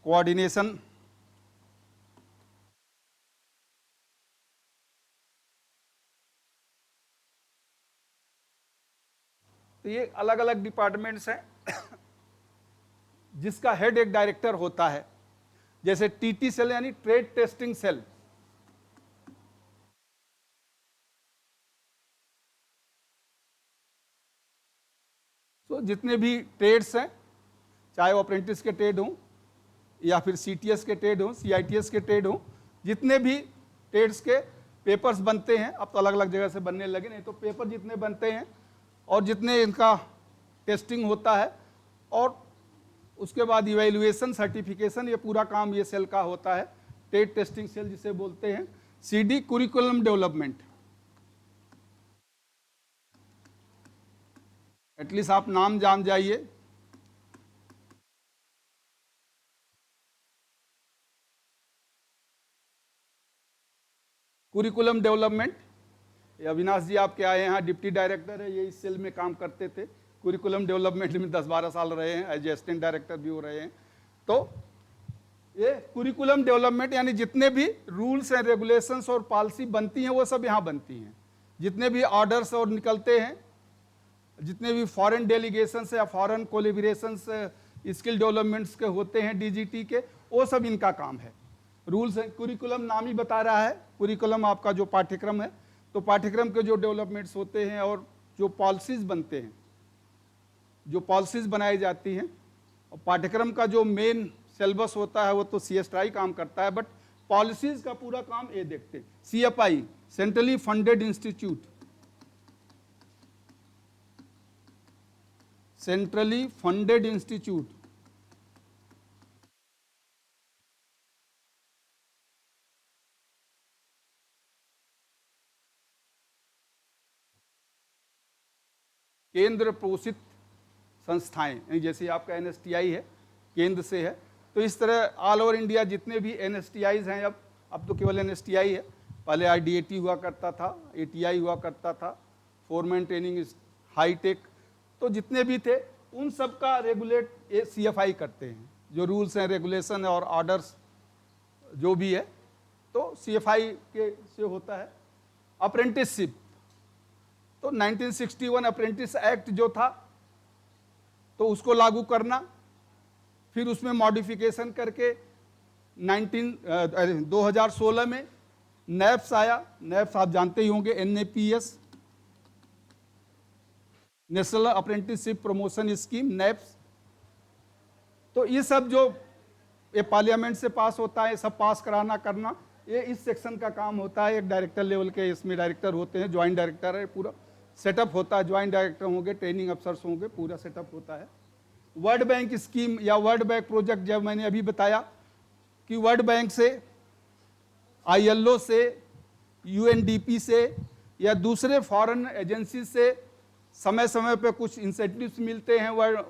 coordination, तो ये अलग अलग डिपार्टमेंट्स हैं जिसका हेड एक डायरेक्टर होता है। जैसे टीटी सेल यानी ट्रेड टेस्टिंग सेल, तो जितने भी ट्रेड्स हैं, चाहे वो अप्रेंटिस के ट्रेड हों या फिर सीटीएस के ट्रेड हों, सीआईटीएस के ट्रेड हों, जितने भी ट्रेड्स के पेपर्स बनते हैं, अब तो अलग अलग जगह से बनने लगे, नहीं तो पेपर जितने बनते हैं और जितने इनका टेस्टिंग होता है और उसके बाद इवैल्यूएशन, सर्टिफिकेशन, ये पूरा काम ये सेल का होता है। ट्रेड टेस्टिंग सेल जिसे बोलते हैं। सीडी, कुरिकुलम डेवलपमेंट, एटलीस्ट आप नाम जान जाइए। कुरिकुलम डेवलपमेंट, ये अविनाश जी आपके आए हैं, डिप्टी डायरेक्टर है, ये इस सेल में काम करते थे। कुरिकुलम डेवलपमेंट में 10-12 साल रहे हैं, एज असिस्टेंट डायरेक्टर भी हो रहे हैं। तो ये कुरिकुलम डेवलपमेंट यानी जितने भी रूल्स एंड रेगुलेशंस और पॉलिसी बनती हैं वो सब यहाँ बनती हैं। जितने भी ऑर्डर्स और निकलते हैं, जितने भी फॉरेन डेलीगेशंस या फॉरेन कोलिब्रेशंस स्किल डेवलपमेंट्स के होते हैं डीजीटी के, वो सब इनका काम है। रूल्स है, कुरिकुलम नाम ही बता रहा है, कुरिकुलम आपका जो पाठ्यक्रम है, तो पाठ्यक्रम के जो डेवलपमेंट्स होते हैं और जो पॉलिसीज बनते हैं, जो पॉलिसीज बनाई जाती हैं, और पाठ्यक्रम का जो मेन सिलेबस होता है वो तो सीएसटीआई काम करता है, बट पॉलिसीज का पूरा काम ये देखते हैं। CFI, centrally funded institute, centrally funded institute, केंद्र पोषित संस्थाएं, जैसे आपका एनएसटीआई है, केंद्र से है। तो इस तरह ऑल ओवर इंडिया जितने भी एनएसटीआईज हैं, अब तो केवल एनएसटीआई है, पहले आईडीएटी हुआ करता था, एटीआई हुआ करता था, फोरमैन ट्रेनिंग हाईटेक, तो जितने भी थे उन सब का रेगुलेट ये सीएफआई करते हैं। जो रूल्स हैं, रेगुलेशन और ऑर्डर्स जो भी है, तो सीएफआई के से होता है। अप्रेंटिसशिप, तो 1961 अप्रेंटिस एक्ट जो था, तो उसको लागू करना, फिर उसमें मॉडिफिकेशन करके 2016 में नैप्स आया। नैप्स आप जानते ही होंगे, NAPS, national apprenticeship promotion scheme, NAPS. तो ये सब जो ये पार्लियामेंट से पास होता है, सब पास कराना करना, ये इस सेक्शन का काम होता है। एक डायरेक्टर लेवल के इसमें डायरेक्टर होते हैं, ज्वाइंट डायरेक्टर है, पूरा सेटअप होता है, ज्वाइंट डायरेक्टर होंगे, ट्रेनिंग अफसर्स होंगे, पूरा सेटअप होता है। वर्ल्ड बैंक स्कीम या वर्ल्ड बैंक प्रोजेक्ट, जब मैंने अभी बताया कि वर्ल्ड बैंक से, आईएलओ से, यूएनडीपी से या दूसरे फॉरेन एजेंसी से समय समय पे कुछ इंसेंटिव्स मिलते हैं, वह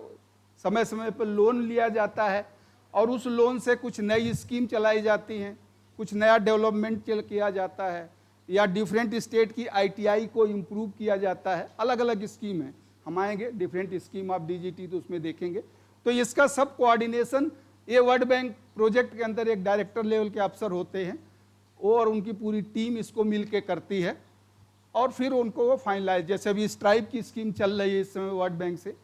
समय समय पर लोन लिया जाता है और उस लोन से कुछ नई स्कीम चलाई जाती हैं, कुछ नया डेवलपमेंट किया जाता है, या डिफरेंट स्टेट की आईटीआई को इम्प्रूव किया जाता है। अलग अलग स्कीम है, हम आएंगे डिफरेंट स्कीम ऑफ डीजीटी तो उसमें देखेंगे। तो इसका सब कोऑर्डिनेशन ये वर्ल्ड बैंक प्रोजेक्ट के अंदर एक डायरेक्टर लेवल के अफसर होते हैं, वो और उनकी पूरी टीम इसको मिल के करती है और फिर उनको वो फाइनलाइज, जैसे अभी स्ट्राइप की स्कीम चल रही है इस समय वर्ल्ड बैंक से,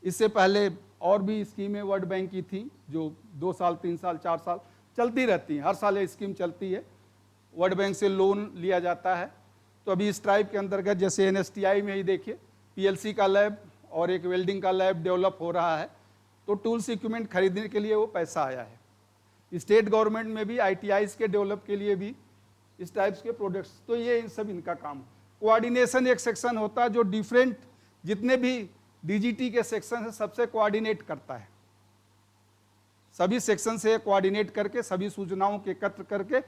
इससे पहले और भी स्कीमें वर्ल्ड बैंक की थी जो 2 साल 3 साल 4 साल चलती रहती हैं, हर साल ये स्कीम चलती है, वर्ल्ड बैंक से लोन लिया जाता है। तो अभी स्ट्राइप के अंतर्गत जैसे NSTI में ही देखिए PLC का लैब और एक वेल्डिंग का लैब डेवलप हो रहा है, तो टूल्स इक्विपमेंट खरीदने के लिए वो पैसा आया है। स्टेट गवर्नमेंट में भी ITIs के डेवलप के लिए भी इस टाइप्स के प्रोडक्ट्स, तो ये इन सब इनका काम। कोऑर्डिनेशन एक सेक्शन होता है जो डिफरेंट जितने भी DGT के सेक्शन है सबसे कोऑर्डिनेट करता है, सभी सेक्शन से कोऑर्डिनेट करके सभी सूचनाओं के एकत्र करके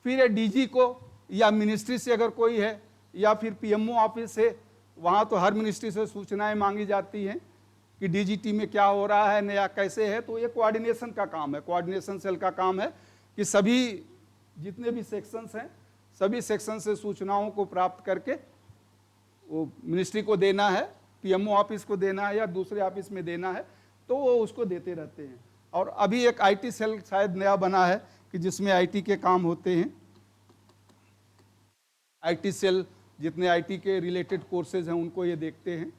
फिर DG को या मिनिस्ट्री से अगर कोई है या फिर PMO ऑफिस से, वहाँ तो हर मिनिस्ट्री से सूचनाएं मांगी जाती हैं कि DGT में क्या हो रहा है, नया कैसे है, तो ये कोऑर्डिनेशन का काम है, कोऑर्डिनेशन सेल का काम है कि सभी जितने भी सेक्शंस हैं सभी सेक्शन से सूचनाओं को प्राप्त करके वो मिनिस्ट्री को देना है, PMO ऑफिस को देना है या दूसरे ऑफिस में देना है, तो वो उसको देते रहते हैं। और अभी एक IT सेल शायद नया बना है कि जिसमें IT के काम होते हैं, IT सेल जितने IT के रिलेटेड कोर्सेज हैं उनको ये देखते हैं,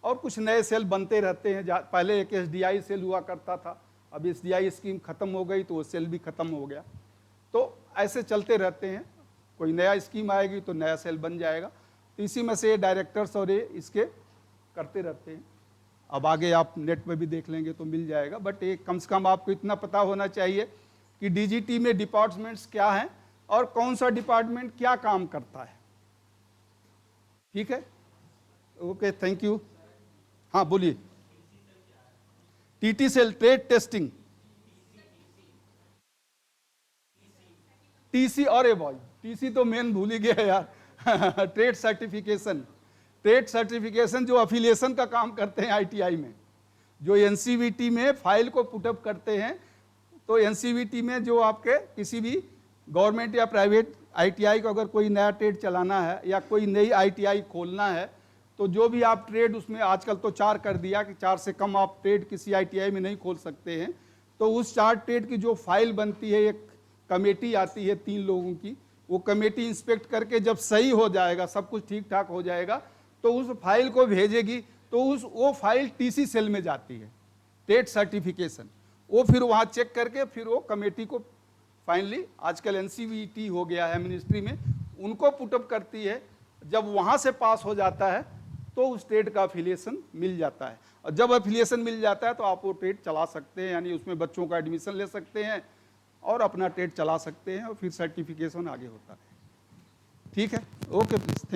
और कुछ नए सेल बनते रहते हैं। पहले एक SDI सेल हुआ करता था, अब SDI स्कीम खत्म हो गई तो वो सेल भी खत्म हो गया, तो ऐसे चलते रहते हैं, कोई नया स्कीम आएगी तो नया सेल बन जाएगा, तो इसी में से डायरेक्टर्स और ये इसके करते रहते हैं। अब आगे आप नेट पे भी देख लेंगे तो मिल जाएगा, बट एक कम से कम आपको इतना पता होना चाहिए कि DGT में डिपार्टमेंट्स क्या हैं और कौन सा डिपार्टमेंट क्या काम करता है। ठीक है, ओके, थैंक यू। हाँ बोलिए। TT cell, trade testing, TC, और बॉय TC तो मेन भूल ही गया यार ट्रेड सर्टिफिकेशन, ट्रेड सर्टिफिकेशन जो अफिलिएशन का काम करते हैं ITI में, जो NCVT में फाइल को पुटअप करते हैं, तो NCVT में जो आपके किसी भी गवर्नमेंट या प्राइवेट ITI को अगर कोई नया ट्रेड चलाना है या कोई नई ITI खोलना है, तो जो भी आप ट्रेड उसमें आजकल तो 4 कर दिया कि 4 से कम आप ट्रेड किसी ITI में नहीं खोल सकते हैं, तो उस 4 ट्रेड की जो फाइल बनती है, एक कमेटी आती है 3 लोगों की, वो कमेटी इंस्पेक्ट करके जब सही हो जाएगा, सब कुछ ठीक ठाक हो जाएगा, तो उस फाइल को भेजेगी, तो वो फाइल TC सेल में जाती है, ट्रेड सर्टिफिकेशन, वो फिर वहाँ चेक करके फिर वो कमेटी को फाइनली, आजकल NCVT हो गया है मिनिस्ट्री में, उनको पुटअप करती है। जब वहाँ से पास हो जाता है तो उस ट्रेड का अफिलिएशन मिल जाता है, और जब अफिलिएशन मिल जाता है तो आप वो ट्रेड चला सकते हैं, यानी उसमें बच्चों का एडमिशन ले सकते हैं और अपना ट्रेड चला सकते हैं, और फिर सर्टिफिकेशन आगे होता है। ठीक है, ओके प्लीज, थैंक